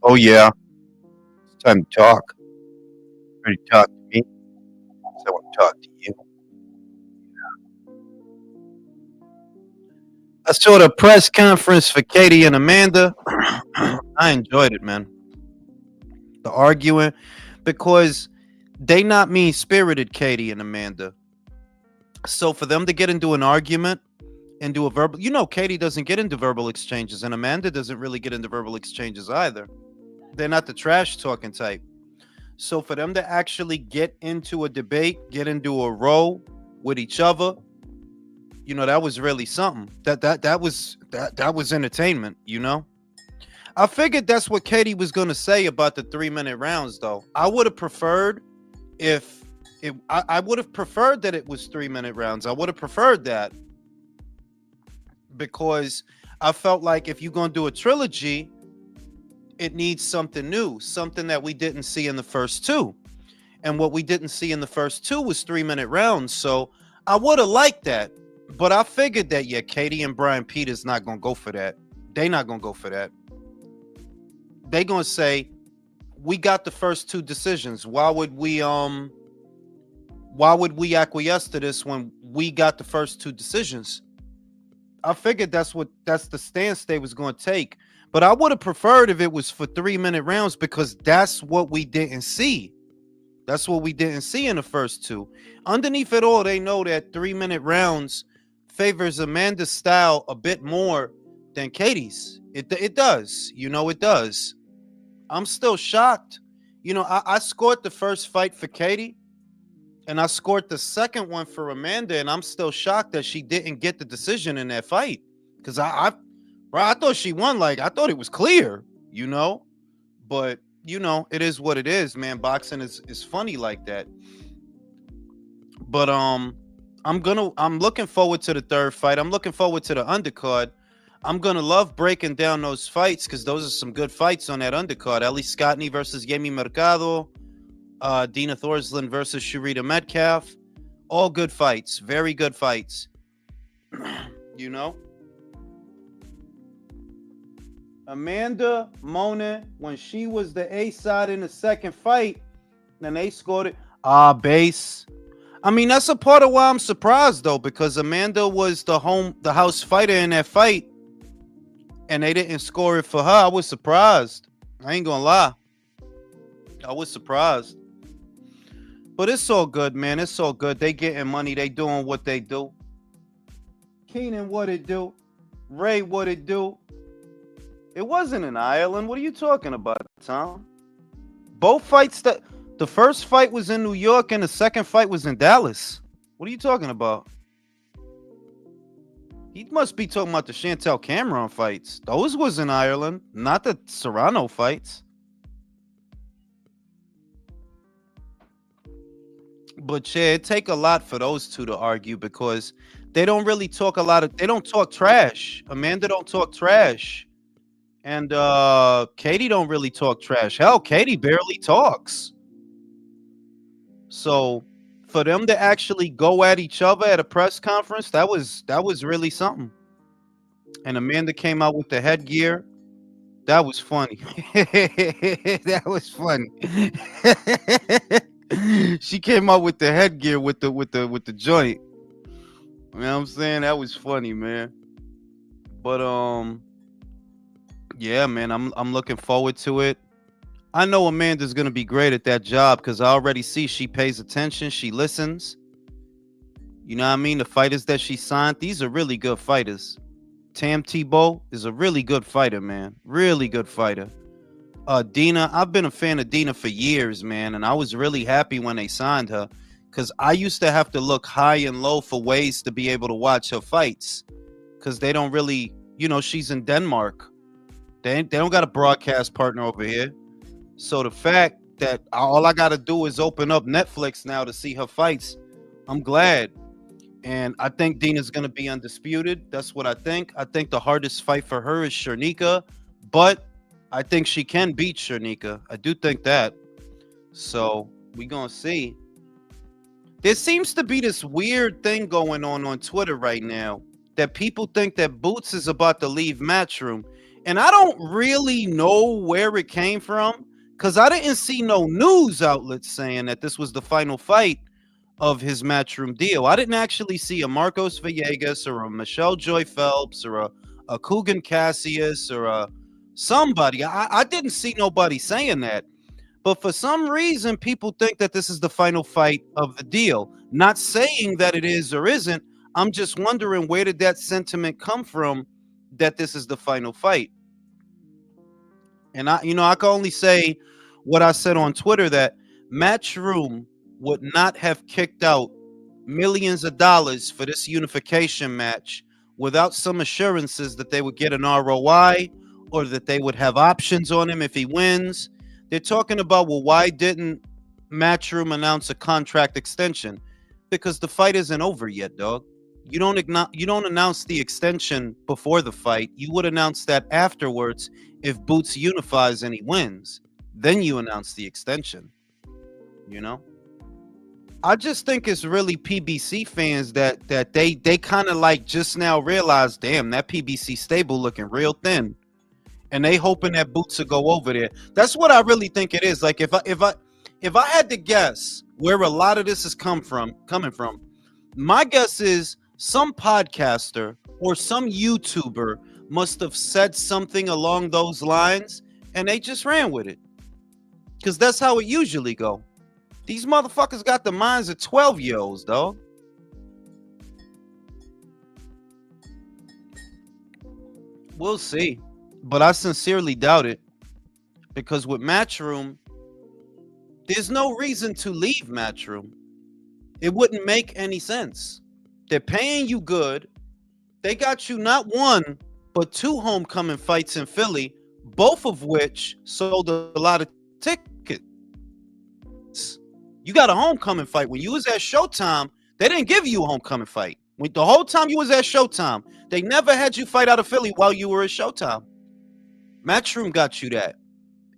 Oh yeah, it's time to talk. Ready to talk to me? 'Cause I want to talk to you. I saw the press conference for Katie and Amanda. I enjoyed it, man. The arguing because they not mean spirited, Katie and Amanda. So for them to get into an argument and do a verbal, Katie doesn't get into verbal exchanges, and Amanda doesn't really get into verbal exchanges either. They're not the trash talking type. So for them to actually get into a debate, get into a row with each other, that was really something. That was entertainment. I figured that's what Katie was gonna say about the 3 minute rounds, though. I would have preferred if I would have preferred that it was 3 minute rounds. I would have preferred that because I felt like if you're gonna do a trilogy, it needs something new, something that we didn't see in the first two. And what we didn't see in the first two was 3 minute rounds. So I would have liked that. But I figured that, yeah, Katie and Brian Peters not gonna go for that. They not gonna go for that. They gonna say, we got the first two decisions. Why would we acquiesce to this when we got the first two decisions? I figured that's the stance they was gonna take. But I would have preferred if it was for 3 minute rounds because that's what we didn't see. That's what we didn't see in the first two. Underneath it all, they know that 3 minute rounds favors Amanda's style a bit more than Katie's. It does. It does. I'm still shocked. I scored the first fight for Katie, and I scored the second one for Amanda, and I'm still shocked that she didn't get the decision in that fight. Because I thought she won. Like, I thought it was clear, But, it is what it is, man. Boxing is funny like that. But I'm looking forward to the third fight. I'm looking forward to the undercard. I'm gonna love breaking down those fights because those are some good fights on that undercard. Ellie Scottney versus Yemi Mercado, Dina Thorslund versus Sharita Metcalf. All good fights, very good fights. Amanda Mona, when she was the A side in the second fight, then they scored it. Base. I mean, that's a part of why I'm surprised though, because Amanda was the house fighter in that fight, and they didn't score it for her. I was surprised. I ain't gonna lie. I was surprised. But it's all good, man. It's all good. They getting money. They doing what they do. Keenan, what it do? Ray, what it do? It wasn't in Ireland. What are you talking about, Tom? Both fights the first fight was in New York and the second fight was in Dallas. What are you talking about? He must be talking about the Chantel Cameron fights. Those was in Ireland, not the Serrano fights. But yeah, it take a lot for those two to argue because they don't really talk they don't talk trash. Amanda don't talk trash. And Katie don't really talk trash. Hell, Katie barely talks. So for them to actually go at each other at a press conference, that was really something. And Amanda came out with the headgear. That was funny. That was funny. She came out with the headgear with the joint. You know what I'm saying? That was funny, man. But yeah, man, I'm looking forward to it. I know Amanda's gonna be great at that job because I already see she pays attention, she listens. You know what I mean? The fighters that she signed, these are really good fighters. Tam Tebow is a really good fighter, man. Really good fighter. Dina, I've been a fan of Dina for years, man, and I was really happy when they signed her because I used to have to look high and low for ways to be able to watch her fights because they don't really, she's in Denmark. They don't got a broadcast partner over here. So the fact that all I got to do is open up Netflix now to see her fights, I'm glad. And I think Dina's going to be undisputed. That's what I think. I think the hardest fight for her is Shernika, but I think she can beat Shernika. I do think that. So we going to see. There seems to be this weird thing going on Twitter right now that people think that Boots is about to leave Matchroom. And I don't really know where it came from because I didn't see no news outlets saying that this was the final fight of his Matchroom deal. I didn't actually see a Marcos Villegas or a Michelle Joy Phelps or a Coogan Cassius or a somebody. I didn't see nobody saying that. But for some reason, people think that this is the final fight of the deal. Not saying that it is or isn't. I'm just wondering, where did that sentiment come from that this is the final fight? And I can only say what I said on Twitter, that Matchroom would not have kicked out millions of dollars for this unification match without some assurances that they would get an ROI or that they would have options on him if he wins. They're talking about, well, why didn't Matchroom announce a contract extension? Because the fight isn't over yet, dog. You don't announce the extension before the fight. You would announce that afterwards if Boots unifies and he wins. Then you announce the extension. You know? I just think it's really PBC fans that they kind of like just now realize, damn, that PBC stable looking real thin. And they hoping that Boots will go over there. That's what I really think it is. Like if I had to guess where a lot of this is coming from, my guess is some podcaster or some YouTuber must have said something along those lines and they just ran with it. Because that's how it usually go. These motherfuckers got the minds of 12-year-olds, dog. We'll see. But I sincerely doubt it. Because with Matchroom, there's no reason to leave Matchroom. It wouldn't make any sense. They're paying you good. They got you not one, but 2 homecoming fights in Philly, both of which sold a lot of tickets. You got a homecoming fight. When you was at Showtime, they didn't give you a homecoming fight. The whole time you was at Showtime, they never had you fight out of Philly while you were at Showtime. Matchroom got you that.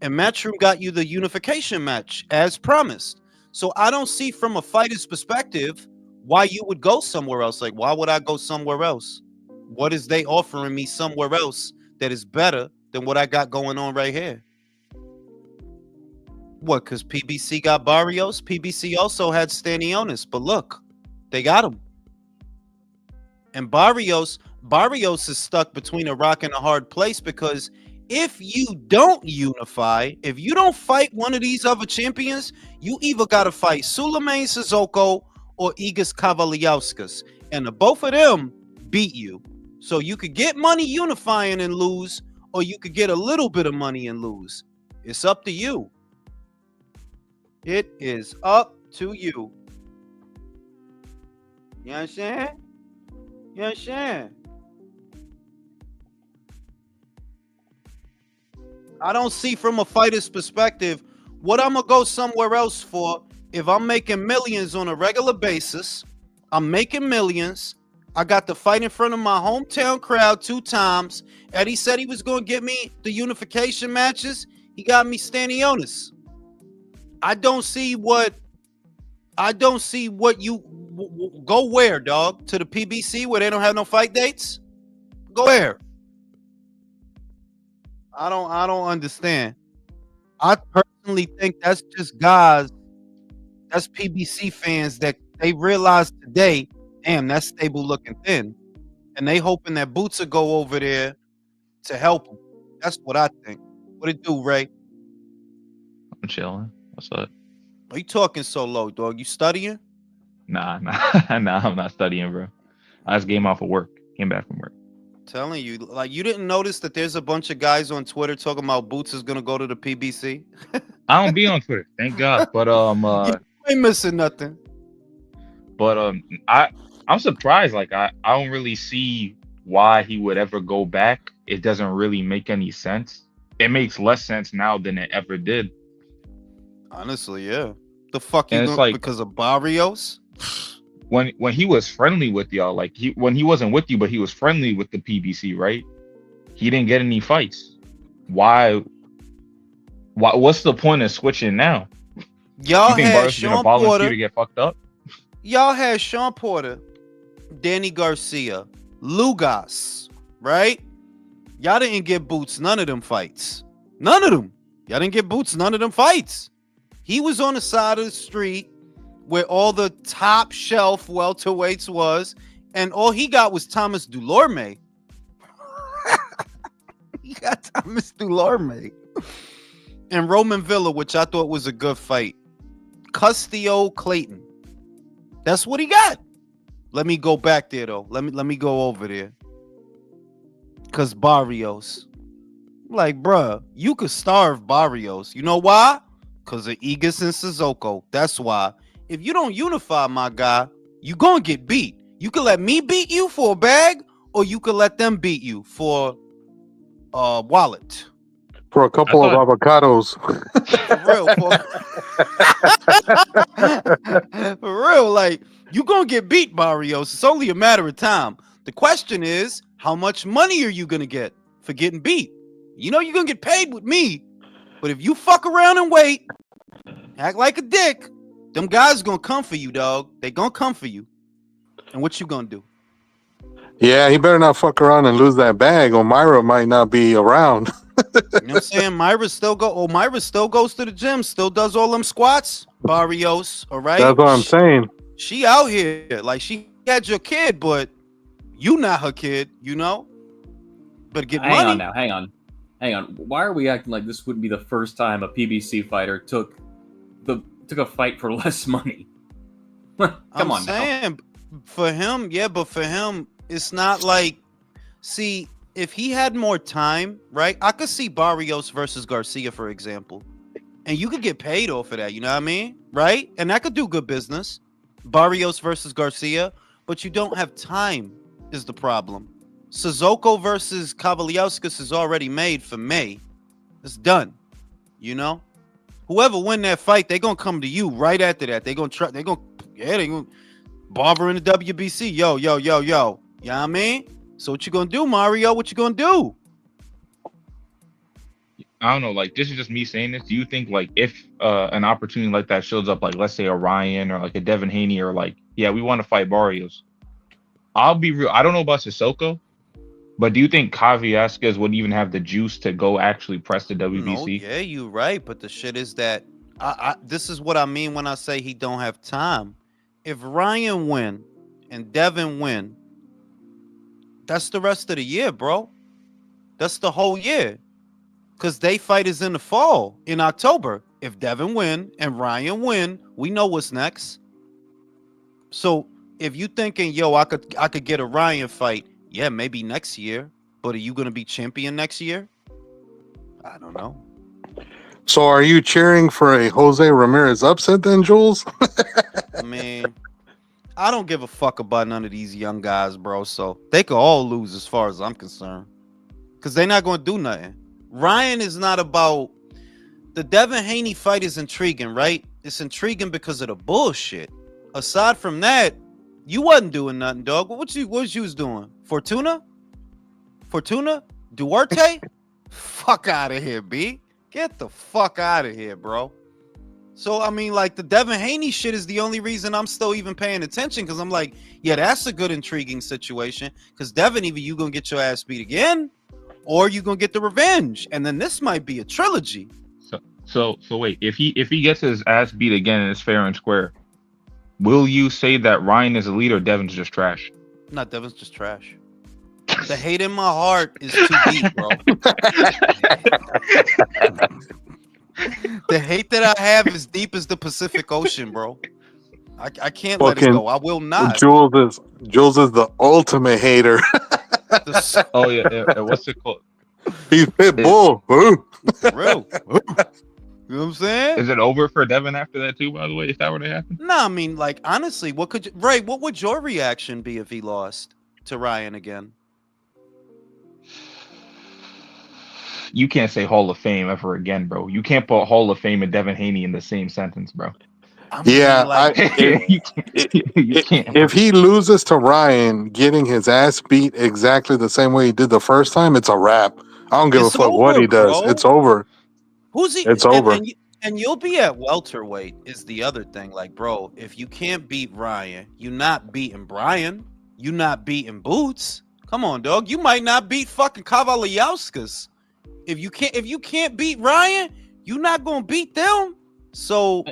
And Matchroom got you the unification match as promised. So I don't see from a fighter's perspective why you would go somewhere else. Like, why would I go somewhere else? What is they offering me somewhere else that is better than what I got going on right here? What, because PBC got Barrios? PBC also had Stanionis, but look, they got him. And Barrios is stuck between a rock and a hard place, because if you don't unify, if you don't fight one of these other champions, you either got to fight Suleiman Sissoko or Igis Kavaliauskas, and the both of them beat you. So you could get money unifying and lose, or you could get a little bit of money and lose. It's up to you. It is up to you. You understand? You understand? I don't see from a fighter's perspective what I'm gonna go somewhere else for. If I'm making millions on a regular basis, I'm making millions. I got the fight in front of my hometown crowd 2 times. Eddie said he was gonna get me the unification matches. He got me Stanionis. I don't see what you go where, dog? To the PBC where they don't have no fight dates? Go where? I don't understand. I personally think that's just guys, that's PBC fans that they realize today, damn, that stable looking thin. And they hoping that Boots will go over there to help them. That's what I think. What it do, Ray? I'm chilling. What's up? Are you talking so low, dog? You studying? Nah, I'm not studying, bro. I just came off of work. Came back from work. Telling you, like, you didn't notice that there's a bunch of guys on Twitter talking about Boots is gonna go to the PBC? I don't be on Twitter, thank God. But You ain't missing nothing. But I'm surprised. Like I don't really see why he would ever go back. It doesn't really make any sense. It makes less sense now than it ever did. Honestly, yeah. The fuck you And it's look like because of Barrios? when he was friendly with y'all, like when he wasn't with you, but he was friendly with the PBC, right? He didn't get any fights. Why? What's the point of switching now? Y'all You think had Barrios is gonna Sean volunteer Porter. to get fucked up? Y'all had Sean Porter, Danny Garcia, Lugas, right? Y'all didn't get Boots none of them fights. None of them. Y'all didn't get Boots none of them fights. He was on the side of the street where all the top shelf welterweights was, and all he got was Thomas Dulorme. He got Thomas Dulorme. And Roman Villa, which I thought was a good fight. Custio Clayton. That's what he got. Let me go back there though. Let me go over there. Cause Barrios. Like, bruh, you could starve Barrios. You know why? Cause of Egas and Sissoko. That's why. If you don't unify, my guy, you gonna get beat. You can let me beat you for a bag, or you can let them beat you for a wallet. For a couple of avocados. For real. For real, like, you gonna get beat, Barrios. It's only a matter of time. The question is, how much money are you gonna get for getting beat? You know you're gonna get paid with me, but if you fuck around and wait, act like a dick, them guys gonna come for you, dog. They gonna come for you. And what you gonna do? Yeah, he better not fuck around and lose that bag, or Myra might not be around. You know what I'm saying? Myra still goes to the gym, still does all them squats. Barrios, all right? That's what I'm saying. She out here. Like, she had your kid, but you not her kid, you know? But get money. Hang on now, hang on. Why are we acting like this wouldn't be the first time a PBC fighter took a fight for less money? Come on now. For him, yeah, but for him, it's not like, see, if he had more time, right? I could see Barrios versus Garcia, for example. And you could get paid off of that, you know what I mean? Right? And that could do good business. Barrios versus Garcia, but you don't have time is the problem. Sissoko versus Kavaliauskas is already made for May. It's done. You know? Whoever win that fight, they're gonna come to you right after that. They're gonna Barber in the WBC. Yo. You know what I mean? So what you gonna do, Mario? What you gonna do? I don't know. Like, this is just me saying this. Do you think, like, if an opportunity like that shows up, like, let's say a Ryan or like a Devin Haney, or like, yeah, we want to fight Barrios. I'll be real. I don't know about Sissoko, but do you think Kavaliauskas would even have the juice to go actually press the WBC? No, yeah, you're right. But the shit is that this is what I mean when I say he don't have time. If Ryan win and Devin win, that's the rest of the year, bro. That's the whole year. Because they fight is in the fall, in October. If Devin win and Ryan win, we know what's next. So if you thinking, yo, I could get a Ryan fight, yeah, maybe next year. But are you gonna be champion next year? I don't know. So are you cheering for a Jose Ramirez upset then, Jules? I mean, I don't give a fuck about none of these young guys, bro. So they could all lose as far as I'm concerned. Because they're not gonna do nothing. Ryan is not about the Devin Haney fight is intriguing, right? It's intriguing because of the bullshit. Aside from that, you wasn't doing nothing, dog. What you was doing? Fortuna? Duarte? Fuck out of here, B. Get the fuck out of here, bro. So, I mean, like, the Devin Haney shit is the only reason I'm still even paying attention, because I'm like, yeah, that's a good, intriguing situation. Because Devin, either you gonna get your ass beat again, or you gonna get the revenge, and then this might be a trilogy. So wait, if he gets his ass beat again and it's fair and square, will you say that Ryan is a leader or Devin's just trash? Not Devin's just trash. The hate in my heart is too deep, bro. The hate that I have is deep as the Pacific Ocean, bro. I can't let it go. I will not. Jules is the ultimate hater. Oh yeah. What's it called? He's Pitbull. Real. You know what I'm saying? Is it over for Devin after that too? By the way, if that were to happen? No, I mean, like, honestly, what would your reaction be if he lost to Ryan again? You can't say Hall of Fame ever again, bro. You can't put Hall of Fame and Devin Haney in the same sentence, bro. You can't. If he loses to Ryan, getting his ass beat exactly the same way he did the first time, it's a wrap. I don't give a fuck what he does. Bro. It's over. Who's he? It's over. And you'll be at welterweight is the other thing. Like, bro, if you can't beat Ryan, you're not beating Brian. You're not beating Boots. Come on, dog. You might not beat fucking Kavaliauskas. If you can't beat Ryan, you're not gonna beat them. So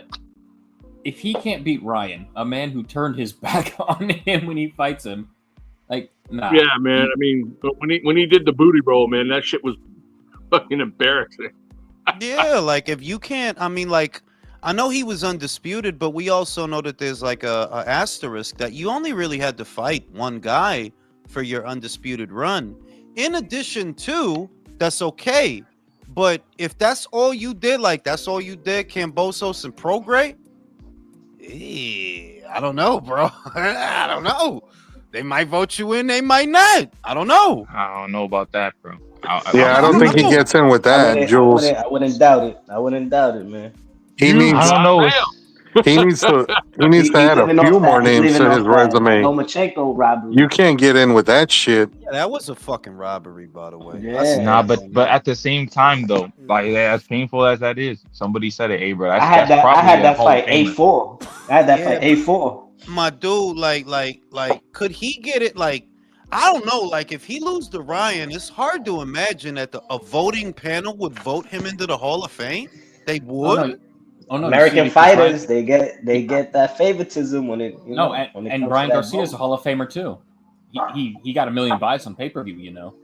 if he can't beat Ryan, a man who turned his back on him when he fights him, like, nah. Yeah, man. I mean, but when he did the booty roll, man, that shit was fucking embarrassing. yeah, like if you can't, I mean, like I know he was undisputed, but we also know that there's like a asterisk that you only really had to fight one guy for your undisputed run. In addition to, that's okay. But if that's all you did, like that's all you did, Kambosos and Prograis, I don't know, bro. I don't know. They might vote you in, they might not. I don't know. I don't know about that, bro. I don't think he gets in with that, Jules. I wouldn't doubt it. I wouldn't doubt it, man. He needs. I don't know. He needs to add a few more names to his resume. Lomachenko robbery. You can't get in with that shit. Yeah, that was a fucking robbery, by the way. Yeah. Nah, but at the same time though, like as painful as that is, somebody said it, hey, bro. I had that fight 8-4. I had that fight 8-4. My dude, like, could he get it? Like, I don't know. Like, if he lose to Ryan, it's hard to imagine that a voting panel would vote him into the Hall of Fame. They would. Oh, no, American fighters, they get that favoritism when it. And Brian Garcia's a Hall of Famer too. He got 1 million buys on pay-per-view, you know.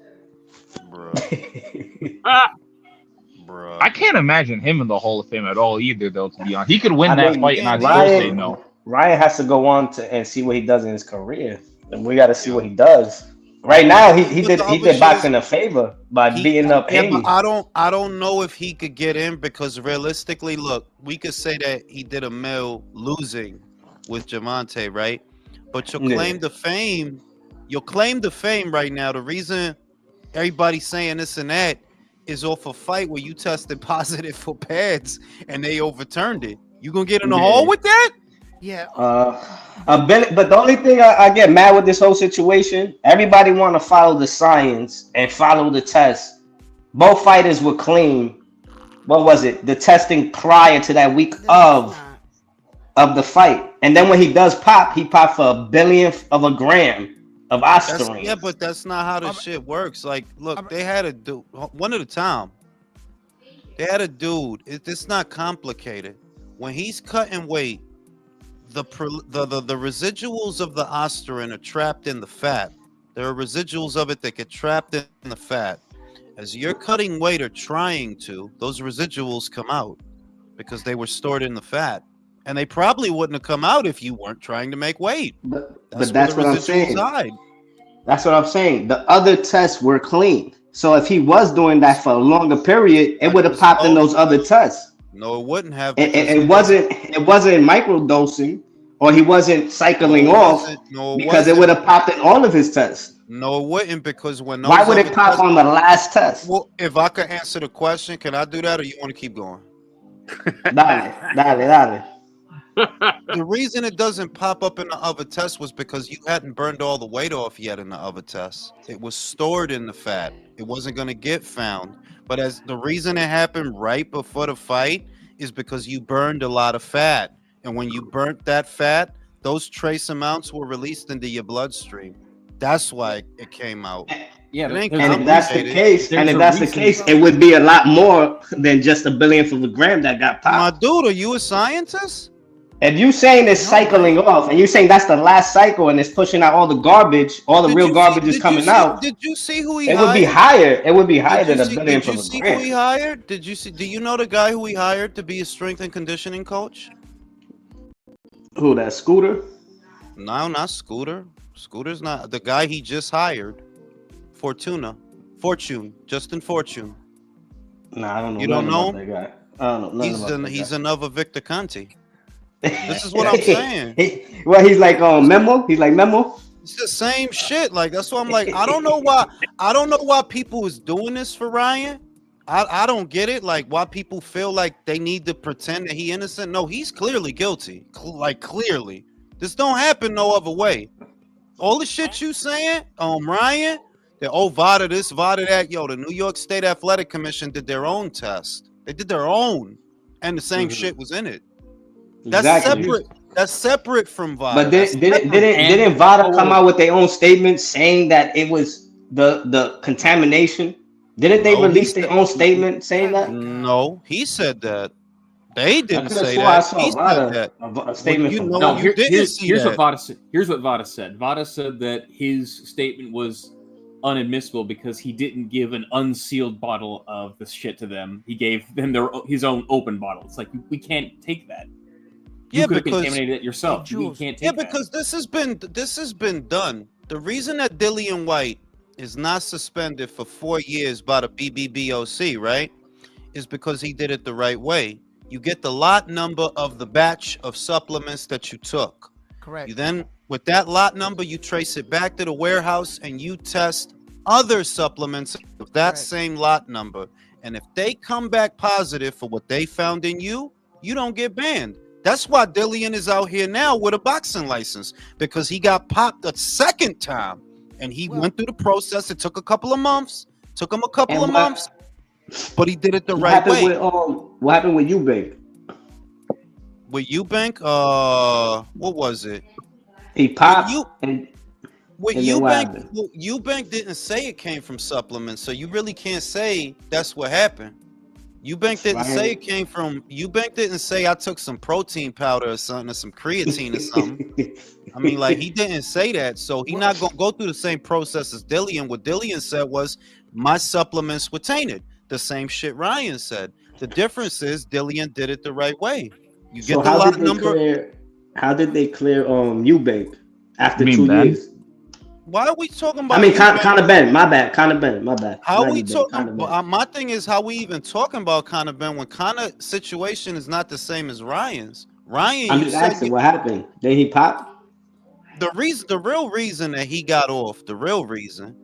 Bro. I can't imagine him in the Hall of Fame at all either, though. To be honest, he could win that fight, and I'd still say no. Ryan has to go on and see what he does in his career, and we got to see what he does. Right now, he did boxing a favor by beating up Haney. I don't know if he could get in because realistically, look, we could say that he did $1 million losing with Javante, right? But you'll claim the fame. You'll claim the fame right now. The reason everybody's saying this and that is off a fight where you tested positive for pads and they overturned it. You gonna get in the hall with that? Yeah. But the only thing I get mad with this whole situation, everybody want to follow the science and follow the test. Both fighters were clean. What was it? The testing prior to that week of the fight, and then when he does pop, he popped for 1/1000th of a gram of aspirin. Yeah, but that's not how this shit works. Like, look, they had a dude one at a time. They had a dude. It's not complicated. When he's cutting weight, the residuals of the aspirin are trapped in the fat. There are residuals of it that get trapped in the fat. As you're cutting weight or trying to, those residuals come out because they were stored in the fat. And they probably wouldn't have come out if you weren't trying to make weight. But that's what I'm saying. That's what I'm saying. The other tests were clean. So if he was doing that for a longer period, it would have popped in those other tests. No, it wouldn't have. It wasn't microdosing, or he wasn't cycling off because it would have popped in all of his tests. No, it wouldn't, because when why would it pop on the last test? Well, if I could answer the question, can I do that, or you want to keep going? Dale. The reason it doesn't pop up in the other test was because you hadn't burned all the weight off yet in the other test. It was stored in the fat. It wasn't going to get found. But as the reason it happened right before the fight is because you burned a lot of fat. And when you burnt that fat, those trace amounts were released into your bloodstream. That's why it came out. Yeah, and if that's the case, it would be a lot more than just 1/1000th of a gram that got popped. My dude, are you a scientist? And you saying it's cycling off, and you saying that's the last cycle, and it's pushing out all the garbage, all the real garbage is coming out. Did you see who he hired? It would be higher than 1/100000th of a gram. Did you see who he hired? Did you see? Do you know the guy who he hired to be a strength and conditioning coach? Who, that Scooter? No, not Scooter. Scooter's not the guy he just hired. Fortune, Justin Fortune. Nah, I don't know. You don't know that guy. I don't know. He's another Victor Conti. This is what I'm saying. He's like Memo. He's like Memo. It's the same shit. Like, that's why I'm like, I don't know why people is doing this for Ryan. I don't get it. Like, why people feel like they need to pretend that he innocent. No, he's clearly guilty. Like, clearly. This don't happen no other way. All the shit you saying, Ryan, VADA this, VADA that. Yo, the New York State Athletic Commission did their own test. They did their own, and the same shit was in it. That's separate. That's separate from VADA. But didn't VADA come out with their own statement saying that it was the contamination? Didn't they No, release their own statement saying that? No, he said that. They I didn't could have say swore I that. saw He said that. a statement you from know, No, Vada. you didn't see here's that. what Vada said. Here's what Vada said. Vada said that his statement was unadmissible because he didn't give an unsealed bottle of the shit to them. He gave them his own open bottle. It's like we can't take that. You could have contaminated it yourself. We can't take that. Because this has been done. The reason that Dillian White is not suspended for 4 years by the BBBOC, right, is because he did it the right way. You get the lot number of the batch of supplements that you took. Correct. You then, with that lot number, you trace it back to the warehouse and you test other supplements of that same lot number. And if they come back positive for what they found in you, you don't get banned. That's why Dillian is out here now with a boxing license, because he got popped a second time and he went through the process. It took a couple of months, but he did it the right way. What happened with Eubank? With Eubank, what was it? He popped with Eubank didn't say it came from supplements, so you really can't say that's what happened. Eubank didn't say it came from. Eubank didn't say I took some protein powder or something, or some creatine or something. I mean, like, he didn't say that, so he's not gonna go through the same process as Dillian. What Dillian said was my supplements were tainted. The same shit Ryan said. The difference is Dillian did it the right way. You get the lot number. How did they clear Eubank after 2 Ben? years? Why are we talking about? I mean, Conor Ben. My bad. Conor Ben. My bad. How are we talking? My thing is, how we even talking about Conor Ben when Conor situation is not the same as Ryan's. Ryan, I'm just asking what happened. Did he pop? The real reason that he got off, the real reason,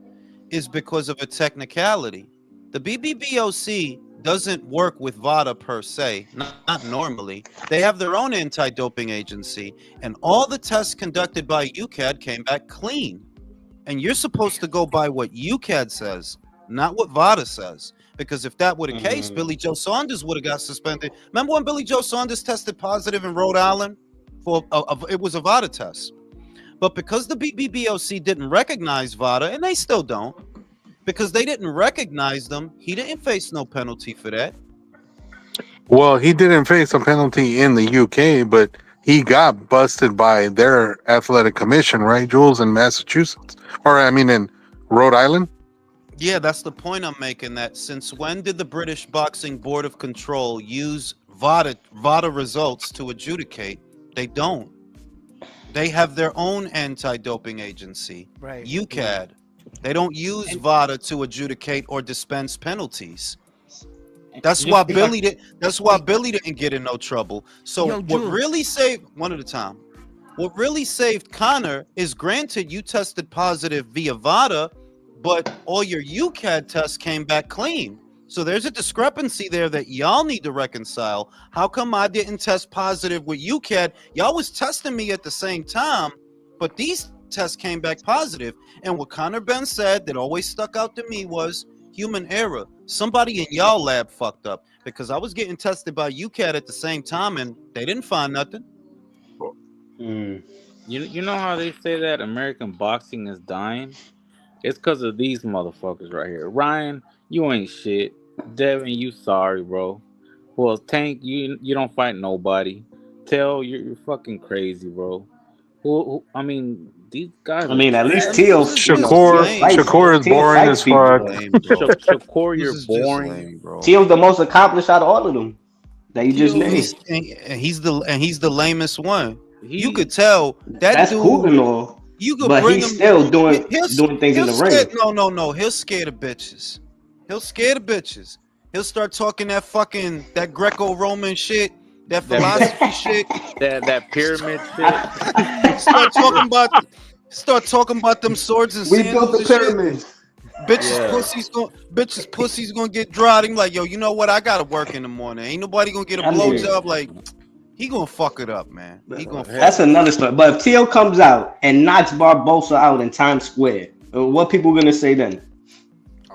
is because of a technicality. The BBBOC doesn't work with VADA per se, not normally. They have their own anti-doping agency, and all the tests conducted by UCAD came back clean. And you're supposed to go by what UCAD says, not what VADA says. Because if that were the case, Billy Joe Saunders would have got suspended. Remember when Billy Joe Saunders tested positive in Rhode Island? It was a VADA test. But because the BBBOC didn't recognize VADA, and they still don't, because they didn't recognize them, he didn't face no penalty for that. Well, he didn't face a penalty in the UK, but he got busted by their athletic commission, right, Jules, in Massachusetts? Or, I mean, in Rhode Island? Yeah, that's the point I'm making, that since when did the British Boxing Board of Control use VADA results to adjudicate? They don't. They have their own anti-doping agency, right. UCAD. They don't use VADA to adjudicate or dispense penalties. That's why Billy didn't get in no trouble. So what really saved one at a time? What really saved Conor is, granted, you tested positive via VADA, but all your UCAD tests came back clean. So there's a discrepancy there that y'all need to reconcile. How come I didn't test positive with UCAD? Y'all was testing me at the same time, but these tests came back positive. And what Conor Ben said that always stuck out to me was human error. Somebody in y'all lab fucked up, because I was getting tested by UCAD at the same time and they didn't find nothing. You know how they say that American boxing is dying? It's because of these motherfuckers right here. Ryan, you ain't shit. Devin, you sorry, bro. Well, Tank, you don't fight nobody. Tell, you're fucking crazy, bro. I mean, these guys. I mean, at least Teal. Shakur is boring as fuck. Shakur, you're boring. Teal's the most accomplished out of all of them that you just named. And he's the lamest one. You could tell that's dude. Cool and all. You could but bring he's him, still doing things in the ring. No. He'll scare the bitches. He'll start talking that Greco-Roman shit, that philosophy shit, that pyramid shit. Start talking about them swords and we built the pyramid. Bitches pussy's gonna get dry. I'm like, yo, you know what? I gotta work in the morning. Ain't nobody gonna get a blowjob. Like, he gonna fuck it up, man. That's another story. But if Teal comes out and knocks Barbosa out in Times Square, what people gonna say then?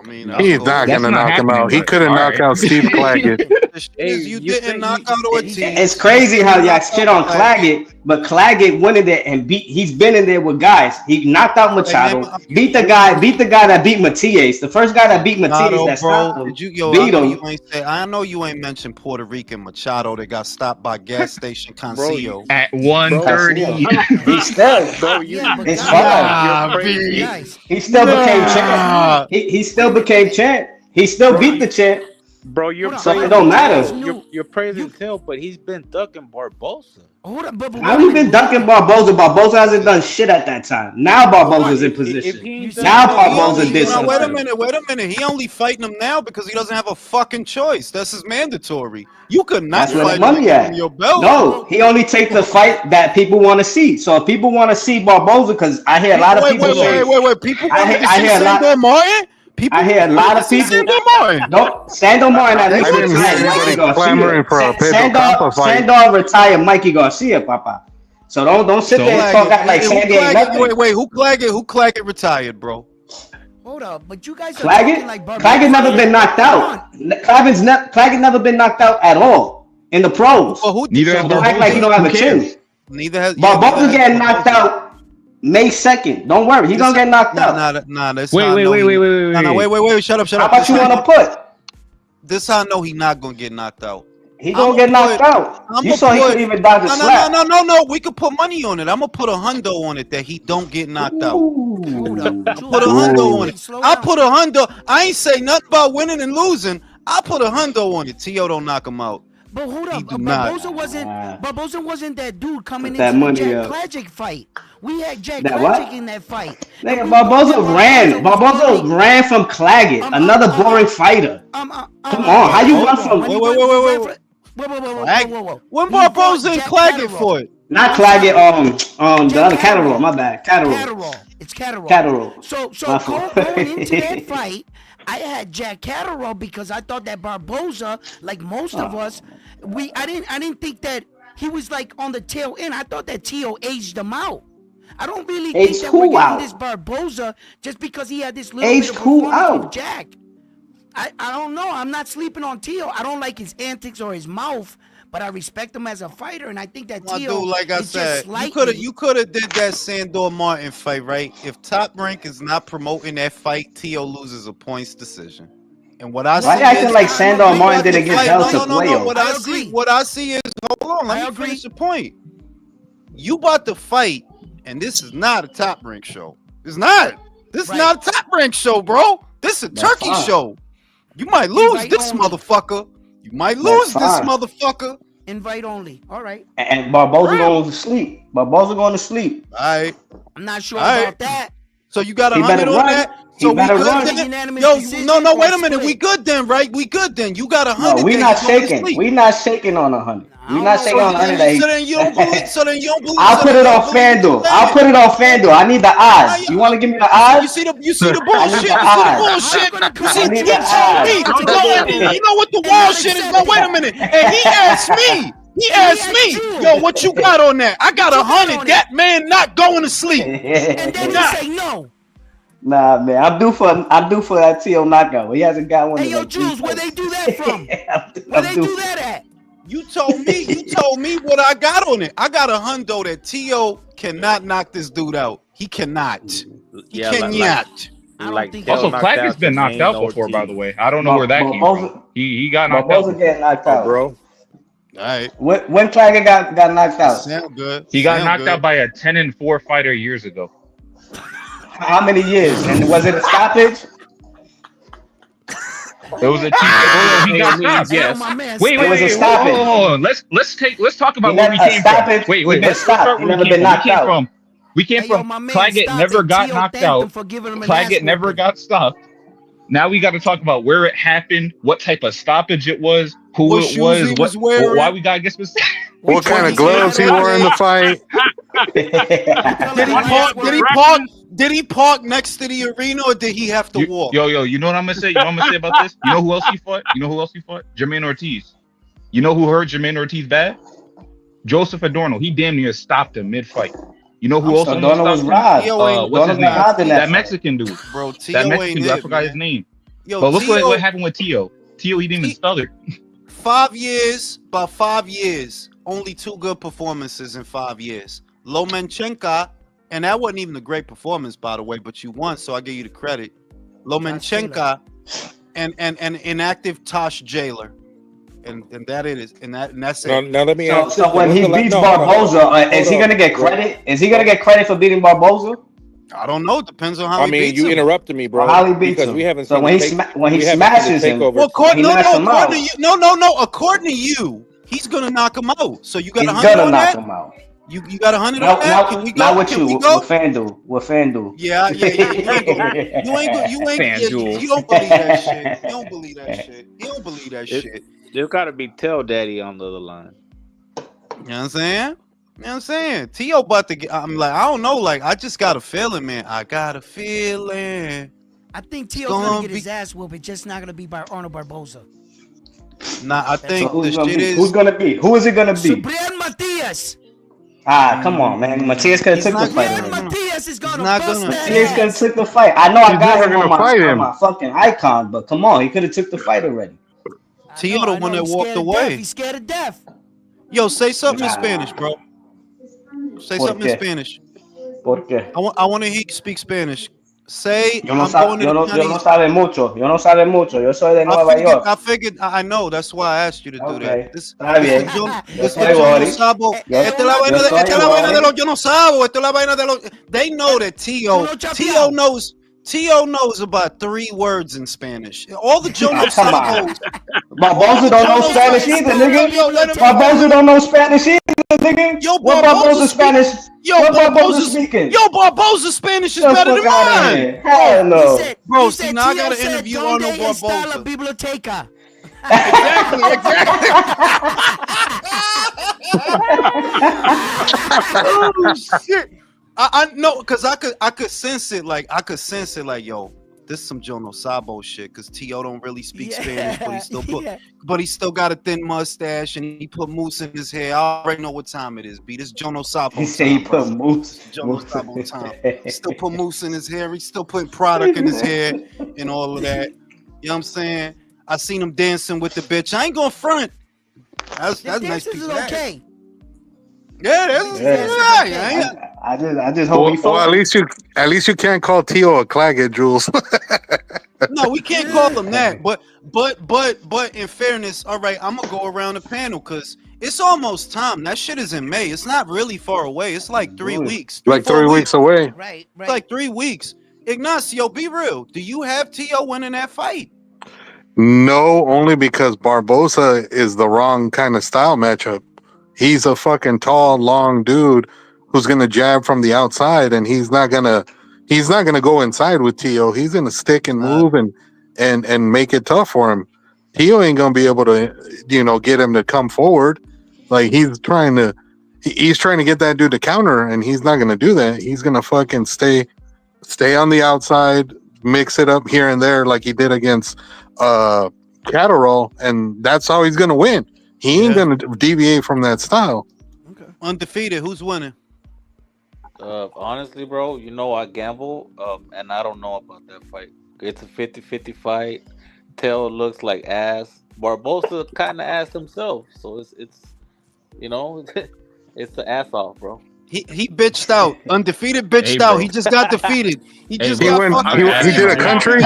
I mean, He's cool. not That's gonna not knock him happening, out. He but couldn't knock alright. out Steve Claggett. The shit Hey, is you you didn't think knock he- out Ortiz. It's crazy how y'all shit on Claggett, but Claggett went in there and beat. He's been in there with guys. He knocked out Machado, beat the guy that beat Matias. The first guy that beat Matias Machado, that bro. stopped him, Did you, yo, I beat know him. you ain't say. I know you ain't mentioned Puerto Rican Machado that got stopped by gas station Concio. At 1:30. He still, Bro, you Yeah, but it's guys, fine. you're crazy. guys, He still became champ. He still became champ. He still beat the champ. Bro, you're Hold on. So it praising don't matter. Till. You're praising Till, but he's been ducking Barbosa. hold on, but How he been dunking Barbosa? Barbosa hasn't done shit at that time. Now Barbosa's in If position. he ain't Now done He Barbosa only, did no, some wait a shit. minute. He only fighting him now because he doesn't have a fucking choice. That's his mandatory. You could not That's where the fight him and money give him at. your belt. No, he only take the fight that people want to see. So if people want to see Barbosa, because I hear a lot of people say, Wait. People I wanted hear- to I see hear a lot- Sandor Martin. People I hear a lot of wanted to see people. Sandor Martin. Don't Sandor Martin at I least didn't hear retired Mikey anybody clamoring for a Garcia. Pedro Campa fight. Sandor retired Mikey Garcia, Papa. So don't sit So- there and talk that like Sandy ain't nothing. Wait, who Claggett retired, bro? hold up, but you guys are Claggett, talking like Barbosa. Claggett never been knocked out. Claggett never been knocked out at all in the pros. Well, who Neither So has don't act like you Barbosa. don't have a Who cares? chin. Neither has Barbosa getting knocked out May 2nd. Don't worry, he gonna get knocked out. Nah. This Wait. No, wait. Shut up. How about you want to put? This how I know he not gonna get knocked out. He gonna I'ma get knocked put- out. I'ma You saw he put- couldn't even dodge a slap. No. We could put money on it. I'm gonna put a hundo on it that he don't get knocked out. Hold up. Put a hundo on it. Slow I down. put a hundo. I ain't say nothing about winning and losing. I put a hundo on it. T.O. don't knock him out. But hold He up, do not. Barbosa wasn't that dude coming Put that into the money Jack up. Klagic fight. We had Jack That Klagic what? in that fight. Nigga, And we thought that Barbosa ran. was Barbosa literally- ran from Claggett, another boring fighter. Come on, how you run from- When he Wait. ran for- Whoa. When He fought Barbosa and Jack Claggett Catterall. for it. Not Claggett, the Jack other Catterall, my bad. Catterall. It's Catterall. Catterall. So My fault. going into that fight, I had Jack Catterall because I thought that Barbosa, like most of us, I didn't think that he was like on the tail end. I thought that T.O. aged him out. I don't really think Aged that we're who getting out? this Barbosa just because he had this little Aged bit of who performance out? with Jack. I don't know. I'm not sleeping on T.O. I don't like his antics or his mouth, but I respect him as a fighter, and I think that My T.O. dude, like I is said, just slightly. you could have did that Sandor Martin fight, right? If Top Rank is not promoting that fight, T.O. loses a points decision. And what I Why see you acting is, like Sandor we Martin got to didn't get fight- held to no. Puello? What I I see is, hold on, I let me agree. finish the point. You about to fight, and this is not a Top Rank show. It's not. This is Right. not a Top Rank show, bro. This is a That's turkey fine. show. You might lose Invite this only. motherfucker. You might lose this fine. motherfucker. Invite only. All right. And Barbosa going to sleep. Barbosa going to sleep. All right. I'm not sure All right. about that. So you got He 100 better on run. that. He So we better good run. then? Unanimous Yo, decision no, or wait a minute. split? We good then, right? We good then. You got 100. No, we then. not You going to shaking. sleep. We not shaking on 100. We don't not know. shaking on 100. So then you don't believe. So then you don't believe. I'll so put then it you on don't believe FanDuel. that. I'll put it on FanDuel. I need the odds. You want to give me the You odds? see the I bullshit. need You the see the odds. bullshit. You see I need he the told me. odds. You know what the wild shit is? But wait a minute. And he asked me. He asked me, yo, what you got on that? I got What you got 100. on That man not going to sleep. And then Nah. he say no. Nah, man, I'm due for that T.O. knockout. He hasn't got one. Hey, in yo, like 3 Jules, where they fights. do that from? Where I'm they due do for- that at? You told me what I got on it. I got a hundo that T.O. cannot knock this dude out. He cannot. He cannot. I don't Like think Till Also, knocked Claggett's out been knocked Jermaine out before, Ortiz. by the way. I don't know where that came from. He got knocked Barbosa out. getting knocked Oh, out. bro. All right. When Claggett got knocked out? Sound good. He got Sound knocked good. out by a 10-4 fighter years ago. How many years? And was it a stoppage? It was a he got stopped. Yes. My man, Wait, It was a hold stoppage. on. Let's talk about He where never- we a came from. stoppage, Wait, he been let's stopped. start He where never we been came knocked from. out. We came Hey, yo, from my man Claggett stopped never and got T.O. knocked thanked him out. for giving him an Claggett ass never whooping. got stopped. Now we got to talk about where it happened, what type of stoppage it was, who What it shoes he was wearing. why we got to get specific. What kind of gloves he wore in the fight? Did he park next to the arena or did he have to walk? Yo, you know what I'm gonna say? You know what I'm gonna say about this? You know who else he fought? Jermaine Ortiz. You know who hurt Jermaine Ortiz bad? Joseph Adorno. He damn near stopped him mid-fight. You know who else Adorno almost was stopped him? robbed. T.O. ain't What's his Adorno got robbed in name? that That fight. Mexican dude. Bro, That T.O. Mexican ain't dude. I it, forgot his man. name. Yo, But look what T.O. happened with Tio. Tio, he didn't even stutter. 5 years, about 5 years, only 2 good performances in 5 years. Lomachenko, and that wasn't even a great performance, by the way, but you won, so I give you the credit. Lomachenko and inactive Tosh Jailer. And that it is, and that's Now, it. now let me So, ask. so when what's he the la- beats no, hold on, Barboza, is he hold gonna on. get credit? Is he gonna get credit for beating Barboza? I don't know. Depends on how I he mean, beats you him. interrupted me, Or bro, how he beats because we him? haven't So seen when the he take. when he We haven't seen the smashes him, takeover. Well, he knocks him according to out. you, no. According to you, he's gonna knock him out. So you got He's 100 gonna on knock that? him out. You got 100 on Now, that? Can we now go? with Can you, we with go? FanDuel, with FanDuel. Yeah. You ain't go. You ain't. Yeah, FanDuel. you don't believe that shit. You don't believe that shit. You don't believe that It, shit. there's got to be Tell Daddy on the other line. You know what I'm saying? You know what I'm saying? T.O. about to get. I'm like, I don't know. Like, I just got a feeling, man. I got a feeling. I think It's Tio's gonna gonna get his be. ass whooped. It's just not gonna be by Arnold Barboza. Nah, I So think who's the gonna shit be? Who's is. gonna be? Who is it gonna be? Subriel Matias. Come on, man. Matias could have He's took the not. fight Subriel already. Matias is He's gonna not bust gonna. that Matias could have ass. took the fight. I know I He's got never him gonna fight on him. my fucking icon, but come on, he could have took the fight already. T.O. the one that He's walked scared of death. away. He's scared of death. Yo, say something in Nah. Spanish, bro. Say ¿Por something in qué? Spanish. ¿Por qué? I want to hear you speak Spanish. Say Yo no I'm going to the yo no Chinese. sabe mucho. Yo no sabe mucho. Yo soy de Nueva York. I figured. I know. That's why I asked you to do that. Okay, This está the bien. John. Yo This the soy John no Boris. sabo. Yo, Esta es la yo vaina de. soy Esta es la vaina de Boris. los yo no sabo. Esta es la vaina de los. They know that T.O. Uno T.O. chapeado. knows. T.O. knows about 3 words in Spanish. All the Joe no Come on. sabos. Barboza don't know Jono Spanish Sabo. either, Yo, nigga. Let him. Barboza don't know Spanish either, nigga. Yo, What Barboza Barboza speak. Spanish? What Barboza Barboza's. speaking? Barboza's Spanish is Get the better fuck than out of mine. here. Hell He no. said, Bro, he see, said, now I Tio gotta said, interview "Donde Arnold está la Barboza. biblioteca?" Exactly. Oh shit! I know because I could sense it. Like I could sense it. Like yo, this is some Jono Sabo shit. Because T.O. don't really speak Spanish, but he still but he still got a thin mustache and he put mousse in his hair. I already know what time it is. B. This Jono Sabo He time, said he bro. put moose. Jono Sabo time. He still put mousse in his hair. He still putting product in his hair and all of that. You know what I'm saying? I seen him dancing with the bitch. I ain't going front. That's The nice dances piece is of ass. okay. Yeah, that's Yeah. I just hope he Well, focused. at least you can't call Tio a claggett, Jules. No, we can't call them that. But in fairness, all right, I'm gonna go around the panel because it's almost time. That shit is in May. It's not really far away. It's like 3 weeks. Like 3 weeks away. Right. It's like 3 weeks. Ignacio, be real. Do you have T.O. winning that fight? No, only because Barbosa is the wrong kind of style matchup. He's a fucking tall, long dude who's gonna jab from the outside, and he's not gonna go inside with Tio. He's gonna stick and move and make it tough for him. Tio ain't gonna be able to, get him to come forward. Like he's trying to get that dude to counter, and he's not gonna do that. He's gonna fucking stay on the outside, mix it up here and there like he did against Catterall, and that's how he's gonna win. He ain't gonna deviate from that style. Okay. Undefeated. Who's winning? Honestly, bro, you know I gamble, and I don't know about that fight. It's a 50-50 fight. Tell looks like ass. Barbosa kind of ass himself, so it's it's the ass off, bro. He bitched out. Undefeated bitched out. He just got defeated. He just got fucking he did a country.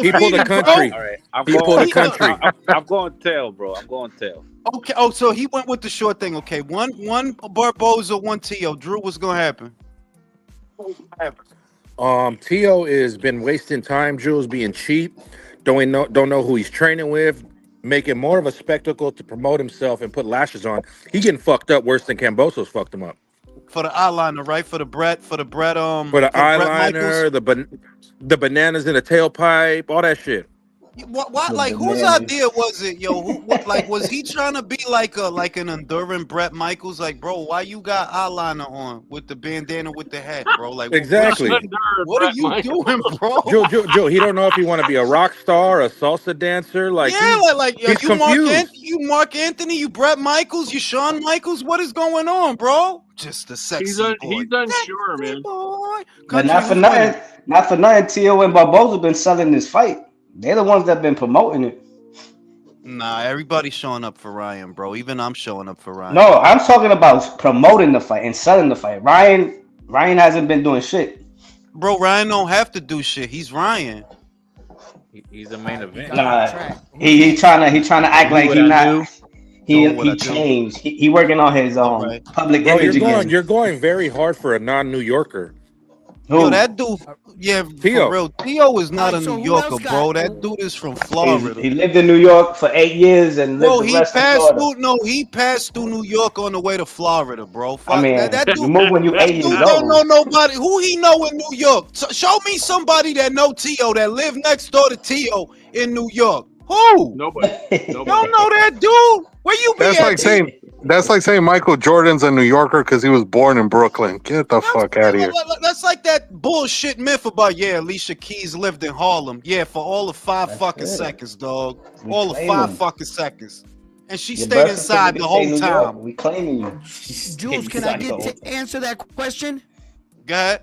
He pulled a country. All right, He pulled a country. I'm going Tell, bro. I'm going Tell. Okay. Oh, so he went with the short thing. Okay. One Barboza, one T.O. Drew, what's gonna happen? Tio has been wasting time, Jules, being cheap. Don't know who he's training with, making more of a spectacle to promote himself and put lashes on. He getting fucked up worse than Camboso's fucked him up. For the eyeliner, right? For the Brett, For the Brett eyeliner, the bananas in the tailpipe, all that shit. What like whose idea was it, yo? Was he trying to be like an enduring Brett Michaels? Like, bro, why you got eyeliner on with the bandana with the hat, bro? Like, Exactly. What are you doing, bro? Joe, he don't know if he want to be a rock star, a salsa dancer. Like, he's confused. You Mark Anthony, you Brett Michaels, you Shawn Michaels. What is going on, bro? Just a sexy boy. He's unsure, man. But not for nothing. Not for nothing. Tio and Barboza been selling this fight. They're the ones that been promoting it. Nah, everybody's showing up for Ryan, bro. Even I'm showing up for Ryan. No, I'm talking about promoting the fight and selling the fight. Ryan hasn't been doing shit. Bro, Ryan don't have to do shit. He's Ryan. He's the main We event. got off Nah, track. he trying to act Do like what he I not. do. Doing what He I do. changed. He working on his All right. public Bro, image again. you're going very hard for a non-New Yorker. Yo, Who? that dude, yeah, for Tio. real. Tio is not Alright, a so New who else Yorker, got- bro. That dude is from He Florida. lived in New York for 8 years and lived Bro, the he rest in passed Florida. through. No, he passed through New York on the way to Florida, bro. I Fuck mean, that. That you dude. move when you That 8 dude years don't know old. nobody. Who he know in New York? Show me somebody that know Tio that live next door to Tio in New York. Who? Nobody. You don't know that dude? Where you be That's at? like saying Michael Jordan's a New Yorker because he was born in Brooklyn. Get the fuck out of here. That's like that bullshit myth about Alicia Keys lived in Harlem. Yeah, for all of 5 That's fucking it. seconds, dog. We All of claim 5 them. fucking seconds, and she Your stayed birth inside the certificate say whole New York. time. We claiming you. Jules, can I get to answer that question? Go ahead.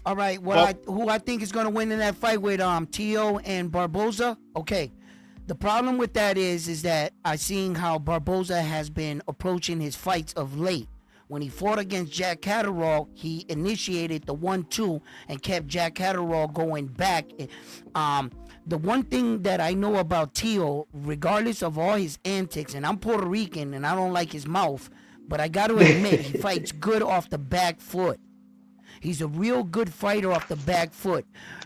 All right, who I think is gonna win in that fight with Tio and Barboza? Okay. The problem with that is that I seen how Barboza has been approaching his fights of late. When he fought against Jack Catterall, he initiated the 1-2 and kept Jack Catterall going back. The one thing that I know about Tio, regardless of all his antics, and I'm Puerto Rican and I don't like his mouth, but I got to admit he fights good off the back foot. He's a real good fighter off the back foot.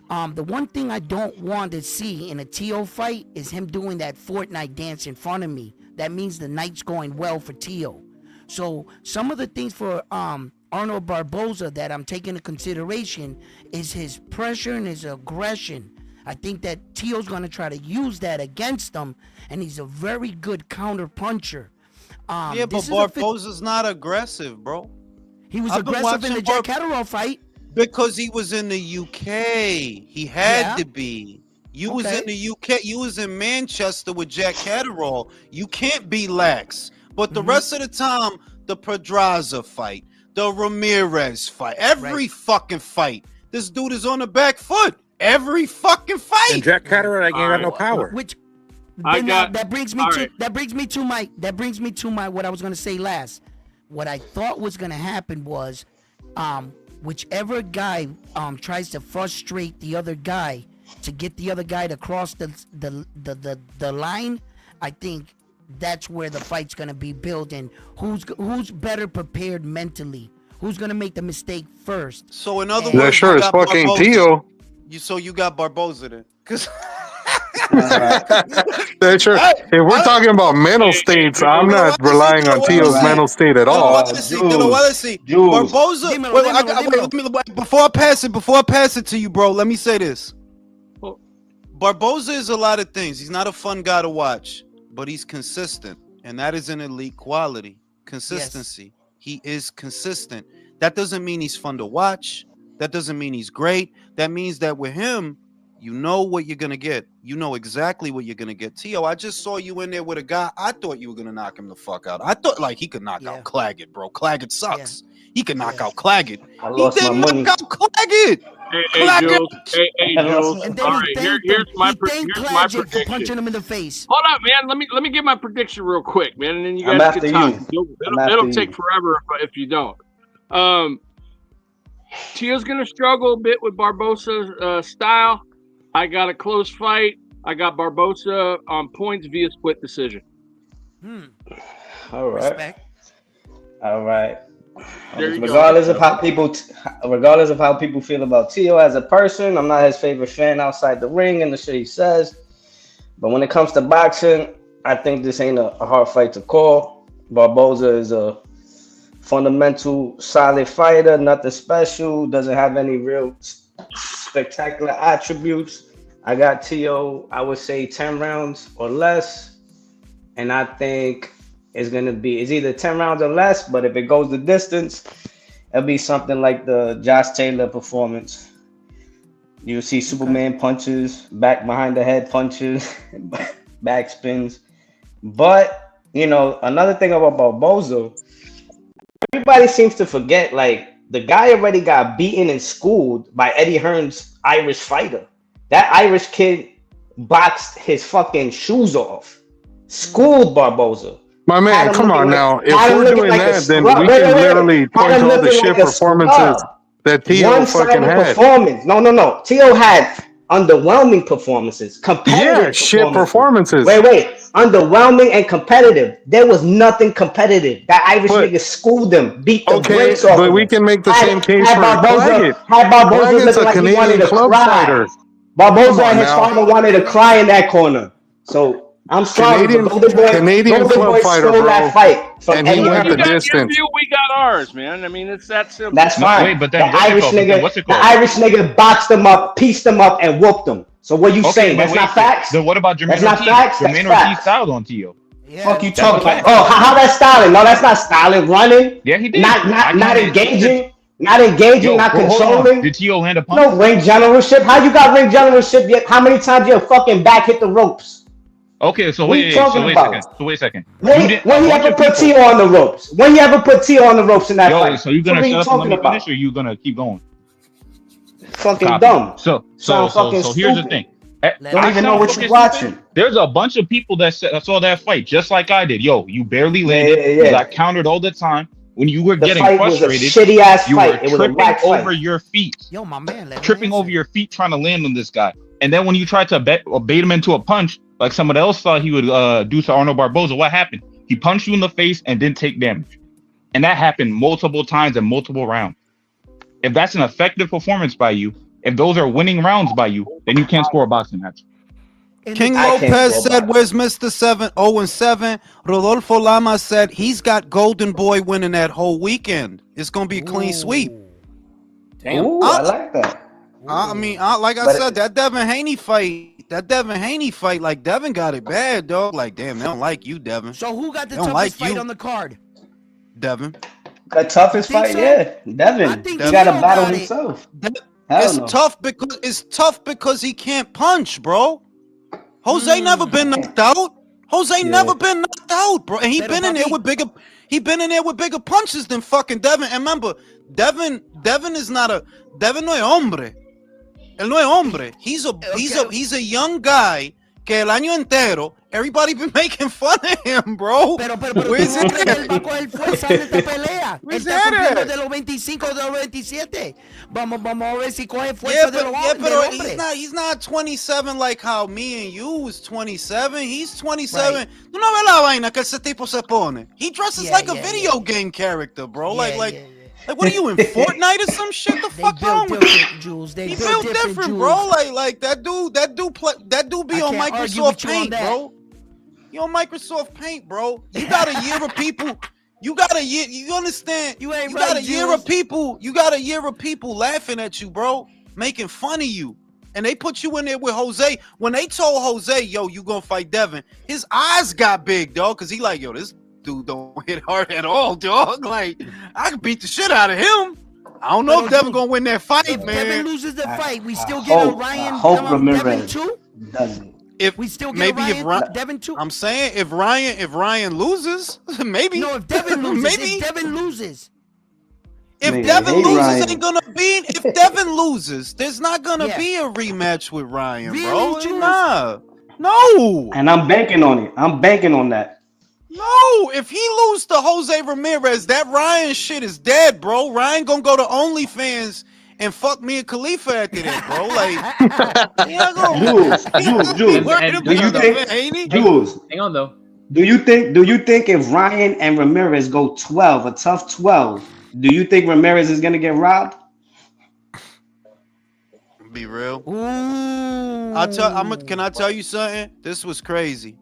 The one thing I don't want to see in a Tio fight is him doing that Fortnite dance in front of me. That means the night's going well for Tio. So some of the things for Arnold Barboza that I'm taking into consideration is his pressure and his aggression. I think that Tio's going to try to use that against him, and he's a very good counter puncher. Yeah, but Barboza's not aggressive, bro. He was I've been aggressive in the watching Jack Catterall fight. Because he was in the UK. He had Yeah. to be. You was Okay. in the UK. You was in Manchester with Jack Catterall. You can't be lax. But the rest of the time, the Pedraza fight, the Ramirez fight, every fucking fight, this dude is on the back foot. Every fucking fight. And Jack Catterall ain't got no power. Which I then got- that brings me all to right. that brings me to my what I was gonna say last. What I thought was gonna happen was whichever guy tries to frustrate the other guy to get the other guy to cross the line, I think that's where the fight's gonna be built. And who's better prepared mentally? Who's gonna make the mistake first? So in other Yeah, words, sure you is got fucking Barboza. Tio. So you got Barboza then. Cause That's sure. If we're talking about mental states, I'm not relying on Tio's mental state at all. Let's see. Jules. Barboza. Dímelo, Wait, dímelo. let me, before I pass it to you, bro. Let me say this. Barboza is a lot of things. He's not a fun guy to watch, but he's consistent, and that is an elite quality. Consistency. He is consistent. That doesn't mean he's fun to watch. That doesn't mean he's great. That means that with him, you know what you're gonna get. You know exactly what you're gonna get. Tio, I just saw you in there with a guy. I thought you were gonna knock him the fuck out. I thought like he could knock out Claggett, bro. Claggett sucks. He can knock out Claggett. I He lost my didn't money. knock out Claggett. Hey, Jules. Hey, I lost Jules. my And then All he right, thanked here's my him. He thanked here's my Claggett for punching prediction. him in the face. Hold up, man. Let me get my prediction real quick, man, and then you I'm guys after can talk. you. It'll take forever if you don't. Tio's gonna struggle a bit with Barbosa's style. I got a close fight. I got Barbosa on points via split decision. All right. Respect. All right. There you go. Regardless of how people feel about Tio as a person, I'm not his favorite fan outside the ring and the shit he says. But when it comes to boxing, I think this ain't a hard fight to call. Barboza is a fundamental, solid fighter, nothing special, doesn't have any real spectacular attributes. I got Tio, I would say 10 rounds or less. And I think it's either 10 rounds or less, but if it goes the distance, it'll be something like the Josh Taylor performance. You'll see Superman punches, back behind the head punches, back spins. But, another thing about Barboza, everybody seems to forget, like, the guy already got beaten and schooled by Eddie Hearn's Irish fighter. That Irish kid boxed his fucking shoes off. Schooled Barboza. My Had man, him come looking on like, now. If had him we're looking doing like a that, then scrub. we Wait, can wait, wait. literally Had point him to all the looking shit like a performances scrub. that Tio fucking One-sided had. performance. No. Tio had underwhelming performances, Yeah, competitive shit performances. performances. Wait. Underwhelming and competitive. There was nothing competitive. That Irish But nigga schooled them, beat the okay, brakes off but of we them. can make the same case Had for Barboza, Claggett's looking a like he wanted Canadian to club cry. fighter. Barboza Come on and his now. father wanted to cry in that corner. So I'm sorry, but Canadian Golden club Boy fighter, stole bro. that fight from And he Eddie went You the Hearn. got your distance. view, we got ours, man. I mean, it's that simple. That's No, fine. wait, but The then what's it Irish called? But then nigga, what's it the called? Irish nigga boxed them up, pieced them up, and whooped them. So what you Okay, saying? but That's wait. not facts. Then what about Jermaine That's not Ortiz? facts. That's Jermaine Ortiz facts. styled on Tio. Yeah, Fuck you that's talking what about? Oh, how that's styling? No, that's not styling. Running, Yeah, he did. not engaging, not Yo, not well, hold on. controlling. Did Tio land a punch? No ring generalship. How you got ring generalship yet? How many times your fucking back hit the ropes? Okay, so What are you wait talking a about? second. So wait a second. When You he did a bunch ever of put people. Tio on the ropes? When he ever put Tio on the ropes in that Yo, fight? so you What gonna are you shut up and let talking me finish, about? or you gonna keep going? Fucking Copy. dumb. So Sound fucking here's the stupid. thing. Don't even know what you're watching. There's a bunch of people that saw that fight just like I did. Yo, you barely landed. Yeah. You got countered all the time. When you were The getting fight was a frustrated, shitty ass you fight. were It was a tripping whack over fight. your feet. Yo, my man, let him Tripping over answer. your feet trying to land on this guy. And then when you tried to bait him into a punch, like someone else thought he would do to Arnold Barboza, what happened? He punched you in the face and didn't take damage. And that happened multiple times in multiple rounds. If that's an effective performance by you, if those are winning rounds by you, then you can't score a boxing match. King I can't Lopez go said, back. "Where's Mr. 7-0-7?" Rodolfo Lama said he's got Golden Boy winning that whole weekend. It's gonna be a clean sweep. Damn. Ooh, I like that. I mean, like I But- said, that Devin Haney fight, like Devin got it bad, dog. Like, damn, they don't like you, Devin. So who got the They don't toughest like fight you. on the card? Devin. The toughest You think fight, so? yeah. I Devin. think He got to Tio battle got it. himself. That- Hell It's no. tough because he can't punch, bro. Jose never been knocked out. Jose Yeah. never been knocked out, bro. And he Pero been in there papi- with bigger. He been in there with bigger punches than fucking Devin. And remember, Devin is not a Devin no es hombre. Él no es hombre. He's a young guy que el año entero everybody been making fun of him, bro. Pero Where's ¿tú no it crees que él va a at? coger fuerza en esta pelea? Él Where's está it cumpliendo at? de los 25, de los 27. Vamos a ver si coge Yeah, fuerza de but los yeah, del but hombre. he's not 27 like how me and you was 27. He's 27. Right. Tú no ves la vaina que ese tipo se pone. He dresses Yeah, like a yeah, video game character, bro. Yeah, Like, yeah. like what are you in Fortnite or some shit? The They fuck wrong built with you? different, Jules. They He built built different, different, Jules. bro. Like that dude be I on can't argue Microsoft with you on Paint, that. bro. You on Microsoft Paint, bro. You got a year of people. You got a year. You understand? You ain't You got right, a year Jules. of people. You got a year of people laughing at you, bro, making fun of you. And they put you in there with Jose. When they told Jose, yo, you gonna fight Devin, his eyes got big, dog, because he like, yo, this dude don't hit hard at all, dog. Like, I could beat the shit out of him. I don't know if Devin gonna win that fight, If Devin man. loses the fight, we still I get a hope- Ryan I hope Devin Ramirez 2? doesn't. If We still get maybe a if Ryan Devin 2? I'm saying if Ryan loses, maybe. No, if Devin loses, maybe. if Devin loses. If Man, Devin hate loses, Ryan. ain't gonna be. If Devin loses, there's not gonna Yeah. be a rematch with Ryan, Really, bro. Jules? Nah, no, And I'm banking on it. I'm banking on that. no. If he loses to Jose Ramirez, that Ryan shit is dead, bro. Ryan gonna go to OnlyFans and fuck me and Khalifa after that, bro. Like, he not gonna Jules, be worried and do you about think- that, ain't he? Jules, Hang on though. do you think if Ryan and Ramirez go 12, a tough 12, do you think Ramirez is gonna get robbed? Be real. Ooh. Can I tell you something? This was crazy.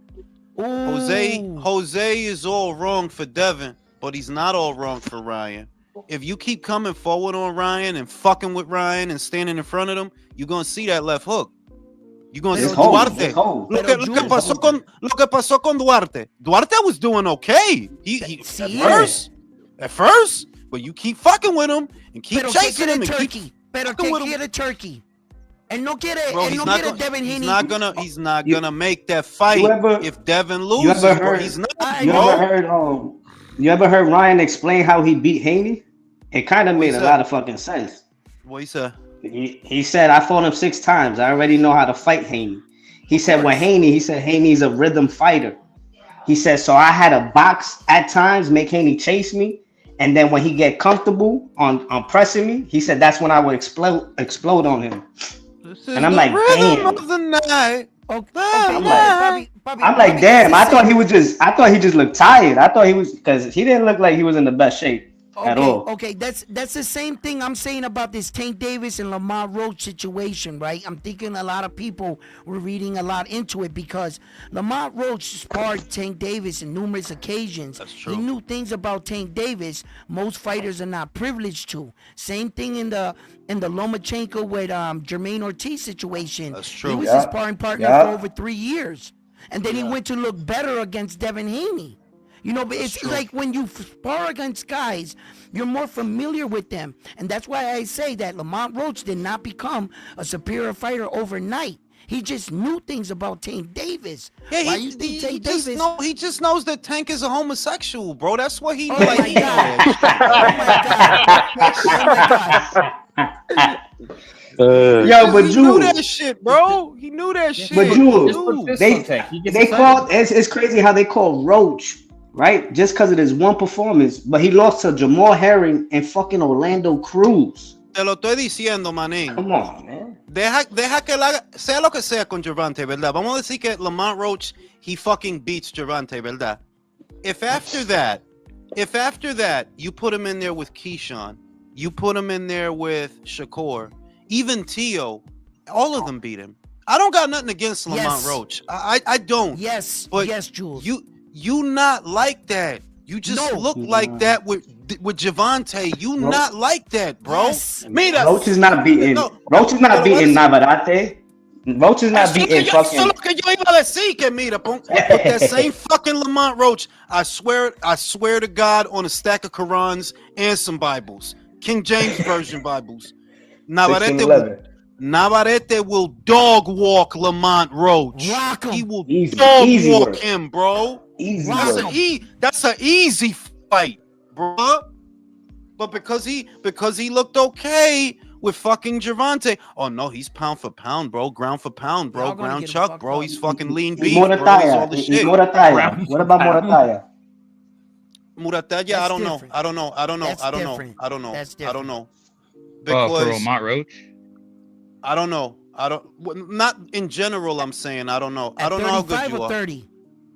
Ooh. Jose is all wrong for Devin, but he's not all wrong for Ryan. If you keep coming forward on Ryan and fucking with Ryan and standing in front of him, you're gonna see that left hook. You're gonna It's see cold. Duarte. It's cold. Lo Pero que Jules- pasó con Duarte. Duarte was doing okay. He Sí. at first, but you keep fucking with him and keep Pero ¿qué chasing quiere him and keep. Turkey? Pero fucking ¿qué with him. quiere Turkey? Él no quiere, Bro, él no quiere Devin he's Haney. He's not You- gonna make that fight you ever- if Devin You loses. ever Bro. heard? He's not, You bro. ever heard Ryan explain how he beat Haney? It kind of made he a said? lot of fucking sense. What he said? He said, I fought him 6 times. I already know how to fight Haney. He said, when Haney, he said, Haney's a rhythm fighter. He said, so I had a box at times, make Haney chase me. And then when he get comfortable on pressing me, he said, that's when I would explode on him. This And is I'm the like, rhythm damn. of the night. Okay, I'm Bobby, like, damn. I thought he just looked tired. I thought he was, because he didn't look like he was in the best shape at all. Okay, that's the same thing I'm saying about this Tank Davis and Lamont Roach situation, right? I'm thinking a lot of people were reading a lot into it because Lamont Roach sparred Tank Davis on numerous occasions. That's true. He knew things about Tank Davis most fighters are not privileged to. Same thing in the Lomachenko with Jermaine Ortiz situation. That's true. He was Yeah. his sparring partner Yeah. for over 3 years, and then he went to look better against Devin Haney. You know, but That's it's true. like when you spar against guys, you're more familiar with them. And that's why I say that Lamont Roach did not become a superior fighter overnight. He just knew things about Tank Davis. Yeah, Why he, you think he, Tank he just Davis? know, he just knows that Tank is a homosexual, bro. That's what he Oh like. my he God. knows. Oh my God. Yo, but He knew that Jules, shit, bro. He knew that shit. But He Jules, knew. This they one Tank. He gets they excited. called it's crazy how they call Roach, right? Just because of this one performance, but he lost to Jamal Herring and fucking Orlando Cruz. Te lo estoy diciendo, manín. Come on, man. Deja que la, sea lo que sea con Gervonta, ¿verdad? Vamos a decir que Lamont Roach, he fucking beats Gervonta, ¿verdad? If after that, you put him in there with Keyshawn, you put him in there with Shakur, even Tio, all of them beat him. I don't got nothing against Lamont Yes. Roach. I don't. Yes, But yes, Jules. You not like that. You just No. look like that with Javante. You Roach- not like that, bro. Yes. Mira, Roach is not beating. No, Roach is not pero beating what's- Navarrete. Roach is not Eso es beating eso es fucking. lo que yo iba a decir, que mira, put that same fucking Lamont Roach, I swear to God, on a stack of Qurans and some Bibles, King James Version Bibles. Navarrete will dog walk Lamont Roach. Rock him. He will Easy- dog easy walk work. him, bro. Easy Rock work. him. That's an easy fight, bro. But because he looked okay with fucking Gervonta. Oh no, he's pound for pound, bro. Ground for pound, bro. Y'all gonna Ground get Chuck, fucked bro. up. He's fucking lean Y beef, bro. He's all Morataya. the Y shit. Morataya. What about Morataya? Murataya, That's I don't know. different. I don't know. That's I don't know. different. I don't know. That's I don't different. know. For Because Lamont Roach. I don't know. Not in general. I'm saying I don't know. I At don't know how good 35 you or are. 30.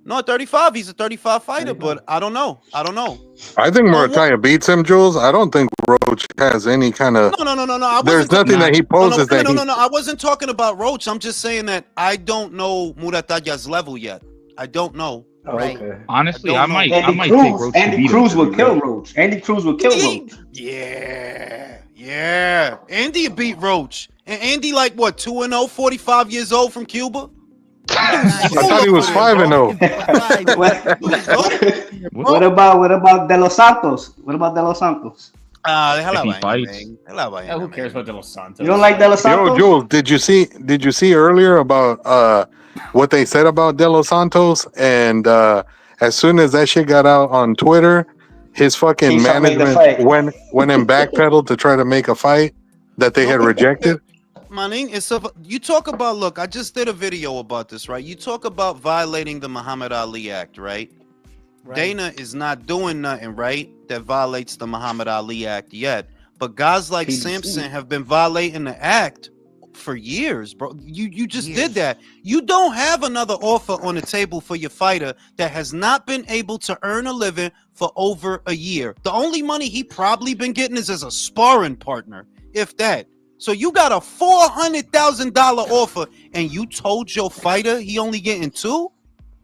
No, at 35. He's a 35 fighter, but I don't know. I don't know. I think Well, Morataya beats him, Jules. I don't think Roach has any kind of. No. I There's wasn't nothing that he poses that he. No. I wasn't talking about Roach. I'm just saying that I don't know Murataya's level yet. I don't know. Oh, Right. okay. Honestly, I I don't know. might take Andy Roach Cruz. to Andy beat Cruz him. would kill Roach. Andy Cruz would kill Roach. Yeah. Andy beat Roach. And Andy, like, what, 2-0, 45 years old from Cuba? I thought he was 5-0. What about De Los Santos? What about De Los Santos? Déjala If he vaina, fights. man. Déjala vaina, Who man. cares about De Los Santos? You don't like De Los Santos? Yo, Jules, did you see earlier about what they said about De Los Santos? And as soon as that shit got out on Twitter, his fucking He tried to make the management fight. went and backpedaled to try to make a fight that they had rejected. Maning, you talk about, look, I just did a video about this, right? You talk about violating the Muhammad Ali Act, right? Dana is not doing nothing, right, that violates the Muhammad Ali Act yet. But guys like PBC. Simpson have been violating the act for years, bro. You just Years. did that. You don't have another offer on the table for your fighter that has not been able to earn a living for over a year. The only money he probably been getting is as a sparring partner, if that. So you got a $400,000 offer, and you told your fighter he only getting $2?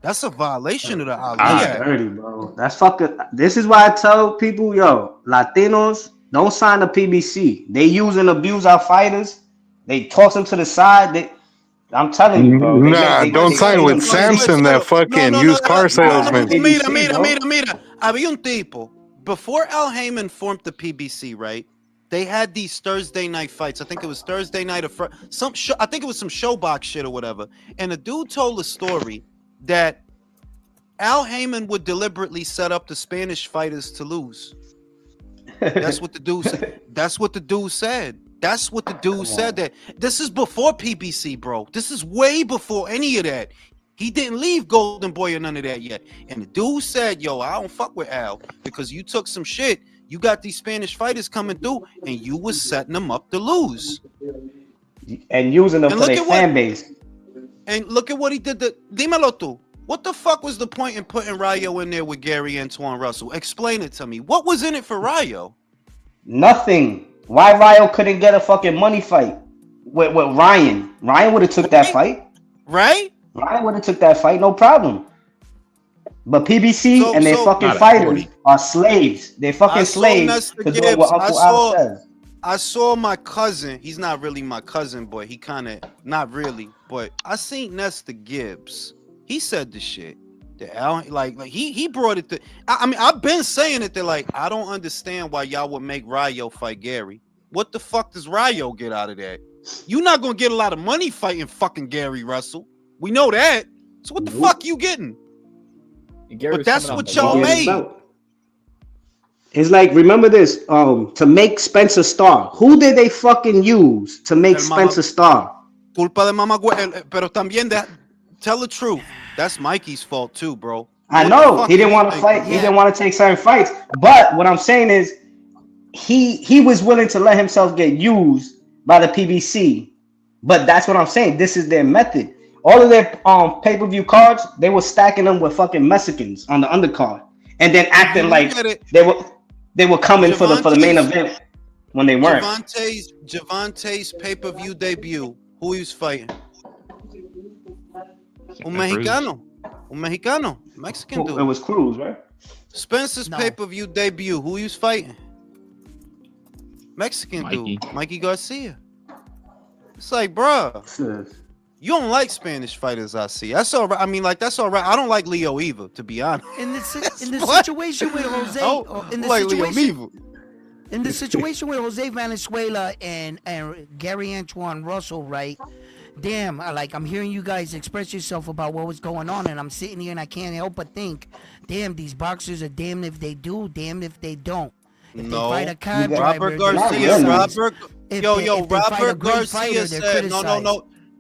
That's a violation of the Ali That's Act. dirty, bro. That's fucking. This is why I tell people, yo, Latinos don't sign the PBC. They use and abuse our fighters. They toss them to the side. I'm telling you, bro. Nah, don't sign with Samson, that fucking used car salesman. Mira. Había un tipo before Al Heyman formed the PBC, right? They had these Thursday night fights. I think it was Thursday night or some show. I think it was some showbox shit or whatever. And the dude told a story that Al Heyman would deliberately set up the Spanish fighters to lose. That's what the dude said. That's what the dude said. That's what the dude said. That this is before PBC, bro. This is way before any of that. He didn't leave Golden Boy or none of that yet. And the dude said, yo, I don't fuck with Al because you took some shit. You got these Spanish fighters coming through and you was setting them up to lose. And using them for their fan base. And look at what he did. Dímelo tú. What the fuck was the point in putting Rayo in there with Gary Antoine Russell? Explain it to me. What was in it for Rayo? Nothing. Why Rayo couldn't get a fucking money fight with Ryan? Ryan would have took that fight. Right? Ryan would have took that fight, no problem. But PBC and their fucking fighters are slaves. They're fucking slaves to do what Uncle Al says. I saw my cousin. He's not really my cousin, but he kind of, not really. But I seen Nesta Gibbs. He said the shit. Like he brought it to. I mean, I've been saying it. That like I don't understand why y'all would make Rayo fight Gary. What the fuck does Rayo get out of that? You're not gonna get a lot of money fighting fucking Gary Russell. We know that. So what the fuck you getting? But that's what y'all made. It's like, remember this, to make Spencer star. Who did they fucking use to make Spencer star? Culpa de mama, pero también tell the truth. That's Mikey's fault too, bro. I know he didn't want to fight. He didn't want to take certain fights. But what I'm saying is, he was willing to let himself get used by the PBC. But that's what I'm saying. This is their method. All of their pay-per-view cards, they were stacking them with fucking Mexicans on the undercard, and then acting like they were coming for the main event when they weren't. Javante's pay-per-view debut. Who he was fighting? Un Mexicano, Mexican dude. It was Cruz, right? Spencer's pay-per-view debut. Who he was fighting? Mexican dude, Mikey Garcia. It's like, bruh, you don't like Spanish fighters. I see. That's all right. I mean, like that's all right. I don't like Leo either, to be honest. In the situation with Jose, in the situation with Jose Valenzuela and Gary Antoine Russell, right? Damn, I'm hearing you guys express yourself about what was going on, and I'm sitting here and I can't help but think, damn, these boxers are damned if they do, damned if they don't. If they fight a car driver, Robert Garcia said,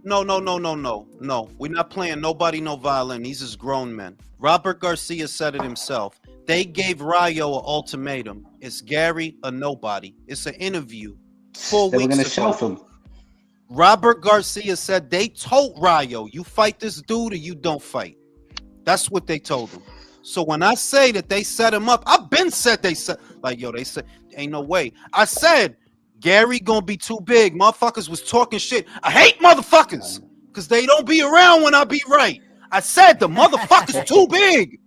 no. We're not playing nobody, no violin. These is grown men. Robert Garcia said it himself. They gave Rayo an ultimatum. It's Gary or nobody. It's an interview 4 weeks ago. Shelf him. Robert Garcia said they told Rayo, you fight this dude or you don't fight. That's what they told him. So when I say that they set him up, I've been said they said, like, yo, they said, ain't no way. I said, Gary gonna be too big. Motherfuckers was talking shit. I hate motherfuckers because they don't be around when I be right. I said the motherfucker's too big.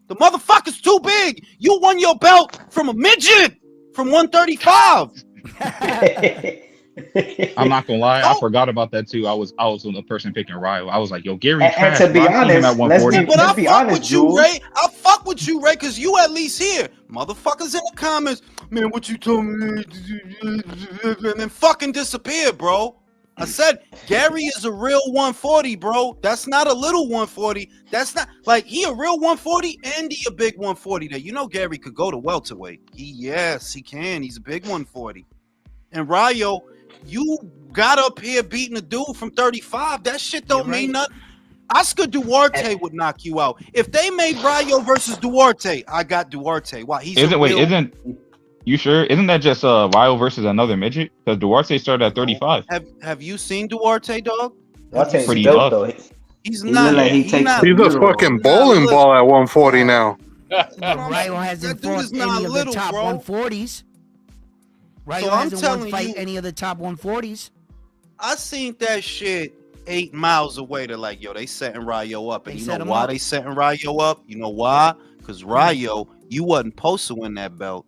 The motherfucker's too big. You won your belt from a midget from 135. I'm not gonna lie, I forgot about that too. I was on the person picking Rayo. I was like, yo, Gary. And to be honest, let's be honest, Ray. I fuck with you, Ray, because you at least here. Motherfuckers in the comments, man, what you told me, and then fucking disappear, bro. I said Gary is a real 140, bro. That's not a little 140. That's not like he a real 140 and he a big 140. That you know Gary could go to welterweight. Yes, he can. He's a big 140. And Rayo, you got up here beating a dude from 35. That shit don't mean nothing. Oscar Duarte would knock you out. If they made Rayo versus Duarte, I got Duarte. Why? Isn't you sure? Isn't that just Rayo versus another midget? Because Duarte started at 35. Have you seen Duarte, dog? Duarte's pretty dope, though. He's not. He's a fucking bowling ball at 140 now. Rayo hasn't fought any of the top 140s. Rayo hasn't won fight any of the top 140s. I seen that shit 8 miles away. They're like, yo, they setting Rayo up. And you know why they setting Rayo up? You know why? Because Rayo, you wasn't supposed to win that belt.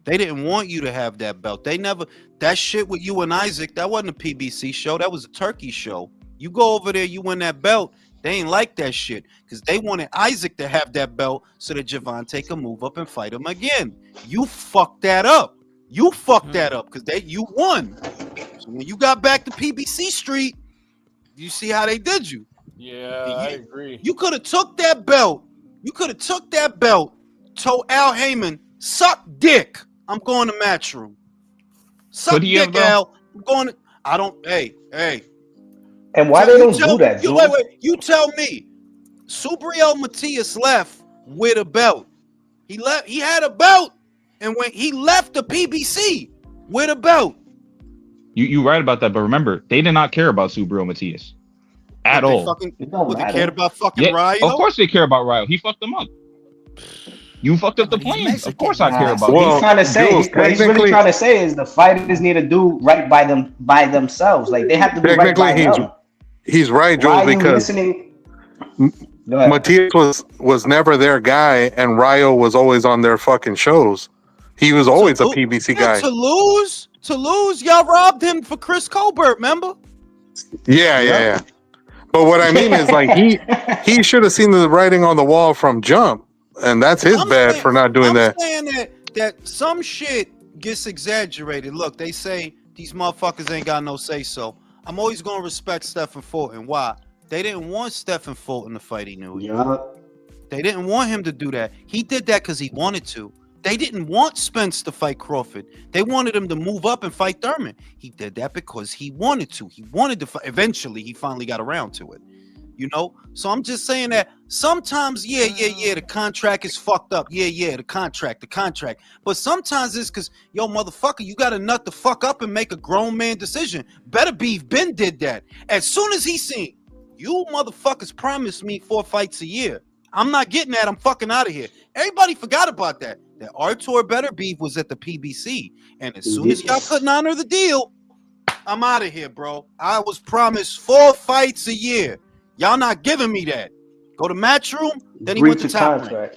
They didn't want you to have that belt. They never, that shit with you and Isaac, that wasn't a PBC show. That was a turkey show. You go over there, you win that belt. They ain't like that shit because they wanted Isaac to have that belt so that Javante could move up and fight him again. You fucked that up. You fucked that up because you won. So when you got back to PBC Street, you see how they did you. Yeah, I agree. You could have took that belt. Told Al Heyman, suck dick. I'm going to Matchroom. Suck dick, Al. I'm going. I don't. Hey. And why they don't do that, Jules? Wait. You tell me. Subriel Matias left with a belt. He left. He had a belt, and when he left the PBC with a belt. You right about that, but remember, they did not care about Subriel Matias at all. They cared about fucking Ryo? Of course they care about Ryo. He fucked them up. You fucked up the plane. Of course I care about. He's trying to say what he's really trying to say is the fighters need to do right by themselves. Like they have to do right by them. He's right, Jules, because Matias was never their guy, and Ryo was always on their fucking shows. He was always a PBC guy. To lose, y'all robbed him for Chris Colbert, remember? Yeah. But what I mean is, like, he should have seen the writing on the wall from jump. And that's his bad for not doing that. I'm saying that some shit gets exaggerated. Look, they say these motherfuckers ain't got no say so. I'm always gonna respect Stephen Fulton. Why? They didn't want Stephen Fulton to fight Inoue. Yeah. They didn't want him to do that. He did that because he wanted to. They didn't want Spence to fight Crawford. They wanted him to move up and fight Thurman. He did that because he wanted to. He wanted to fight. Eventually, he finally got around to it. You know, so I'm just saying that sometimes, the contract is fucked up. The contract. But sometimes it's because, yo, motherfucker, you got to nut the fuck up and make a grown man decision. Better Beef Ben did that. As soon as he seen, you motherfuckers promised me 4 fights a year. I'm not getting that. I'm fucking out of here. Everybody forgot about that. That Artur Better Beef was at the PBC. And as soon as y'all couldn't honor the deal, I'm out of here, bro. I was promised 4 fights a year. Y'all not giving me that. Go to Matchroom, then he went to Top Rank.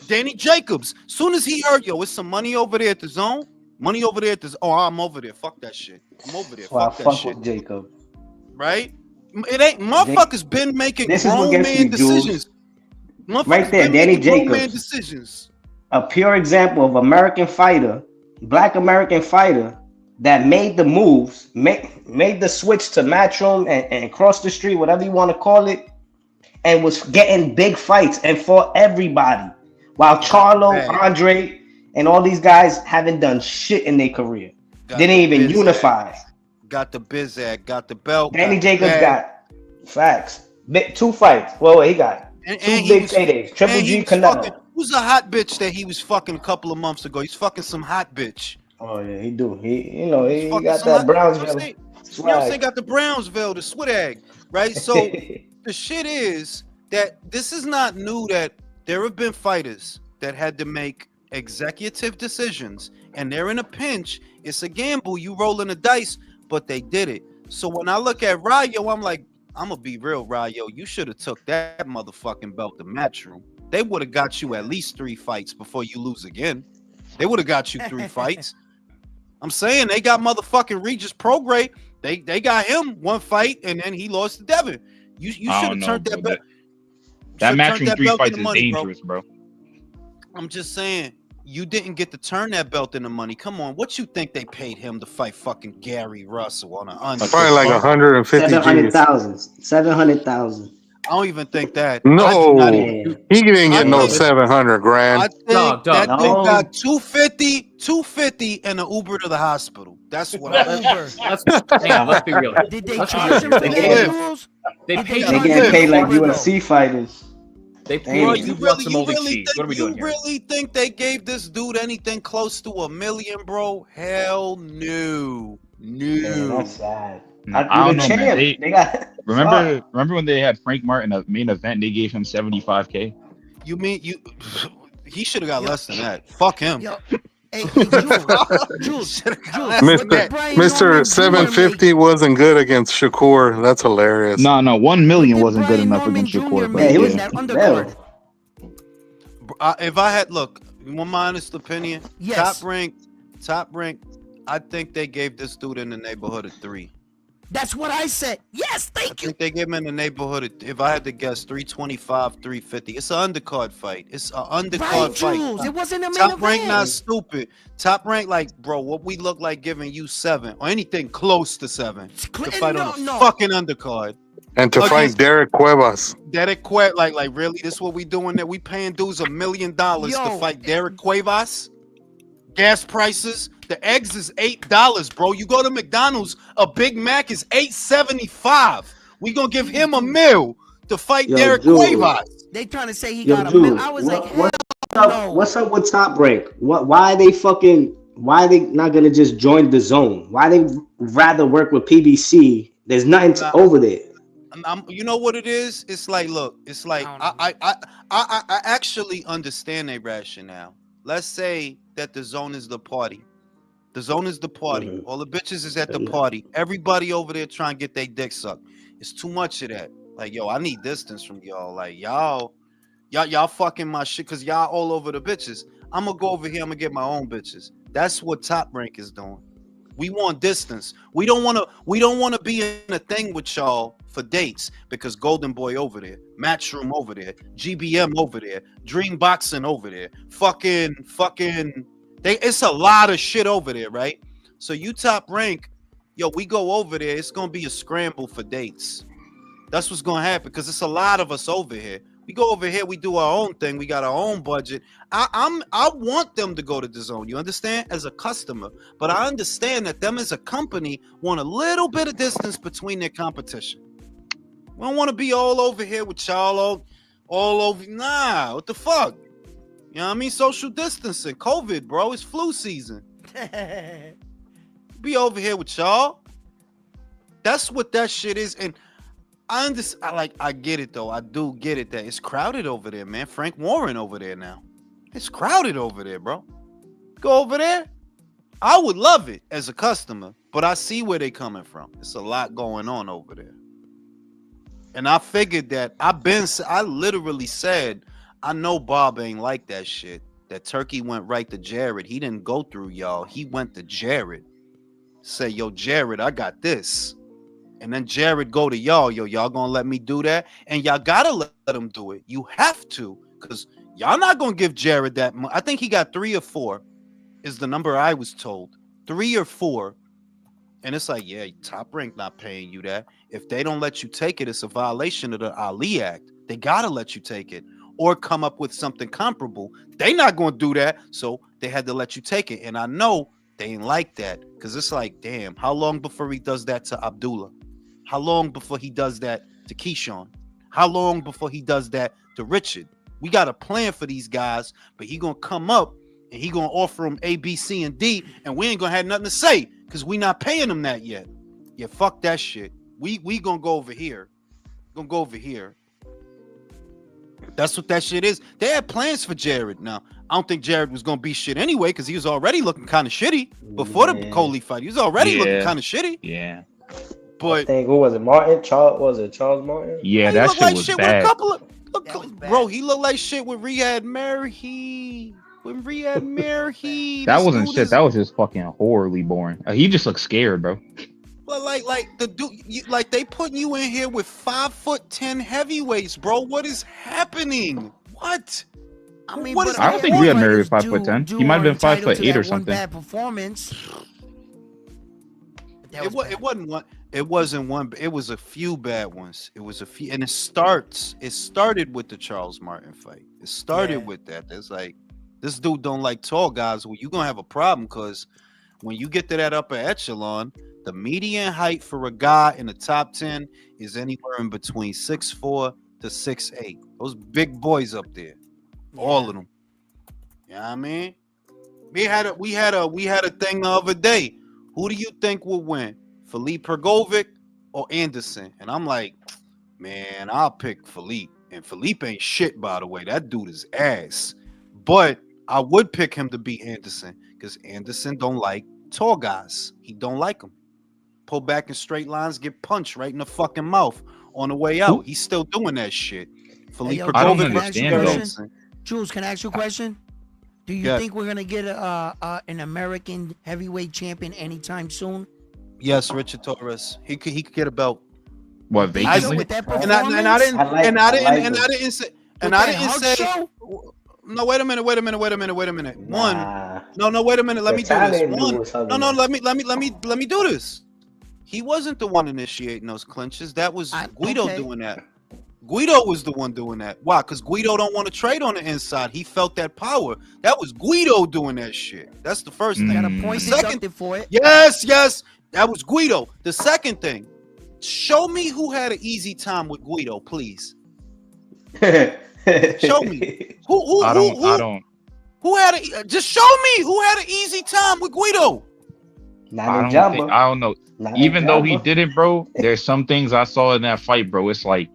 Danny Jacobs, soon as he heard, yo, it's some money over there at the zone. Oh, I'm over there. Fuck that shit. I'm over there. Fuck that shit. With Jacob. Right? It ain't motherfuckers been making grown man decisions. Right there, Danny Jacobs. Decisions. A pure example of American fighter, black American fighter that made the moves, made the switch to Matchroom and cross the street, whatever you want to call it, and was getting big fights and fought everybody. While Charlo, Andre, and all these guys haven't done shit in their career. Didn't even unify. Got the Bizag, got the belt. Danny Jacobs got facts. 2 fights. Well, he got 2 big paydays. Triple G Canelo. Who's a hot bitch that he was fucking a couple of months ago? He's fucking some hot bitch. Oh yeah, he do. He got that Brownsville. You know what I'm saying? Got the Brownsville, the Switag, right? So the shit is that this is not new. That there have been fighters that had to make executive decisions, and they're in a pinch. It's a gamble. You rolling the dice, but they did it. So when I look at Ryo, I'm like, I'm gonna be real, Ryo. You should have took that motherfucking belt to Matchroom. They would have got you at least 3 fights before you lose again. They would have got you 3 fights. I'm saying they got motherfucking Regis Prograis. They got him 1 fight, and then he lost to Devin. You should have turned that belt. That Matchroom 3 fights is dangerous, bro. I'm just saying, you didn't get to turn that belt into money. Come on, what you think they paid him to fight fucking Gary Russell on an under? Probably like 150. 700,000. 700,000. I don't even think that. No, he didn't get no 700 grand. I think that thing got 250 and an Uber to the hospital. That's what I Uber. Let's be real. Did they charge him for the rules? They get paid like UFC fighters. They paid you some old cheese. What are we doing here? You really think they gave this dude anything close to $1 million, bro? Hell no. Man, that's sad. I don't know, man. They got remember when they had Frank Martin a main event? They gave him $75K. You mean he should have got less than that? Fuck him. Yo, hey, Jules, Mr. 750 wasn't good against Shakur. That's hilarious. No, 1 million wasn't good enough against Shakur. But he was that undercard. If I had you want my honest opinion? Yes. Top rank. I think they gave this dude in the neighborhood of 3. That's what I said. Yes, thank you. I think they gave him in the neighborhood of, if I had to guess, 325, 350. It's an undercard fight. It's an undercard fight. Jules, it wasn't a main Top event. rank not stupid. Top rank, like, bro, what we look like giving you 7 or anything close to 7 to fight on a fucking undercard. And to fight Derek Cuevas. Derek Cuevas, like really? This is what we doing there? We paying dudes $1 million to fight Derek Cuevas? Gas prices, the eggs is $8, bro. You go to McDonald's, a Big Mac is $8.75. We gonna give him a meal to fight Yo, Derek Jules. Cuevas. They trying to say he Yo, got a Jules, I was like, what's hell up? no. What's up with Top Rank? Why are they not gonna just join the zone? Why they rather work with PBC? There's nothing over there. You know what it is? It's like, look, it's like I actually understand their rationale. Let's say that the zone is the party. The zone is the party. Mhm. All the bitches is at the party. Everybody over there trying to get their dick sucked. It's too much of that. Like, yo, I need distance from y'all. Like, y'all fucking my shit because y'all all over the bitches. I'm gonna go over here. I'm gonna get my own bitches. That's what Top Rank is doing. We want distance. We don't want to be in a thing with y'all for dates because Golden Boy over there, Matchroom over there, GBM over there, Dream Boxing over there, fucking. It's a lot of shit over there, right? So you Top Rank, yo, we go over there. It's gonna be a scramble for dates. That's what's gonna happen because it's a lot of us over here. We go over here, we do our own thing. We got our own budget. I want them to go to the zone. You understand? As a customer, but I understand that them as a company want a little bit of distance between their competition. We don't want to be all over here with y'all all over. Nah, what the fuck? You know what I mean? Social distancing, COVID, bro. It's flu season. Be over here with y'all. That's what that shit is, and I understand. I get it though. I do get it that it's crowded over there, man. Frank Warren over there now. It's crowded over there, bro. Go over there. I would love it as a customer, but I see where they coming from. It's a lot going on over there, and I figured that I literally said, I know Bob ain't like that shit. That Turkey went right to Jared. He didn't go through y'all. He went to Jared. Say, yo, Jared, I got this. And then Jared go to y'all, yo, y'all gonna let me do that? And y'all gotta let him do it. You have to, because y'all not gonna give Jared that much. I think he got 3 or 4 is the number I was told. 3 or 4. And it's like, yeah, Top Rank not paying you that. If they don't let you take it, it's a violation of the Ali Act. They gotta let you take it or come up with something comparable. They not gonna do that, so they had to let you take it. And I know they ain't like that, because it's like, damn, how long before he does that to Abdullah? How long before he does that to Keyshawn? How long before he does that to Richard? We got a plan for these guys, but he gonna come up and he gonna offer them A, B, C, and D, and we ain't gonna have nothing to say because we not paying them that yet. Yeah, fuck that shit. We gonna go over here. Gonna go over here. That's what that shit is. They had plans for Jared. Now, I don't think Jared was gonna be shit anyway because he was already looking kind of shitty before the Coley fight. He was already looking kind of shitty. Yeah. I think, who was it? Martin? Charles Martin? Yeah, that shit like was shit bad. With a couple of bro, he looked like shit with Riyad Mahrez. When Riyad Mahrez, That wasn't shit. That was just fucking horribly boring. He just looked scared, bro. Well, like the dude, like they putting you in here with 5'10" heavyweights, bro. What is happening? What? I mean, what is I don't think Riyad Mahrez was 5'10". He might have been 5'8" or something. Bad performance. It wasn't one. It wasn't one. It was a few bad ones. It was a few, and it started with the Charles Martin fight. It started with that. It's like, this dude don't like tall guys. Well, you're gonna have a problem because when you get to that upper echelon, the median height for a guy in the top 10 is anywhere in between 6'4" to 6'8". Those big boys up there, all of them. You know what I mean? We had a thing the other day. Who do you think will win, Felipe Pergovic or Anderson? And I'm like, man, I'll pick Felipe. And Felipe ain't shit, by the way. That dude is ass. But I would pick him to beat Anderson because Anderson don't like tall guys. He don't like them. Pull back in straight lines, get punched right in the fucking mouth on the way out. He's still doing that shit. Felipe Pergovic. I don't understand that. Jules, can I ask you a question? Do you think we're gonna get an American heavyweight champion anytime soon? Yes, Richard Torres. He could get a belt. What, vacantly? With that and I didn't say. No, wait a minute. One. No, wait a minute. Let me do this. No. Let me do this. He wasn't the one initiating those clinches. That was Guido doing that. Guido was the one doing that. Why? Because Guido don't want to trade on the inside. He felt that power. That was Guido doing that shit. That's the first thing. Got a point The second- deducted for it. Yes, that was Guido. The second thing, show me who had an easy time with Guido, please. Show me. Who I don't. who had a just show me who had an easy time with Guido. Not in Jumbo. I don't know. Not in Even though he Jumbo. didn't, bro, there's some things I saw in that fight, bro. It's like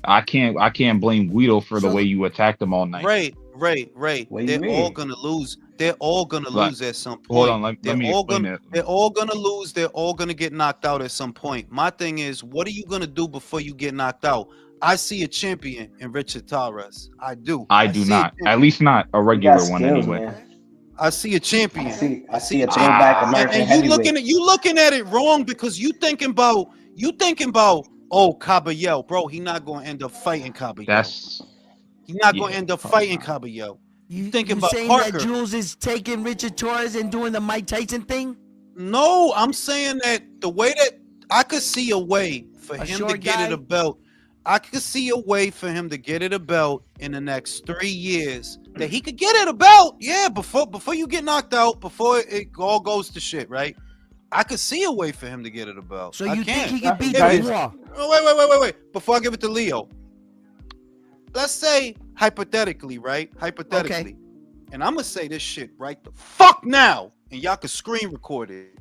I can't blame Guido for the So- way you attacked him all night. Right. What do you They're all mean? gonna lose. They're all gonna Like, lose at some point. Hold on, let They're me all explain gonna, that. They're all gonna lose. They're all gonna get knocked out at some point. My thing is, what are you gonna do before you get knocked out? I see a champion in Richard Torres. I do. I do see not. a At least not a He regular got one skills, anyway. man. I see a champion. I see a throwback American and heavyweight. you looking at it wrong because you thinking about Caballero, bro. He not gonna end up fighting Caballero. He's not gonna end up fighting Caballero. You thinking you about saying Parker. that Jules is taking Richard Torres and doing the Mike Tyson thing? No, I'm saying that the way that I could see a way for A him to short get guy? it a belt. I could see a way for him to get it a belt in the next 3 years. That he could get it a belt, yeah, before you get knocked out, before it all goes to shit, right? I could see a way for him to get it a belt. So I you can. think he could beat If- Benoit? Oh, wait. Before I give it to Leo, let's say hypothetically, right? Hypothetically, and I'm gonna say this shit right the fuck now, and y'all can screen record it.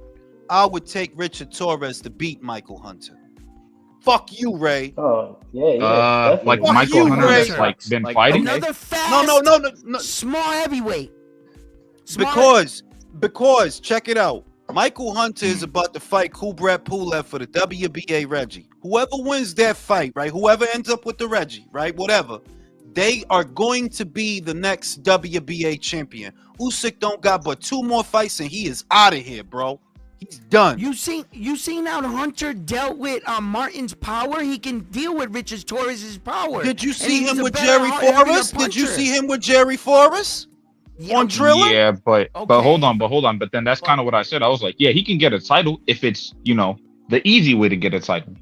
I would take Richard Torres to beat Michael Hunter. Fuck you, Ray. Oh, yeah. Like Fuck Michael you, Hunter Ray. has like been fighting. Another fast, No. small heavyweight. Because check it out. Michael Hunter is about to fight Kubrat Pulev for the WBA Reggie. Whoever wins that fight, right? Whoever ends up with the Reggie, right? Whatever. They are going to be the next WBA champion. Usyk don't got but 2 more fights and he is out of here, bro. He's done. You seen how Hunter dealt with Martin's power? He can deal with Richard Torres' power. Did you And see he was him a with better, Jerry heavier Forrest? Did you puncher. see him with Jerry Forrest? Yeah, On Driller? Yeah, but Okay. hold on. But then that's kind of what I said. I was like, yeah, he can get a title if it's the easy way to get a title.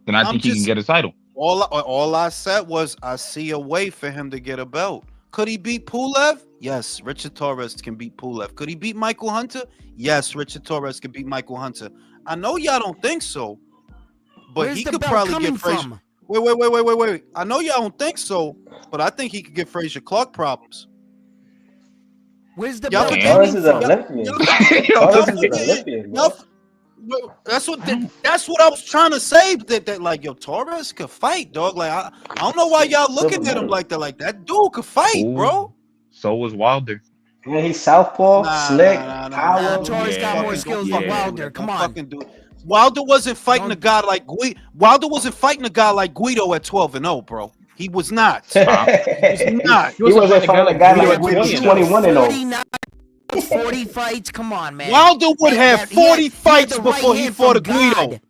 Then I think he can get a title. All I said was I see a way for him to get a belt. Could he beat Pulev? Yes, Richard Torres can beat Pulev. Could he beat Michael Hunter? Yes, Richard Torres can beat Michael Hunter. I know y'all don't think so, but Where's he the could belt probably coming get Frazier. from? Wait. I know y'all don't think so, but I think he could get Frazier Clark problems. Where's the Y'all belt forget- Torres coming is an from? Olympian. Y'all Torres is an forget- Olympian, bro. Well, that's what I was trying to say. That like Torres could fight, dog. Like I don't know why y'all looking at him like that. Like that dude could fight, Ooh. bro. So was Wilder. Yeah, he's southpaw, slick, Nah, power. Torres got Yeah. more skills than Yeah. Wilder. Come on. Fucking dude. Wilder wasn't fighting a guy like Guido. Wilder wasn't fighting a guy like Guido at 12-0, bro. He was not. he Not. wasn't fighting a guy like Guido, He 21 and 0. 49, 40 fights. Come on, man. Wilder would have He had 40 the fights right before he hand fought a from Guido. God.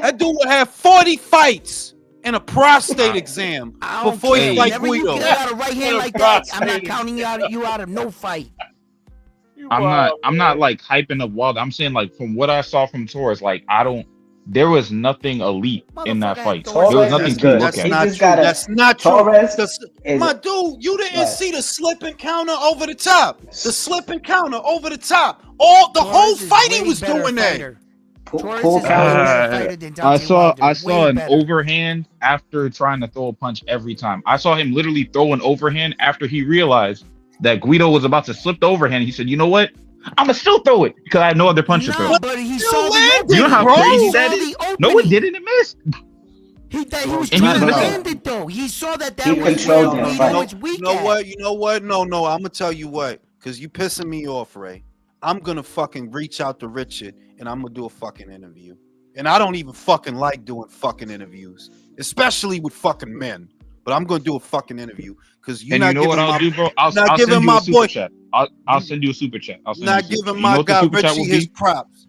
That dude would have 40 fights and a prostate exam I don't before care. he fight Whenever you Guido. get out a right hand like that, I'm not counting you out of no fight. I'm not like hyping up Wilder. I'm saying like from what I saw from Torres, like there was nothing elite in that Motherfucker fight. had There was Torres nothing is to good. look That's at. He not just true. gotta- That's not true. Torres My dude, you didn't Right. see the slip and counter over the top. The slip and counter over the top. All the whole Torres is fight he way was better doing that. fighter. pull Torres pull is a counters. better fighter than I Deontay saw Wilder. an Way better. overhand after trying to throw a punch every time. I saw him literally throw an overhand after he realized that Guido was about to slip the overhand. He said, "You know what? I'm gonna still throw it because I have no other punch to throw." No, but he Still saw the landed, opening. You know how bro. crazy He that saw is? the No, opening. it didn't. It missed. He was And he trying was to missing. land it though. He saw that He was controlled where that Guido fight. was weak You know at. what? You know what? No, I'm gonna tell you what. Cause you pissing me off, Ray. I'm gonna fucking reach out to Richard and I'm gonna do a fucking interview. And I don't even fucking like doing fucking interviews, especially with fucking men. But I'm gonna do a fucking interview because you're And not you know giving what I'll my do, bro? I'll not send giving you my a super boy- chat. I'll send you a super chat. I'll send not you a super giving chat. my You know what the guy super chat Richie will his be? props.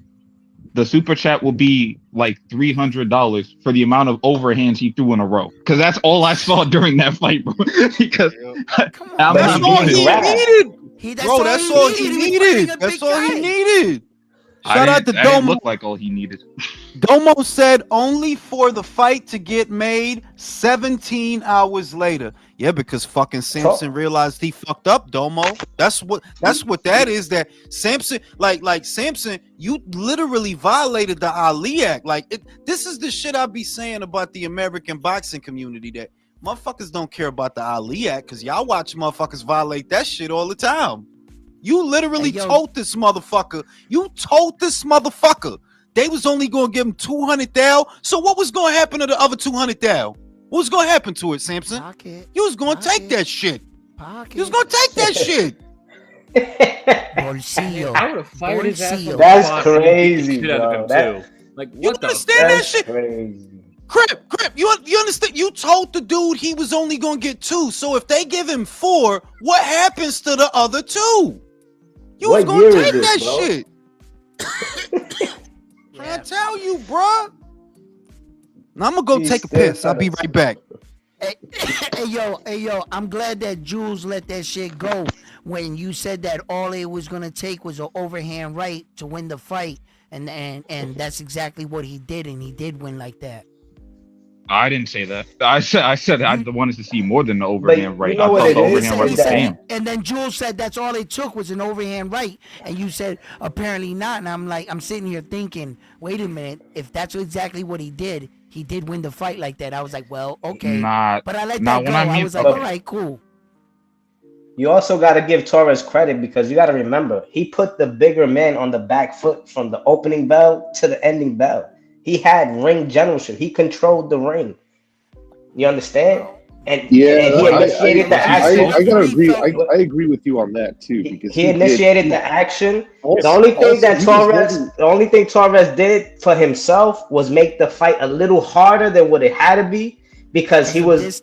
The super chat will be like $300 for the amount of overhands he threw in a row. Because that's all I saw during that fight, bro. Because Come I'm on, That's not all doing he it. rap. needed, That's bro. That's all he was needed. fighting a That's big all guy. he needed. I Shout out to didn't Dome. look like all he needed. Domo said only for the fight to get made 17 hours later. Yeah, because fucking Samson realized he fucked up, Domo. That's what that is. That Samson, like Samson, you literally violated the Ali Act. This is the shit I be saying about the American boxing community, that motherfuckers don't care about the Ali Act because y'all watch motherfuckers violate that shit all the time. You literally told this motherfucker. They was only gonna give him 200,000. So what was gonna happen to the other 200,000? What was gonna happen to it, Samson? You was gonna take that shit. You was gonna take that shit. Bolsillo. I would have fired his ass. That's crazy, bro. Like, you what the? Understand that shit? Crazy. Crip, you understand? You told the dude he was only gonna get 2. So if they give him 4, what happens to the other 2? You was gonna take that shit. I tell you, bruh. Now I'm gonna go take a piss. I'll be right back. Hey, yo, I'm glad that Jules let that shit go when you said that all it was gonna take was an overhand right to win the fight, and that's exactly what he did, and he did win like that. I didn't say that. I said I wanted to see more than the overhand right. You know I what thought it the is? overhand right was damn. And then Jules said that's all it took was an overhand right, and you said apparently not. And I'm sitting here thinking, wait a minute, if that's exactly what he did win the fight like that. I was like, well, okay, but I let that go. I was like, all right, cool. You also got to give Torres credit because you got to remember he put the bigger man on the back foot from the opening bell to the ending bell. He had ring generalship. He controlled the ring. You understand? And he initiated the action. I gotta agree. I agree with you on that too because he initiated the action. The only thing Torres did for himself was make the fight a little harder than what it had to be because he was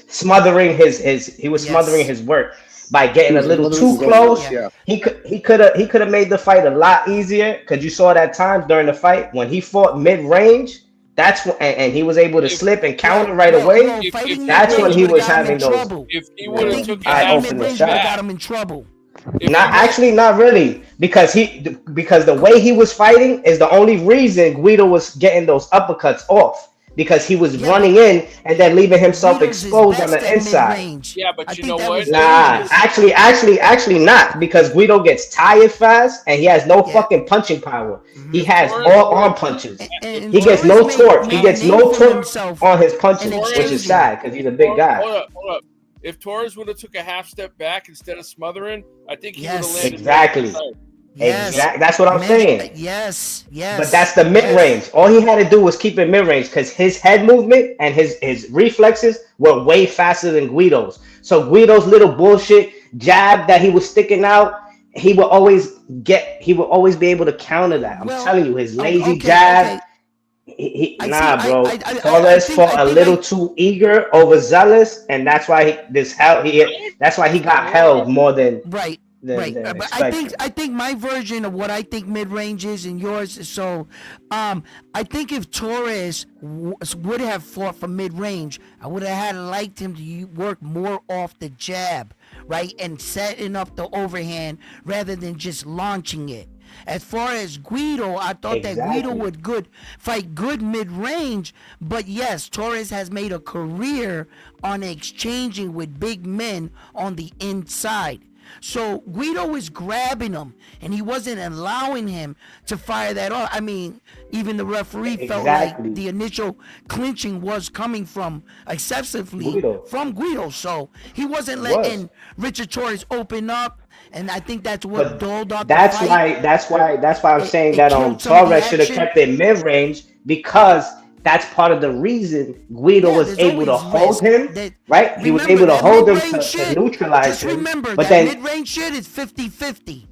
smothering his work by getting a little too close. Yeah. He could have made the fight a lot easier because you saw that time during the fight when he fought mid range. That's when, and he was able to slip and counter right away. That's when he was having those. If he would have took got him in trouble. Not really, because the way he was fighting is the only reason Guido was getting those uppercuts off. Because he was running in and then leaving himself exposed on the inside. Yeah, but you know what? Nah, actually not. Because Guido gets tired fast and he has no fucking punching power. He has all arm punches. He gets no torque. He gets no torque on his punches, which is sad because he's a big guy. Hold up. If Torres would have took a half step back instead of smothering, I think he would have landed. Exactly. Exactly. That's what I'm saying. Yes. But that's the mid range. All he had to do was keep it mid range because his head movement and his reflexes were way faster than Guido's. So Guido's little bullshit jab that he was sticking out, he will always be able to counter that. I'm telling you, his lazy jab. Bro. Torres fought a little too eager, overzealous, and that's why he got held more than But I think my version of what I think mid range is and yours is so. I think if Torres would have fought for mid range, I would have liked him to work more off the jab, right, and setting up the overhand rather than just launching it. As far as Guido, I thought that Guido would fight good mid-range, but yes, Torres has made a career on exchanging with big men on the inside. So Guido was grabbing him, and he wasn't allowing him to fire that off. I mean, even the referee felt like the initial clinching was coming from excessively from Guido, so he wasn't letting Richard Torres open up. And I think that's what dulled up. That's why I'm saying that Torres should have kept it mid range because that's part of the reason Guido was able to hold him. Right? He was able to hold him to neutralize him. Remember, but that then mid-range shit is 50-50.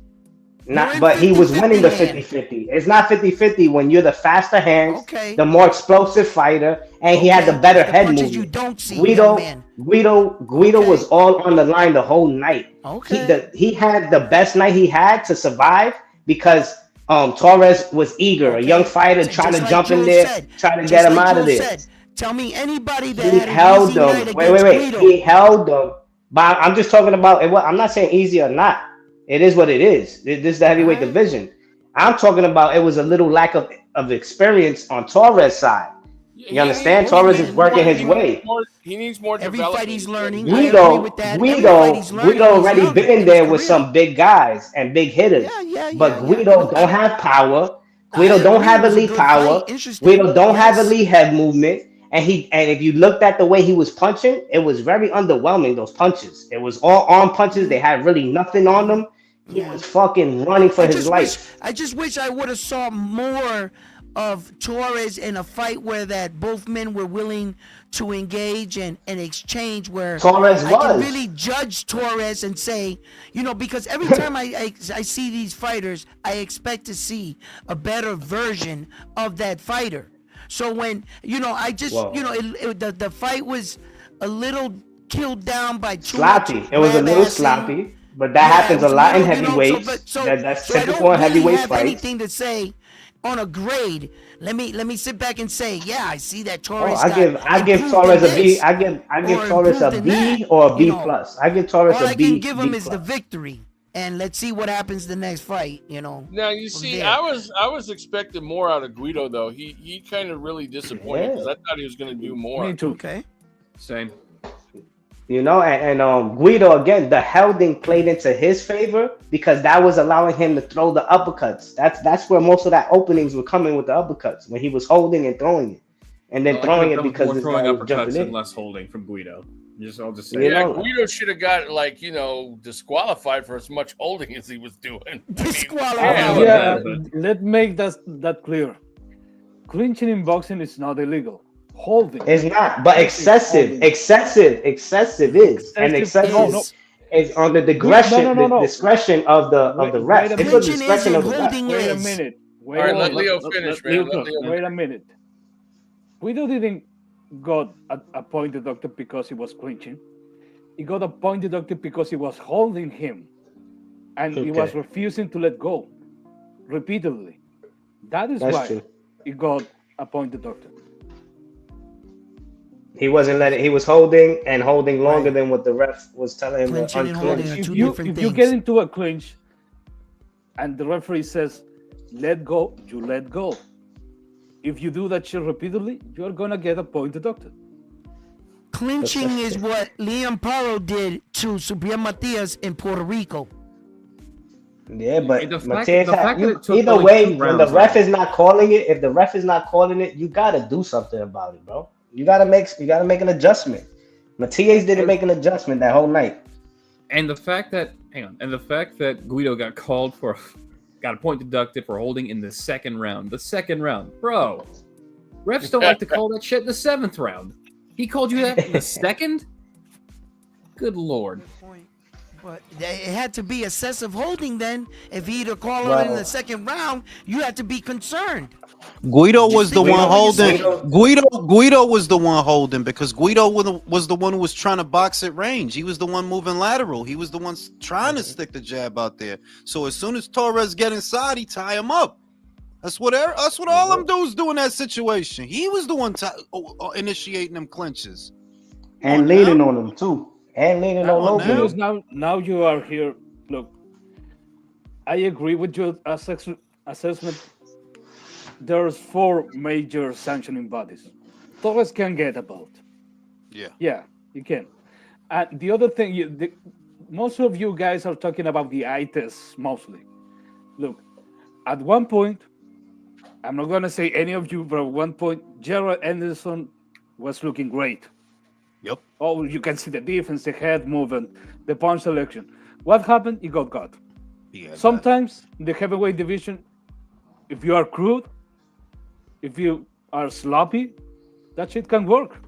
But he was winning the 50-50. It's not 50-50 when you're the faster hands, the more explosive fighter, and he had the better head movement. You don't see, Guido was all on the line the whole night. He had the best night he had to survive because Torres was eager, a young fighter trying to jump in there, trying to get him out of there. Tell me anybody that he held them. Wait. He held them. But I'm just talking about it. I'm not saying easy or not. It is what it is. This is the heavyweight division. I'm talking about it was a little lack of of experience on Torres' side. You understand? Torres is working his way. He needs more Every development. fight he's learning. I agree with that. Every fight he's learning. Guido He's already younger been in there his with career. some big guys and big hitters. But Guido Look, don't have power. I Guido don't agree, have it was a elite good power. fight. Interesting. Guido don't have Yes. elite head movement. And if you looked at the way he was punching, it was very underwhelming, those punches. It was all arm punches. They had really nothing on them. He was fucking running for his life. I just wish I would have saw more of Torres in a fight where that both men were willing to engage and exchange, where Torres I can was. really judge Torres and say, because every time I see these fighters, I expect to see a better version of that fighter. So when I just the fight was a little killed down by too Sloppy. much It was a little grab-assing. sloppy, but that happens a lot in heavyweights. So That's I typical in don't really heavyweight have fights. anything to say on a grade. Let me sit back and say, yeah, I see that Torres. I give Torres a B. I give Torres a B or a B plus. I give Torres All a I B. can give him B is the plus. victory, and let's see what happens the next fight. Now you from see, there. I was expecting more out of Guido though. He kind of really disappointed because I thought he was going to do more. Me too. Okay. Same. And Guido again, the helding played into his favor because that was allowing him to throw the uppercuts. That's where most of that openings were coming with the uppercuts when he was holding and throwing it, and then throwing it because more this throwing guy was uppercuts jumping and in. less holding from Guido. I'll just say. You Yeah, know, Guido should have got disqualified for as much holding as he was doing. Disqualified. Yeah, let's make that clear. Clinching in boxing is not illegal. Holding. It's not, but excessive is, and excessive is on the discretion of the ref. It's the discretion of the ref. Wait a minute. All right, let Leo finish, man. Let Leo Wait a minute. Guido didn't got appointed doctor because he was clinching. He got appointed doctor because he was holding him, and he was refusing to let go repeatedly. That is why he got appointed doctor. He wasn't letting. He was holding longer than what the ref was telling him. Clinching and holding are two different If you get into a clinch, and the referee says, "Let go," you let go. If you do that shit repeatedly, you're gonna get appointed doctor. Clinching is what Liam Paro did to Subriel Matias in Puerto Rico. Yeah, but The fact Matias that it took either only way, 2 when the rounds, ref is not calling it, if the ref is not calling it, you gotta do something about it, bro. You gotta make an adjustment. Matias didn't make an adjustment that whole night. And the fact that Guido got a point deducted for holding in the second round. Bro. Refs don't like to call that shit in the 7th round. He called you that in the second? Good lord. But it had to be excessive holding then. If he'd have called it in the second round, you had to be concerned. Guido was the one holding. Guido was the one holding because Guido was the one who was trying to box at range. He was the one moving lateral. He was the one trying to stick the jab out there. So as soon as Torres get inside, he tie him up. That's what all them dudes do in that situation. He was the one initiating them clinches and leaning on them too, and leaning on Lopez. Now you are here. Look, I agree with your assessment. There's 4 major sanctioning bodies. Torres can get a belt. Yeah, you can. And the other thing, most of you guys are talking about the eye test mostly. Look, at one point, I'm not going to say any of you, but at one point, Gerald Anderson was looking great. Yep. Oh, you can see the defense, the head movement, the punch selection. What happened? He got caught. Sometimes in the heavyweight division, if you are crude, if you are sloppy, that shit can work.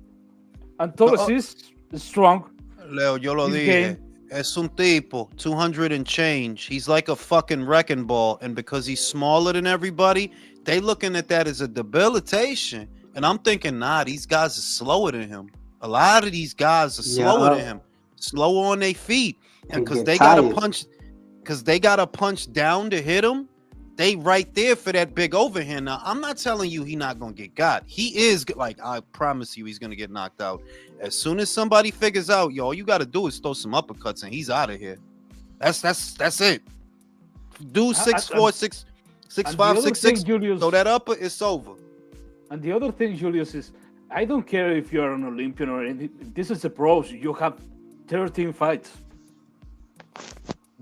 And Torres is strong. Leo, yo lo dije. Es un tipo, 200 and change. He's like a fucking wrecking ball. And because he's smaller than everybody, they looking at that as a debilitation. And I'm thinking, nah, these guys are slower than him. A lot of these guys are slower than him. Slower on their feet. And because they got to punch down to hit him, they right there for that big overhand. Now, I'm not telling you he's not going to get got. He is, I promise you he's going to get knocked out. As soon as somebody figures out, all you got to do is throw some uppercuts and he's out of here. That's it. Do 6'4", 6'5", other 6'6". thing, Julius, So that upper, it's over. and the other thing, Julius, is I don't care if you're an Olympian or anything. This is the pros. You have 13 fights.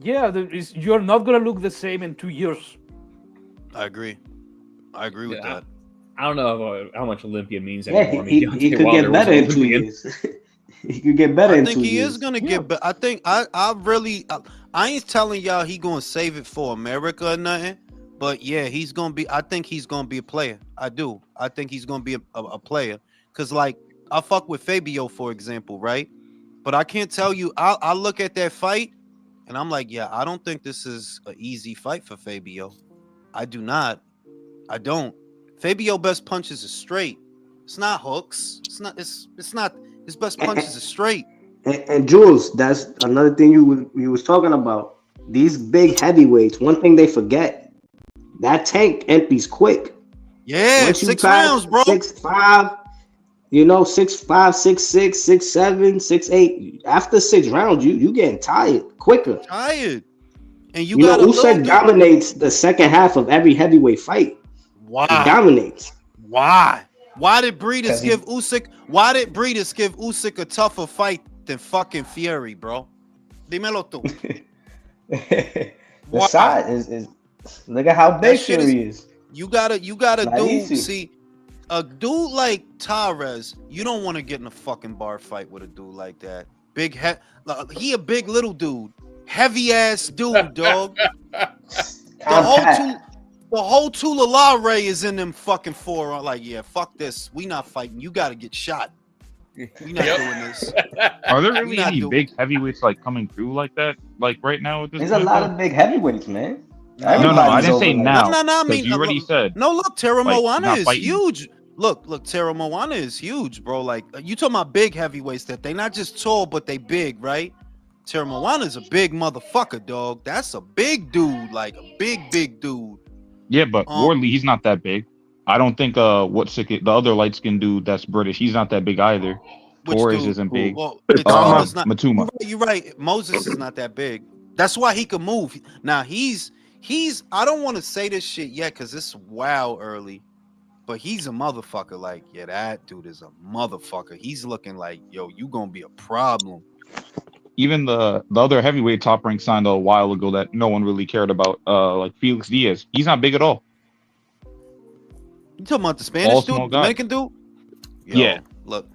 Yeah, you're not gonna look the same in 2 years. I agree with that. I don't know how much Olympia means Yeah, anymore. I mean, he Deontay could Wilder get was better an in 2 Olympian. years. He could get better I in think 2 he years. is gonna get better. I think I really I ain't telling y'all he gonna save it for America or nothing. But yeah, he's gonna be. I think he's gonna be a player. I do. I think he's gonna be a player. Cause like I fuck with Fabio for example, right? But I can't tell you. I look at that fight, and I'm like, yeah, I don't think this is an easy fight for Fabio. I do not. I don't. Fabio best punches is straight. It's not hooks. It's not. It's not. His best punches is straight. And Jules, that's another thing you was talking about. These big heavyweights. One thing they forget: that tank empties quick. Yeah, Once you 6 pass rounds, bro. 6'5", 6'5", 6'6", 6'7", 6'8". After 6 rounds, you getting tired quicker. Tired. And you know, got Usyk dominates the second half of every heavyweight fight. Why? He dominates. Why? Why did Breeders give Usyk? Why did Breeders give Usyk a tougher fight than fucking Fury, bro? Dímelo tú. The size is look at how big Fury is. You gotta do. Easy. See, a dude like Tavares, you don't want to get in a fucking bar fight with a dude like that. He a big little dude, heavy ass dude, dog. The whole Tulalare is in them fucking four. Like, yeah, fuck this. We not fighting. You gotta get shot. We not doing this. Are there really any big heavyweights like coming through like that? Like right now with this? There's a lot of big heavyweights, man. No, I didn't say now. No, I mean, you already said. No, look, Tara like, Moana is fighting. huge. Look, Tara Moana is huge, bro. Like, you talking about big heavyweights that they not just tall, but they big, right? Tara Moana is a big motherfucker, dog. That's a big dude, like a big dude. Yeah, but Wardley, he's not that big. I don't think the other light skinned dude that's British, he's not that big either. Torres isn't big. Well, Matuma. You're right. Moses is not that big. That's why he could move. Now he's I don't want to say this shit yet because it's early. But he's a motherfucker. Like, yeah, that dude is a motherfucker. He's looking like, yo, you gonna be a problem. Even the other heavyweight top rank signed a while ago that no one really cared about, like Felix Diaz. He's not big at all. You talking about the Spanish dude, Dominican dude? Yo, yeah. Look,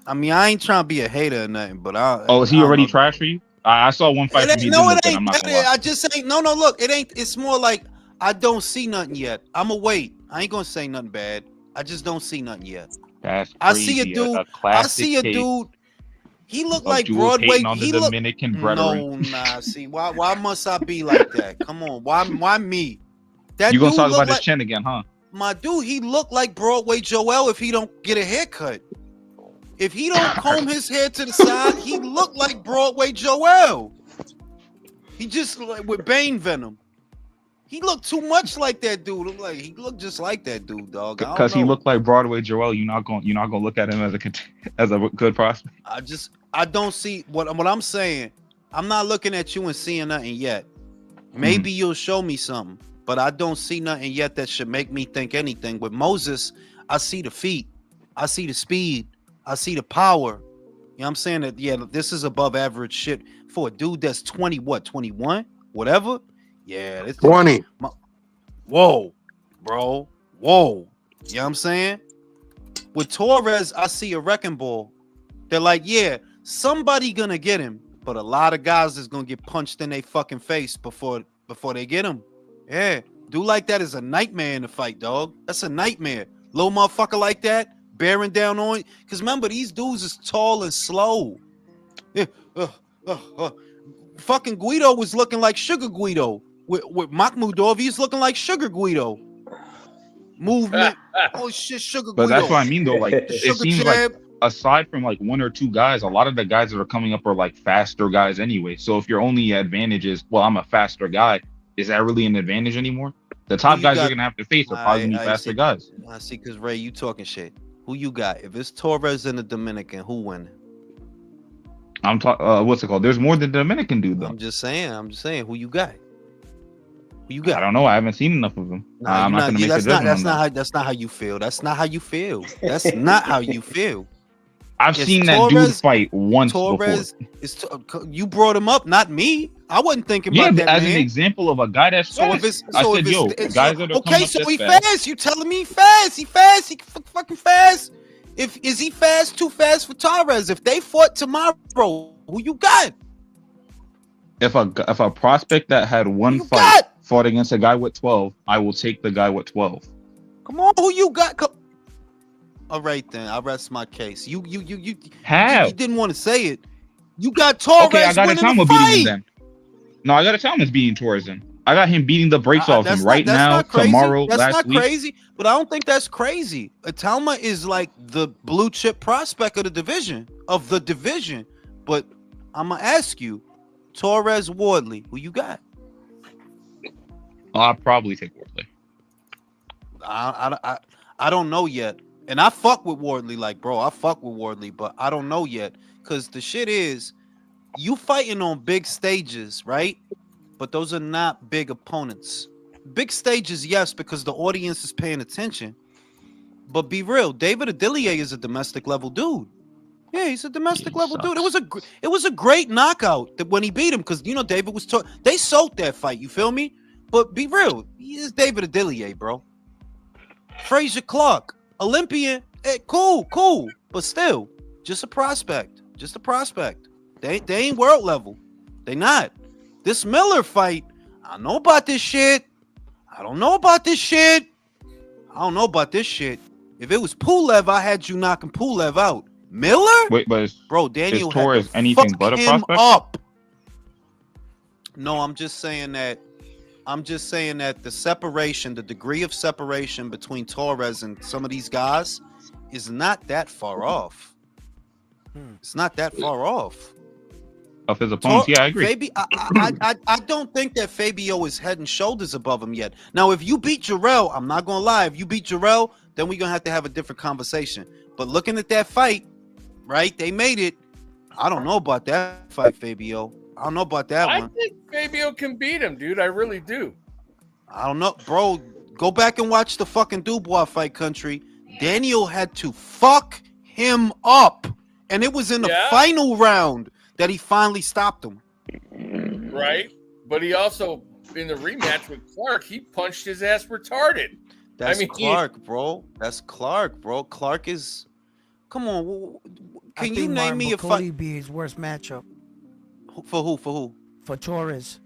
I mean, I ain't trying to be a hater or nothing, but is he already trash for you? I saw one fight from him. It ain't. I just ain't. No. Look, it ain't. It's more like I don't see nothing yet. I'ma wait. I ain't gonna say nothing bad. I just don't see nothing yet. That's crazy. I see a dude. I see a dude. He looked like Broadway. On the Dominican brethren. No, nah. See, why must I be like that? Come on, why me? That you gonna dude talk about like, his chin again, huh? My dude, he looked like Broadway Joel if he don't get a haircut. If he don't comb his hair to the side, he looked like Broadway Joel. He just like with Bane Venom. He looked too much like that dude. Like he looked just like that dude, dog. Because he looked like Broadway Joel, you're not gonna look at him as a good prospect. I don't see what I'm saying. I'm not looking at you and seeing nothing yet. Maybe you'll show me something, but I don't see nothing yet that should make me think anything. With Moses, I see the feet, I see the speed, I see the power. You know what I'm saying? That yeah, this is above average shit for a dude that's 21, whatever. Yeah, this 20. Whoa, bro. Whoa. You know what I'm saying? With Torres, I see a wrecking ball. They're like, yeah, somebody gonna get him, but a lot of guys is gonna get punched in their fucking face before they get him. Yeah, dude like that is a nightmare in the fight, dog. That's a nightmare. Little motherfucker like that, bearing down on you. Because remember, these dudes is tall and slow. Yeah, fucking Guido was looking like Sugar Guido. With Makhmudov, he's looking like Sugar Guido. Movement. Oh shit, Sugar Guido. But that's what I mean though. Like it seems like aside from like one or two guys, a lot of the guys that are coming up are like faster guys anyway. So if your only advantage is, well, I'm a faster guy, is that really an advantage anymore? The top guys you're gonna have to face are probably gonna be faster guys. I see, because Ray, you talking shit. Who you got? If it's Torres and the Dominican, who win? I'm talking. What's it called? There's more than the Dominican dude though. I'm just saying. Who you got? Who you got? I don't know. I haven't seen enough of him. Nah, I'm not gonna make a judgment on that. That's not how you feel. That's not how you feel. That's not how you feel. I've It's seen that dude fight once Torres before. is you brought him up, not me. I wasn't thinking Yeah, about but that as man. an example of a guy that's fast, I said, yo, guys that are coming okay, up so this he fast. fast. You telling me he fast? He fast? He fucking fast? Is he fast? Too fast for Torres? If they fought tomorrow, who you got? If a prospect that had one fight fought against a guy with 12, I will take the guy with 12. Come on, who you got? All right, then I rest my case. You didn't want to say it. You got Torres. Okay, I gotta tell him the beating him fight. then. No, I gotta tell him it's beating Torres then. I got him beating the brakes off him right now, tomorrow, That's last not week. crazy, but I don't think that's crazy. Atalma is like the blue chip prospect of the division. But I'm gonna ask you, Torres, Wardley, who you got? I'll probably take Wardley. I don't know yet. And I fuck with Wardley, but I don't know yet. Cause the shit is, you fighting on big stages, right? But those are not big opponents. Big stages, yes, because the audience is paying attention. But be real, David Adilier is a domestic level dude. Yeah, he's a domestic level dude. It was a great knockout that when he beat him, because David was they sold that fight. You feel me? But be real, he is David Adilier, bro. Frazier Clark, Olympian, cool, but still, just a prospect. They ain't world level. They not. This Miller fight, I don't know about this shit. If it was Pulev, I had you knocking Pulev out. Miller? Wait, but bro, Daniel is Torres had to anything fuck but a him prospect? up. No, I'm just saying that the separation, the degree of separation between Torres and some of these guys is not that far off. It's not that far off. Of his opponents, yeah, I agree. I don't think that Fabio is head and shoulders above him yet. Now, if you beat Jarrell, I'm not gonna lie. If you beat Jarrell, then we're gonna have a different conversation. But looking at that fight, right? They made it. I don't know about that fight, Fabio. I don't know about that one. I think Fabio can beat him, dude. I really do. I don't know, bro. Go back and watch the fucking Dubois fight, country. Daniel had to fuck him up, and it was in the final round that he finally stopped him. Right, but he also in the rematch with Clark, he punched his ass retarded. That's Clark, bro. That's Clark, bro. Clark is. Come on, can you name me a fight? Be his worst matchup. For who? For who? For Torres.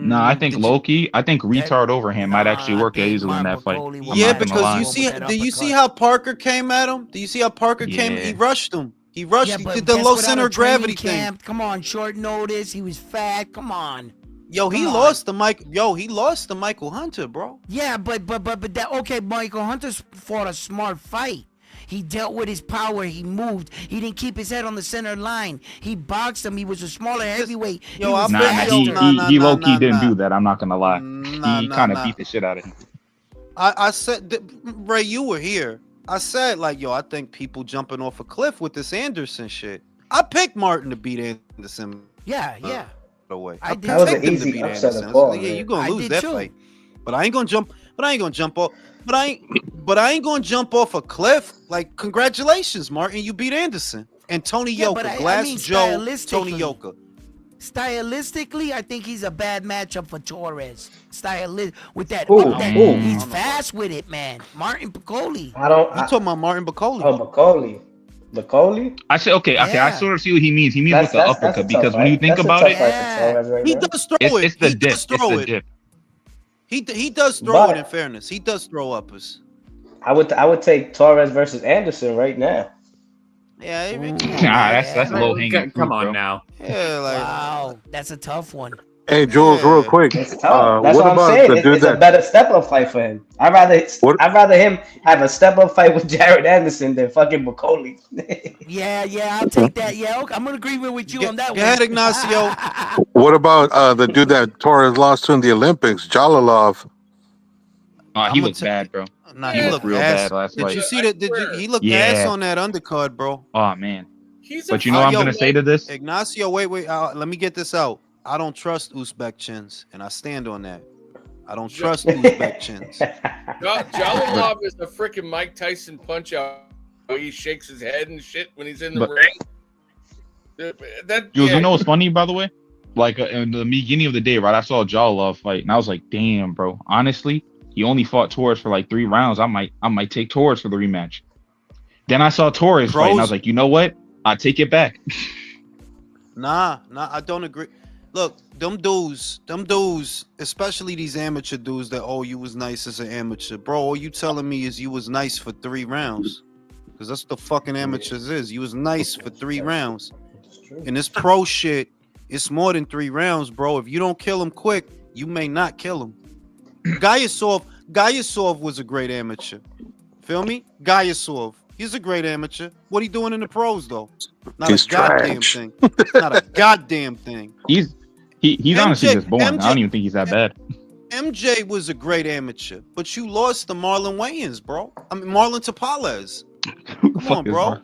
No, I think Loki. I think retard overhand might actually work easily in that fight. Yeah, because you see, do you see how Parker came at him? Do you see how Parker came? He rushed him. He did the low center of gravity thing. Come on, short notice. He was fat. Come on. Yo, he lost to Michael Hunter, bro. Yeah, but that okay. Michael Hunter fought a smart fight. He dealt with his power. He moved. He didn't keep his head on the center line. He boxed him. He was a smaller heavyweight. He low-key didn't do that. I'm not gonna lie. He kind of beat the shit out of him. I said, Ray, you were here. I said, I think people jumping off a cliff with this Anderson shit. I picked Martin to beat Anderson. Yeah. The way that was an easy upset of all. Yeah, you gonna lose that fight. But I ain't gonna jump off. But I ain't gonna jump off a cliff. Like, congratulations, Martin, you beat Anderson and Tony Yoka, Joe, Tony Yoka. Stylistically, I think he's a bad matchup for Torres. With that, he's fast with it, man. Martin Piccoli. You talking about Martin Piccoli? Oh, Piccoli. I said okay. I sort of see what he means. He means with the uppercut because when you think about it, he does throw it. It's the dip. He does throw it. In fairness, he does throw uppers. I would take Torres versus Anderson right now. Yeah, that's low hanging. Come on now. Yeah, wow, that's a tough one. Hey, Jules, real quick. That's what I'm saying. It's a better step up fight for him. I'd rather him have a step up fight with Jared Anderson than fucking Piccoli. Yeah, I'll take that. Yeah, okay. I'm gonna agree with you on that one. Go ahead, Ignacio. What about the dude that Torres lost to in the Olympics, Jalalov? He looked bad, bro. Nah, he looked real bad last fight. Did you see that? He looked ass on that undercard, bro. Oh man. He's But you know what I'm yo, gonna say to this? Ignacio, wait, let me get this out. I don't trust Uzbek chins, and I stand on that. I don't trust Uzbek chins. Jalilov is a freaking Mike Tyson punch out. He shakes his head and shit when he's in the But- ring. Jules, you know what's funny, by the way? Like in the beginning of the day, right? I saw a Jalilov fight, and I was like, "Damn, bro! Honestly, he only fought Torres for like 3 rounds. I might take Torres for the rematch." Then I saw Torres fight, and I was like, "You know what? I take it back." Nah, I don't agree. Look, them dudes, especially these amateur dudes that, oh, you was nice as an amateur. Bro, all you telling me is you was nice for 3 rounds. Because that's what the fucking amateurs is. You was nice for 3 rounds. And this pro shit, it's more than 3 rounds, bro. If you don't kill him quick, you may not kill him. Gayasov was a great amateur. Feel me? Gayasov. He's a great amateur. What he doing in the pros, though? Not He's a goddamn trash. thing. Not a goddamn thing. He's honestly just boring. I don't even think he's that bad. MJ was a great amateur, but you lost to Marlon Wayans, bro. I mean, Marlon Tapales. Come on, bro.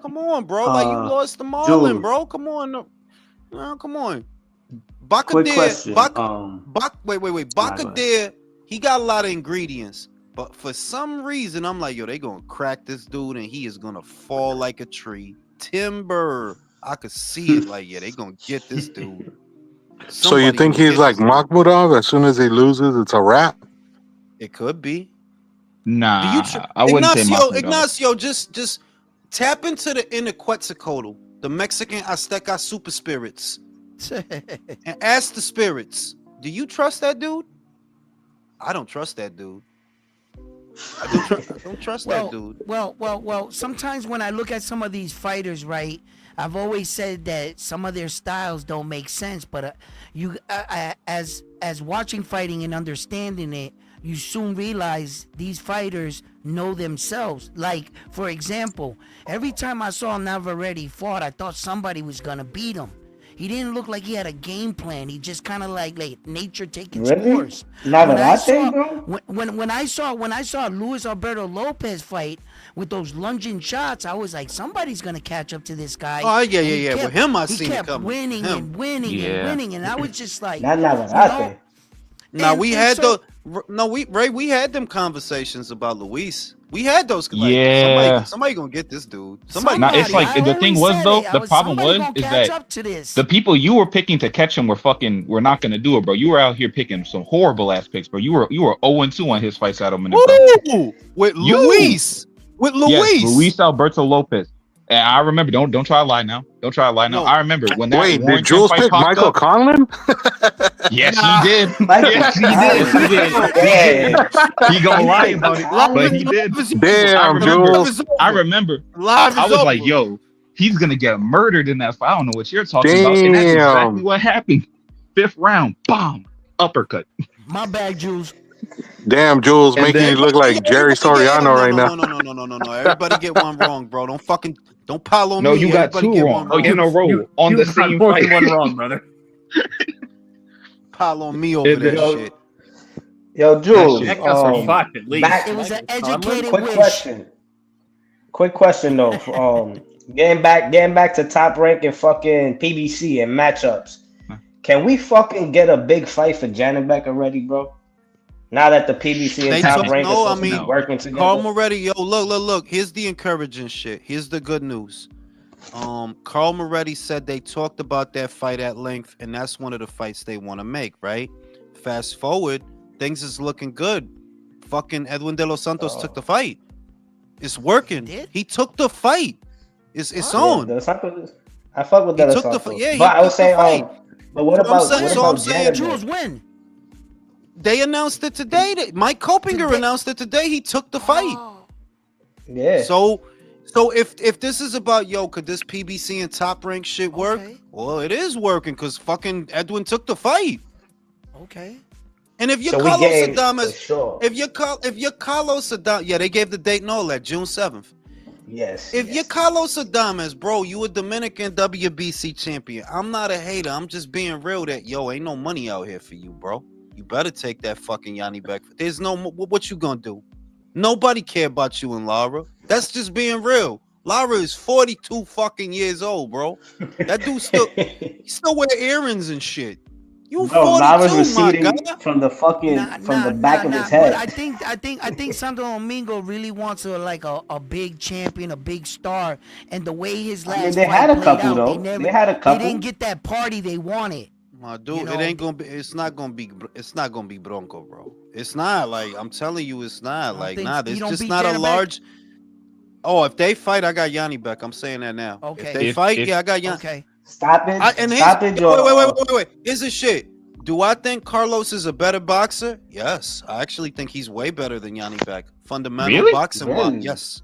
Come on, bro. Like, you lost to Marlon, Jules. bro. Come on. No, come on. Quick question. Wait. Bakadir, he got a lot of ingredients. But for some reason, I'm like, yo, they gonna crack this dude and he is gonna fall like a tree. Timber. I could see it like, yeah, they gonna get this dude. So you think he's like Makhmudov? As soon as he loses, it's a wrap? It could be. Nah, I wouldn't say Makhmudov. Ignacio, just tap into the inner Quetzalcoatl, the Mexican Azteca super spirits, and ask the spirits, do you trust that dude? I don't trust that dude. I don't trust that dude. Well, sometimes when I look at some of these fighters, right, I've always said that some of their styles don't make sense, but as watching fighting and understanding it, you soon realize these fighters know themselves. Like, for example, every time I saw Navarrete fought, I thought somebody was gonna beat him. He didn't look like he had a game plan. He just kind of like nature taking its course. When I saw Luis Alberto Lopez fight with those lunging shots, I was like, somebody's gonna catch up to this guy. Oh yeah. With him, I seen it coming. Winning and winning, and I was just like, Now we had we had them conversations about Luis. We had those. Like, Yeah. somebody gonna get this dude. Nah, it's like the thing was though. The problem was is that the people you were picking to catch him were not gonna do it, bro. You were out here picking some horrible ass picks, bro. You were 0-2 on his fights out of minute. With Luis. Yes, Luis Alberto Lopez. And I remember. Don't try to lie now. Don't try to lie now. I remember when that. Wait, Warrington did Jules fight pick popped Michael up. Conlon? Yes, he did. He gonna lie about it, but he did. Damn, Jules. I remember. I was like, yo, he's gonna get murdered in that fight. I don't know what you're talking about. And that's exactly what happened. 5th round, bomb, uppercut. My bad, Jules. Damn, Jules, making you look like Jerry Soriano right now. No. Everybody get one wrong, bro. Don't pile on me. No, you got Everybody 2 wrong. Oh, in a row on the same more fight. than one wrong, brother. Pile on me over that shit. Yo, Jules. That counts for 5 at least. It was an educated Quick wish. Quick question though. Getting back to Top Rank and fucking PBC and matchups. Can we fucking get a big fight for Janibek already, bro? Now that the PBC and Top Rank is working together. Carl Moretti, yo, look. Here's the encouraging shit. Here's the good news. Carl Moretti said they talked about that fight at length, and that's one of the fights they want to make, right? Fast forward, things is looking good. Fucking Edwin De Los Santos took the fight. It's working. He took the fight. It's on. I fuck with De Los Santos. But I was saying, but what about Jules win? They announced it today. Mike Kopinger announced it today. He took the fight. Yeah. So if this is about, yo, could this PBC and Top Rank shit work? Well, it is working because fucking Edwin took the fight. Okay. And if you're Carlos Adames, if you're Carlos Adames, yeah, they gave the date and all that, June 7th. Yes. If you're Carlos Adames, bro, you a Dominican WBC champion. I'm not a hater. I'm just being real that, yo, ain't no money out here for you, bro. You better take that fucking Yanni back. There's no, what you gonna do? Nobody care about you and Lara. That's just being real. Lara is 42 fucking years old, bro. That dude he still wear earrings and shit. You Bro, Lara's 42, my receding guy. from the fucking from the back of his head. But I think Santo Domingo really wants a big champion, a big star, and the way his last they fight had a played couple out, though. They had a They couple. didn't get that party they wanted. My dude, it ain't gonna be. It's not gonna be Bronco, bro. It's not like I'm telling you. It's not like There's just not a large. Oh, if they fight, I got Yanni back. I'm saying that now. Okay. If they fight, I got Yanni. Okay. Stop it, Joe. Wait. Here's the shit. Do I think Carlos is a better boxer? Yes. I actually think he's way better than Yanni Beck. Fundamental boxing wise, yes.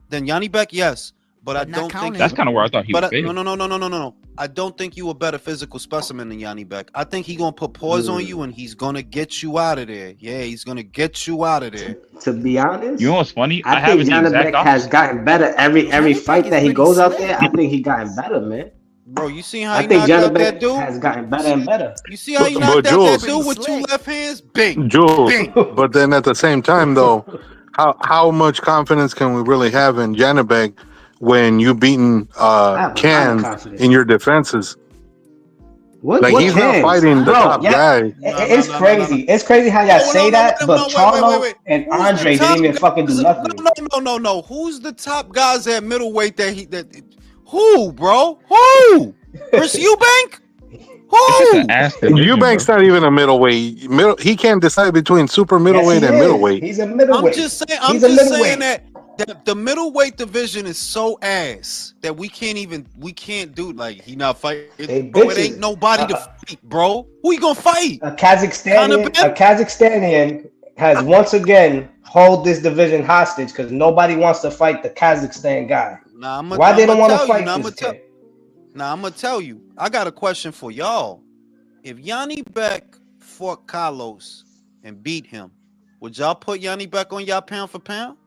Then Yanni Beck, yes. But I don't think that's kind of where I thought he was. No. I don't think you a better physical specimen than Yanni Beck. I think he gonna put paws on you and he's gonna get you out of there. Yeah, he's gonna get you out of there. To be honest, you know what's funny? I think Yanni Beck has gotten better every fight that he goes out there. I think he gotten better, man. Bro, you see how he knocked out that dude? Has gotten better and better. You see how he knocked out that dude with 2 left hands? Bing, Jules. bing. But then at the same time, though, how much confidence can we really have in Janibek when you beaten Cans in your defenses? What he's not fighting the top guy. It's crazy. It's crazy how y'all say that, but Charlo and Andre didn't even fucking do nothing. No. Who's the top guys at middleweight who, bro? Who? Chris Eubank? Who? Eubank's not even a middleweight. He can't decide between super middleweight and middleweight. He's a middleweight. I'm just saying that the middleweight division is so ass that we can't do like he not fighting. Bro, it ain't nobody to fight, bro. Who you gonna fight? A Kazakhstanian has once again hold this division hostage because nobody wants to fight the Kazakhstan guy. Why they don't want to fight this kid? Now I'm gonna tell you. I got a question for y'all. If Yanni Beck fought Carlos and beat him, would y'all put Yanni Beck on y'all pound for pound?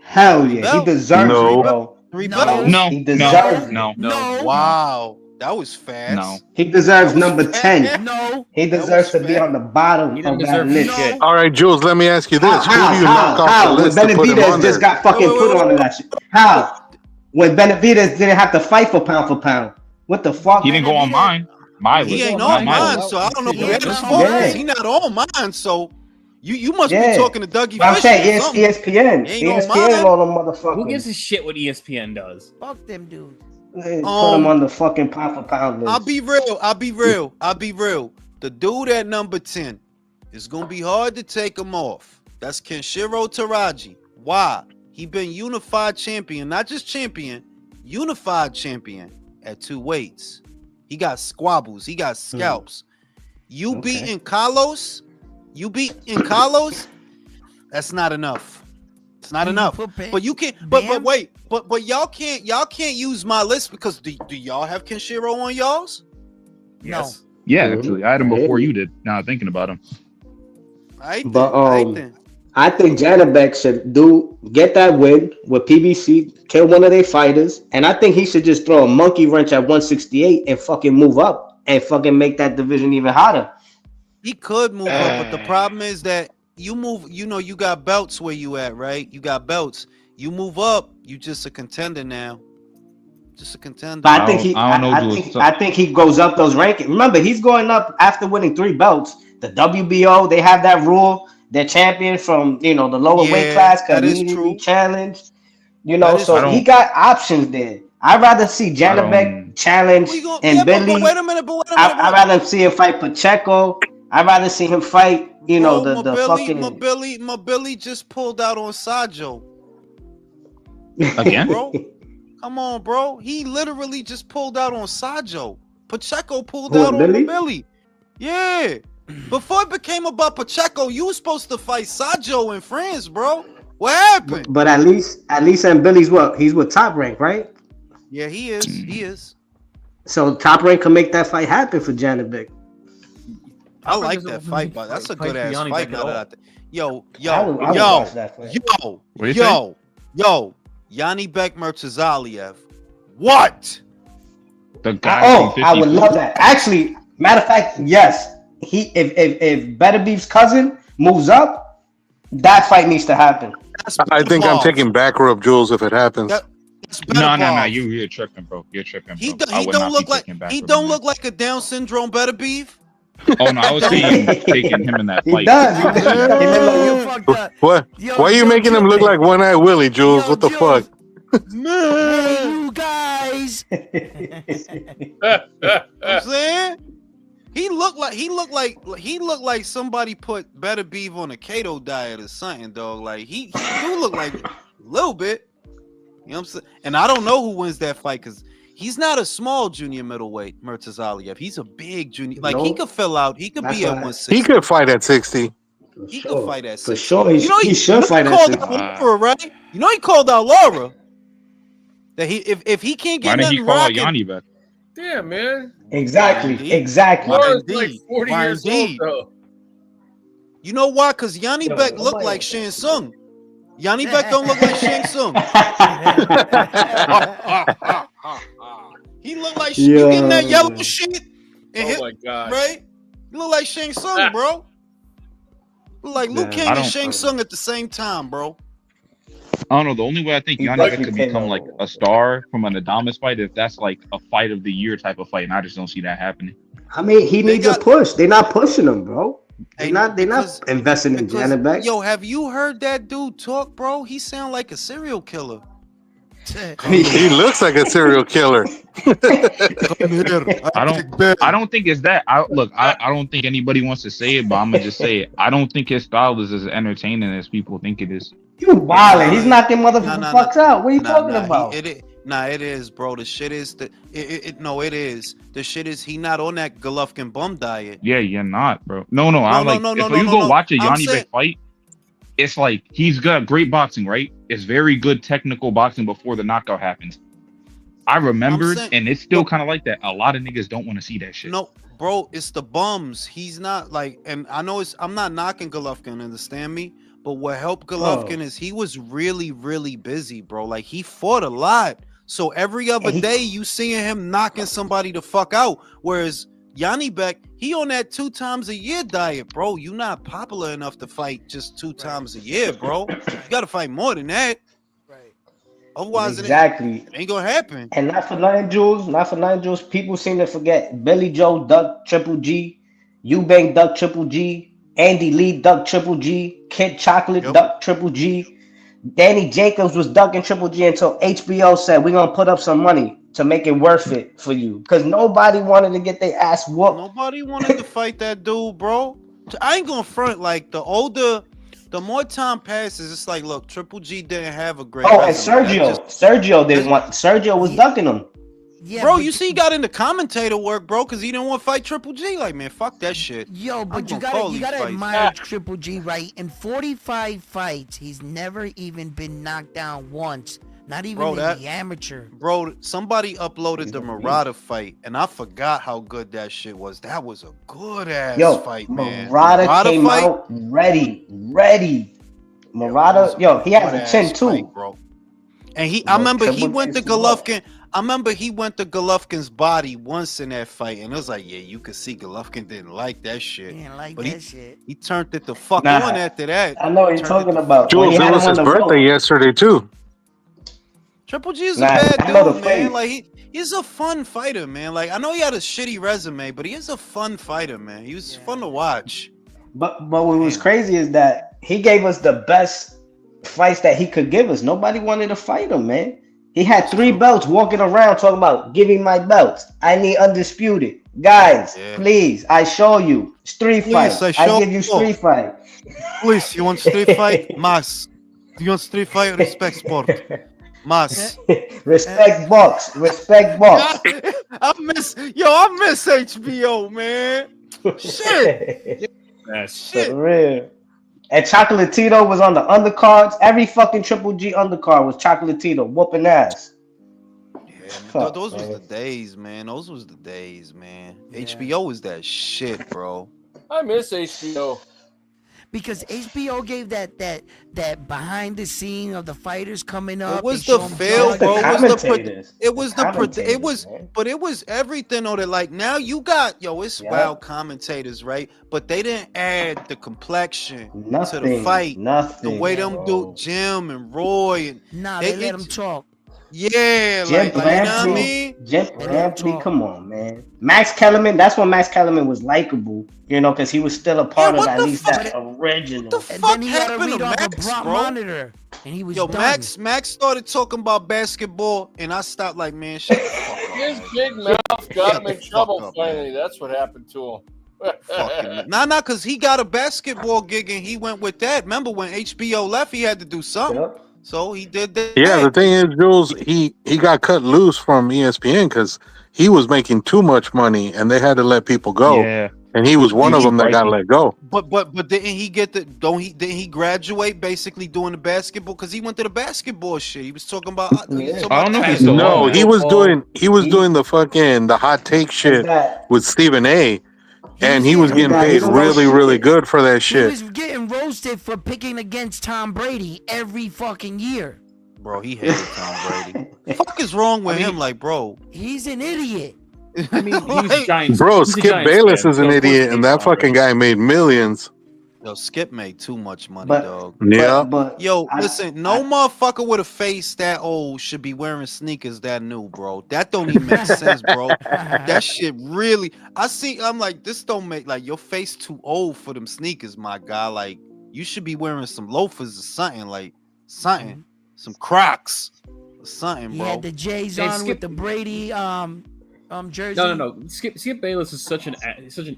Hell yeah, he deserves it, bro. 3 belts? No, he deserves no. Wow, that was fast. No, he deserves number 10. No, he deserves to be on the bottom of that list. All right, Jules, let me ask you this: Who do you knock off the list to put him on there? Just got fucking put on that shit. How? When Benavidez didn't have to fight for pound, what the fuck? He didn't go on mine. My list. He ain't on mine, so I don't know where that's for. He not on mine, so you must be talking to Dougie. I'm saying ESPN. ESPN on them motherfuckers. Who gives a shit what ESPN does? Fuck them dudes. Put him on the fucking pound for pound list. I'll be real. The dude at number 10 is gonna be hard to take him off. That's Kenshiro Taraji. Why? He been unified champion, not just champion, unified champion at 2 weights. He got squabbles. He got scalps. Beating Carlos. That's not enough. It's not enough. But you can't. But wait. But y'all can't use my list because do y'all have Kenshiro on y'all's? Yes. Yeah, actually, I had him before you did. Now thinking about him. I think Janibek should get that win with PBC, kill one of their fighters, and I think he should just throw a monkey wrench at 168 and fucking move up and fucking make that division even hotter. He could move up, but the problem is that you move. You got belts where you at, right? You got belts. You move up, you just a contender now. Just a contender. But I think he goes up those rankings. Remember, he's going up after winning 3 belts. The WBO, they have that rule. They're champion from the lower weight class can immediately challenge. So he got options there. I'd rather see Janibek challenge and Billy. Wait a minute. I'd rather see him fight Pacheco. I'd rather see him fight, My Billy just pulled out on Sajo. Again? Bro. Come on, bro. He literally just pulled out on Sajo. Pacheco pulled out on Billy. Yeah. Before it became about Pacheco, you were supposed to fight Sajo in France, bro. What happened? But at least and Billy's he's with Top Rank, right? Yeah, he is. He is. So Top Rank can make that fight happen for Janibek. I like that fight, but that's a good ass fight. Yo, Yanni Beck Murtazaliev. What? The guy. I would love that. Actually, matter of fact, yes. If Better Beef's cousin moves up, that fight needs to happen. I think I'm taking back rub, Jules, if it happens. It's better No, balls. you're tripping, bro. You're tripping, bro. He I would don't not look be like taking back he with don't him, look like a Down syndrome better beef. Oh no, I was saying taking him in that He fight. does. He look like You you. fucked up. What? Yo, Why are you yo, making him look like One Eye Willie, Jules? Yo, What the fuck? Jules. Hey, Man, you guys. I'm saying he looked like somebody put better beef on a keto diet or something, dog. Like he do look like a little bit. You know what I'm saying? And I don't know who wins that fight because he's not a small junior middleweight, Murtazaliev. He's a big junior. Like he No, could fill out. He could that's be at why. 160. He could fight at 60. For He sure. could fight at For 60. sure. You know He should fight at called 60. out Laura, right? You know he called out Laura. That he if he can't Why get didn't he nothing call out rocking, Yanni back? Damn, man. Exactly. Indeed. Exactly. Why Laura's like indeed? 40 Why years indeed? old, though. You know why? Because Yanni Yo, Beck looked nobody- like Shang Tsung. Yanni Beck don't look like Shang Tsung. He look like you getting that yellow shit and Oh hit, my god. right? You look like Shang Tsung, bro. Look like Liu Nah. Kang I and don't- Shang Tsung at the same time, bro. I don't know. The only way I think He Yanni Beck definitely could become can, like though. a star from an Adamas fight if that's like a fight of the year type of fight, and I just don't see that happening. I mean, he They needs got- a push. They're not pushing him, bro. They're Hey, not because- investing in Because, Janet Beck. yo, have you heard that dude talk, bro? He sound like a serial killer. He looks like a serial killer. I don't think it's that. I don't think anybody wants to say it, but I'm gonna just say it. I don't think his style is as entertaining as people think it is. You wildin'. He's knocking motherfucking fucks out. What are you talking about? It is, bro. The shit is it is. The shit is he not on that Golovkin bum diet. Yeah, you're not, bro. No. No, I'm like, no, if no, you no, go no. watch a I'm Yanni saying- Beck fight, it's like he's got great boxing, right? It's very good technical boxing before the knockout happens. I remembered, saying- and it's still kind of like that. A lot of niggas don't want to see that shit. No, bro, it's the bums. He's not like, and I know I'm not knocking Golovkin, understand me? But what helped Golovkin is he was really, really busy, bro. Like he fought a lot. So every other day you seeing him knocking somebody the fuck out. Whereas Yanni Beck, he on that 2 times a year diet, bro. You not popular enough to fight just 2 times a year, bro. You gotta fight more than that. Right. Otherwise, Exactly. it ain't gonna happen. And not for nothing, Jules. People seem to forget Billy Joe ducked Triple G, Eubank ducked Triple G, Andy Lee ducked Triple G, Kid Chocolate ducked Triple G. Danny Jacobs was ducking Triple G until HBO said, we're going to put up some money to make it worth it for you. Because nobody wanted to get their ass whooped. Nobody wanted to fight that dude, bro. I ain't gonna front. Like the more time passes, it's like, look, Triple G didn't have a great. Oh, and resume. Sergio was ducking him. Yeah, Bro, but- you see, he got into commentator work, bro, because he didn't want to fight Triple G. Like, man, fuck that shit. Yo, I'm but you gonna call gotta these fights. admire Triple G, right? In 45 fights, he's never even been knocked down once. Not even Bro, in that- the amateur. Bro, somebody uploaded the Murata fight, and I forgot how good that shit was. That was a good ass Yo, fight, man. Murata came fight? out ready. Murata, he has a chin too. Fight, bro. And I remember he went to Golovkin. I remember he went to Golovkin's body once in that fight, and it was like, yeah, you could see Golovkin didn't like that shit. Didn't like But that shit. He turned it the fuck Nah, on after that. I know what you're talking about. Jules, it was his birthday yesterday too. Triple G is Nah, a I bad know the dude, man. face. Like he's a fun fighter, man. Like I know he had a shitty resume, but he is a fun fighter, man. He was fun to watch. But what was crazy is that he gave us the best fights that he could give us. Nobody wanted to fight him, man. He had 3 belts walking around talking about, give me my belts. I need undisputed. Guys, please, I show you. Street fight. Please, I give you street fight. Please, you want street fight? Mas. You want street fight? Respect sport. Mas. Respect box. Respect box. I miss HBO, man. Shit. For real. And Chocolatito was on the undercards. Every fucking Triple G undercard was Chocolatito whooping ass. Yeah, those was the days, man. Those was the days, man. HBO was that shit, bro. I miss HBO. Because HBO gave that behind the scene of the fighters coming up. It was they the show 'em feel, jump. bro. Commentators. It was, but it was everything on it. Like now you got, it's wild commentators, right? But they didn't add the complexion to the fight. Nothing. The way them do Jim and Roy and Nah, they let them talk. Yeah, Jim like you know what I Lampley, mean? Jim That nigga Lampley, tall. come on, man. Max Kellerman, that's when Max Kellerman was likable, you know, because he was still a Yeah, part of what at the least fuck? But that What the original. and then fuck he had to happened read to off a Max, prompt bro? monitor, and he was Yo, done. Max started talking about basketball, and I stopped like, man, shut the fuck up. His Man. big mouth got Shut him the in fuck trouble up, finally. man. That's what happened to him. Fucking nah, cause he got a basketball gig and he went with that. Remember when HBO left, he had to do something, Yep. so he did that. Yeah, the thing is, Jules, he got cut loose from ESPN because he was making too much money, and they had to let people go. Yeah, And he was one he of was them that got striking. let go. But didn't he get the didn't he graduate basically doing the basketball? Cause he went to the basketball shit. He was talking about Yeah. I don't know if he's that. still No, on he that. was Football. doing the fucking the hot take It's shit that. with Stephen A. He And was he was getting It's getting that. He paid don't know really, really shit. good for that he shit. was getting roasted for picking against Tom Brady every fucking year. Bro, he hated Tom Brady. Fuck is wrong with him? Like, bro. He's an idiot. I mean, he was a Like, Giants. Bro, He's a Skip Giants Bayless fan, is so an of course he idiot, and hates that Tom fucking Brady. guy made millions. yo, Skip made too much money, But dog. Yeah. Yo, I, listen, no motherfucker with a face that old should be wearing sneakers that new, bro. That don't even make sense, bro. That shit really. I'm like, this don't make like your face too old for them sneakers, my guy. Like, you should be wearing some loafers or something, like something, some Crocs or something, He bro. had the J's And on Skip- with the Brady jersey. No. Skip Bayless is such an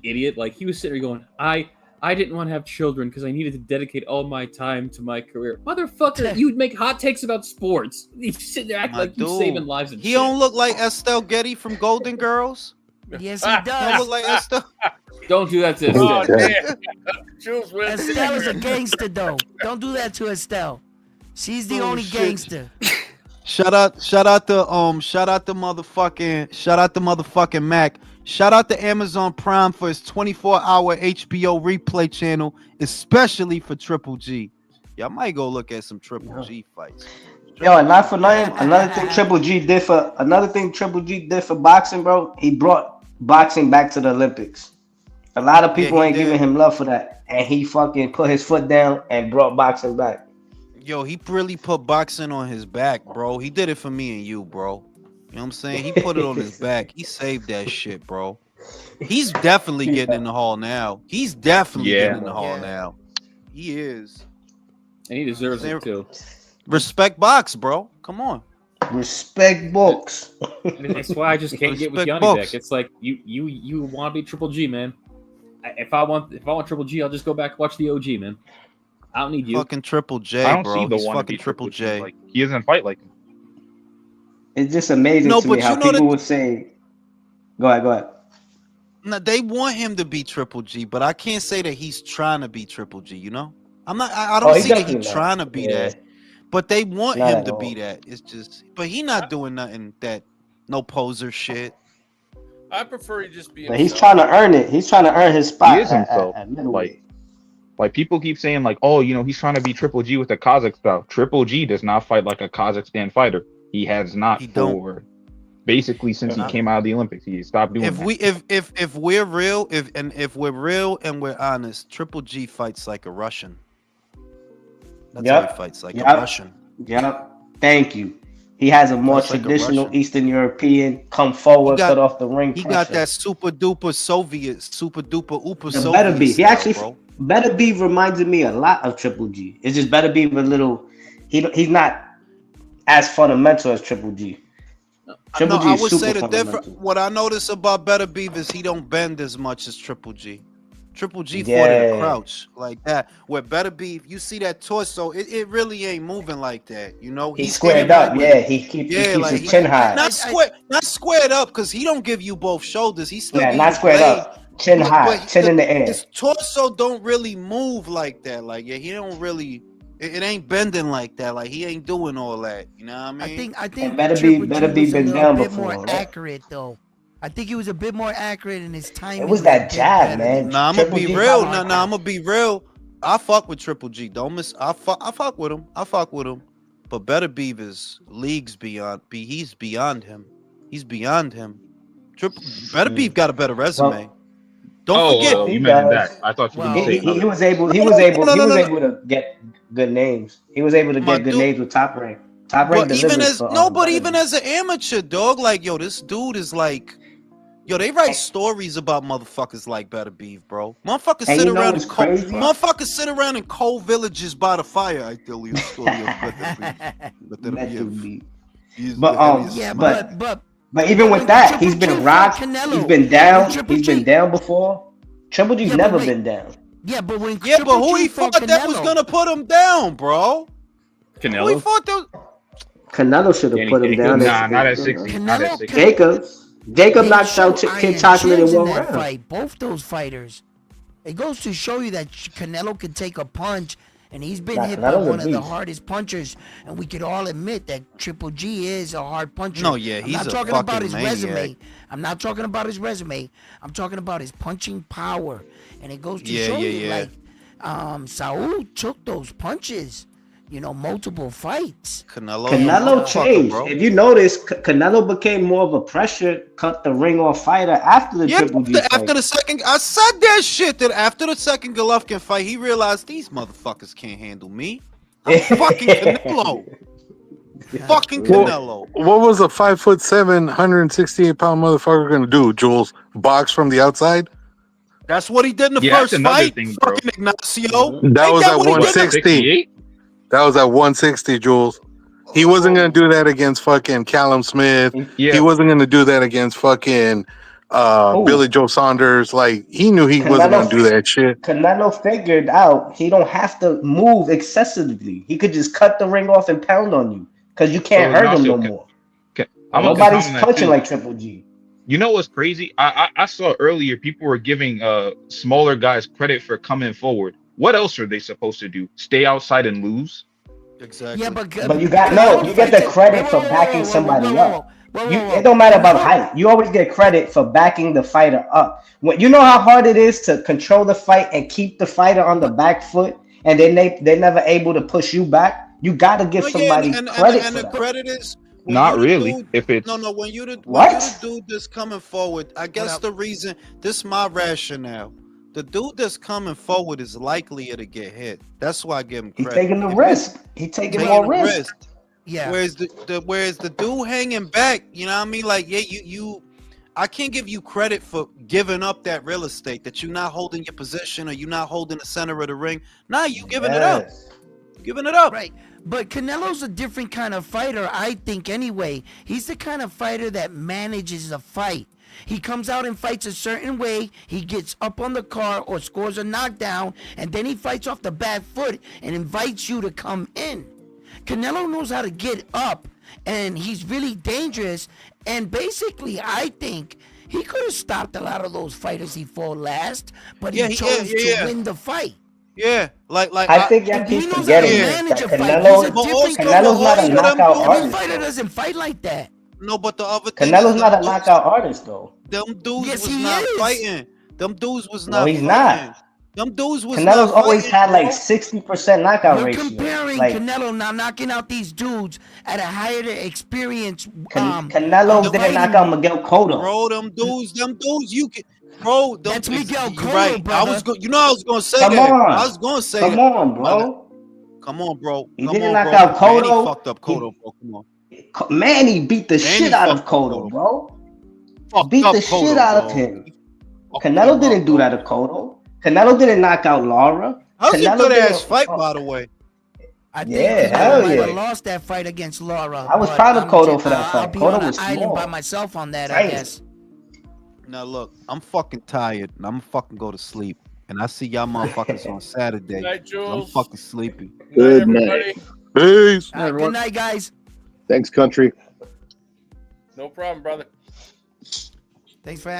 idiot. Like he was sitting there going, I didn't want to have children because I needed to dedicate all my time to my career. Motherfucker, you would make hot takes about sports. You sit there acting My like you dude, saving lives and he shit. don't look like Estelle Getty from Golden Girls. Yes, he He don't does. look like Estelle. Don't do that to Oh, Estelle. damn. Jules wins. Estelle is a gangster, though. Don't do that to Estelle. She's the Oh, only shit. gangster. Shout out the motherfucking Mac. Shout out to Amazon Prime for its 24-hour HBO replay channel, especially for Triple G. Y'all might go look at some Triple G fights. yo, and not for nothing. Another thing Triple G did for boxing, bro. He brought boxing back to the Olympics. A lot of people he ain't did. giving him love for that, and he fucking put his foot down and brought boxing back. Yo, he really put boxing on his back, bro. He did it for me and you, bro. You know what I'm saying? He put it on his back. He saved that shit, bro. He's definitely getting in the hall now. He's definitely getting in the hall now. He is. And he deserves it too. Respect box, bro. Come on. Respect books. And that's why I just can't get with Respect Yanni books. back. It's like you want to be Triple G, man. If I want Triple G, I'll just go back and watch the OG, man. I don't need you. Fucking Triple J, I don't bro. see the He's one to fucking be Triple J. Like he doesn't fight like him. It's just amazing No, to but me how you know people that- would say, go ahead. Now, they want him to be Triple G, but I can't say that he's trying to be Triple G. You know, I don't he's see that definitely he's not. trying to be Yeah. that. But they want Not him at to all. be that. It's just, but he not doing nothing that no poser shit. I prefer he just be But he's himself. trying to earn it. He's trying to earn his spot He is himself. at middleweight. Like people keep saying, like, oh, you know, he's trying to be Triple G with the Kazakh style. Triple G does not fight like a Kazakhstan fighter. He has not He don't. for basically since he came out of the Olympics. He stopped doing If that. we if we're real, if we're real and we're honest, Triple G fights like a Russian. That's how he Yep. fights like Yep. a Russian. Yep. Thank you. He has a more Fights like a traditional Russian. Eastern European come forward, cut off the ring. He pressure. got that super duper Soviet, super duper uber The Soviet Better Beef. He style, actually bro. Better Beef reminded me a lot of Triple G. It's just Better Beef a little. He's not as fundamental as Triple G. Triple No, G I is would super say the fundamental. different. What I notice about Better Beef is he don't bend as much as Triple G. Triple G fought in Yeah. a crouch like that. Where Better Beef, you see that torso, it really ain't moving like that. You know, He's He's squared getting up. right with Yeah, it. he keeps like his chin high. not squared up because he don't give you both shoulders. He still Yeah, give not you squared blade, up. Chin high. Chin in the air. His torso don't really move like that. Like he don't really. It ain't bending like that. Like he ain't doing all that. You know what I mean? I think Better Triple Beef G was a been little down bit before, more right? accurate though. I think he was a bit more accurate in his timing. It was that jab, man. Nah, I'm gonna Triple be G real. probably- Nah, I'm gonna be real. I fuck with Triple G. Don't miss. I fuck with him. I fuck with him. But Better Beef is leagues beyond. He's beyond him. He's beyond him. Better Beef got a better resume. Don't forget. You meant that. I thought you were gonna say He was able No. to get good names. He was able to My get good dude- names with Top Rank. Top Rank But even delivers as for no, but Butter even Beef. as an amateur dog, like yo, this dude is like, yo, they write stories about motherfuckers like Better Beef, bro. Motherfuckers And sit you know around what's in cold, crazy? motherfuckers sit around in cold villages by the fire. I tell you a story of Better Better Beef. Beef. He's But the heaviest Yeah, smack. but even when with that, Triple he's G been fought rocked. Canelo, He's been when down. Triple He's been G, down before. Triple G's yeah, but never wait, been down. yeah, but when Yeah, but Triple who G he fought fought that was Canelo, gonna put him down, bro? Who he Canelo. fought that? Canelo should have Danny put him down. Jacobs. Nah, not at 60. Not at Canelo, 60. Jacobs. Jacob they knocked out showed Kid iron Chocolate in chins in one that round. fight. Both those fighters. It goes to show you that Canelo can take a punch, and he's been Nah, hit by Canelo's a one of the beast. hardest punchers. And we could all admit that Triple G is a hard puncher. No, yeah, I'm he's not a talking about fucking his maniac. resume. I'm not talking about his resume. I'm talking about his punching power. And it goes to Yeah, show yeah, you, yeah. like, Saul took those punches, multiple fights. Canelo Canelo motherfucker, changed. bro. If you notice, Canelo became more of a pressure, cut the ring off fighter after the Yeah, Triple G after fight. the second, I said that shit. That after the second Golovkin fight, he realized these motherfuckers can't handle me. I'm fucking Canelo. Fucking Canelo. What was a 5'7", 168-pound motherfucker gonna do, Jules? Box from the outside? That's what he did in the Yeah, that's first another fight. thing, bro. Fucking Ignacio. That Ain't was that at what he did? 160. 68? That was at 160, Jules. He wasn't gonna do that against fucking Callum Smith. Yeah. He wasn't gonna do that against fucking Billy Joe Saunders. Like, he knew he wasn't gonna do that shit. Canelo figured out he don't have to move excessively. He could just cut the ring off and pound on you because you can't hurt him no more. I'm gonna Nobody's comment on that punching too. like Triple G. You know what's crazy? I saw earlier people were giving smaller guys credit for coming forward. What else are they supposed to do? Stay outside and lose? Exactly. Yeah, But you get the credit for backing somebody up. It don't matter about height. You always get credit for backing the fighter up. When you know how hard it is to control the fight and keep the fighter on the back foot, and they're never able to push you back. You got to give somebody credit for the that. credit is Not really. If it's no, when you the dude that's coming forward, I guess the reason this is my rationale. The dude that's coming forward is likelier to get hit. That's why I give him He's credit. taking the risk. He's taking more risk. Yeah. Whereas the dude hanging back, you know what I mean? Like, yeah, you I can't give you credit for giving up that real estate, that you're not holding your position or you're not holding the center of the ring. Nah, you giving it up. Giving it up. Right. But Canelo's a different kind of fighter, I think, anyway. He's the kind of fighter that manages a fight. He comes out and fights a certain way. He gets up on the car or scores a knockdown, and then he fights off the back foot and invites you to come in. Canelo knows how to get up, and he's really dangerous. And basically, I think he could have stopped a lot of those fighters he fought last, but he chose to win the fight. Yeah, like I think y'all keep forgetting that Canelo's not a knockout Every artist. fighter doesn't fight like that. No, but the other thing Canelo's is not a knockout artist though. them dudes Yes, was he not is. fighting. Them dudes was No, not he's fighting. not. Them dudes was Canelo's not always fighting, had bro. like 60% knockout You're ratio. comparing Like Canelo now knocking out these dudes at a higher experience. Canelo didn't knock out Miguel Cotto. Bro, them dudes, you can, bro. Them, That's Miguel you're Cotto, right. brother. I was gonna say Come that. on. I was gonna say Come that. on, bro. Come on, bro. He Come didn't on, knock bro. out Manny Cotto. fucked up Cotto, bro. Come on. Manny beat the Manny shit out of fucked up Cotto, Cotto. bro. Fucked Beat up the Cotto, shit out of bro. him. Fucked Canelo him didn't up, do bro. that to Cotto. Canelo didn't knock out Lara. That was a Canelo good ass didn't- fight, by the way. I think Yeah, Canelo hell might have yeah. lost that fight against Laura. I was but proud of I'm Cotto just- for that I'll fight. be Cotto on an was island small. by myself on that, I Damn. guess. Now look, I'm fucking tired and I'm fucking go to sleep. And I see y'all motherfuckers on Saturday. Good night, I'm Jules. fucking sleepy. Good everybody. night. Peace. Good night, guys. Thanks, country. No problem, brother. Thanks for having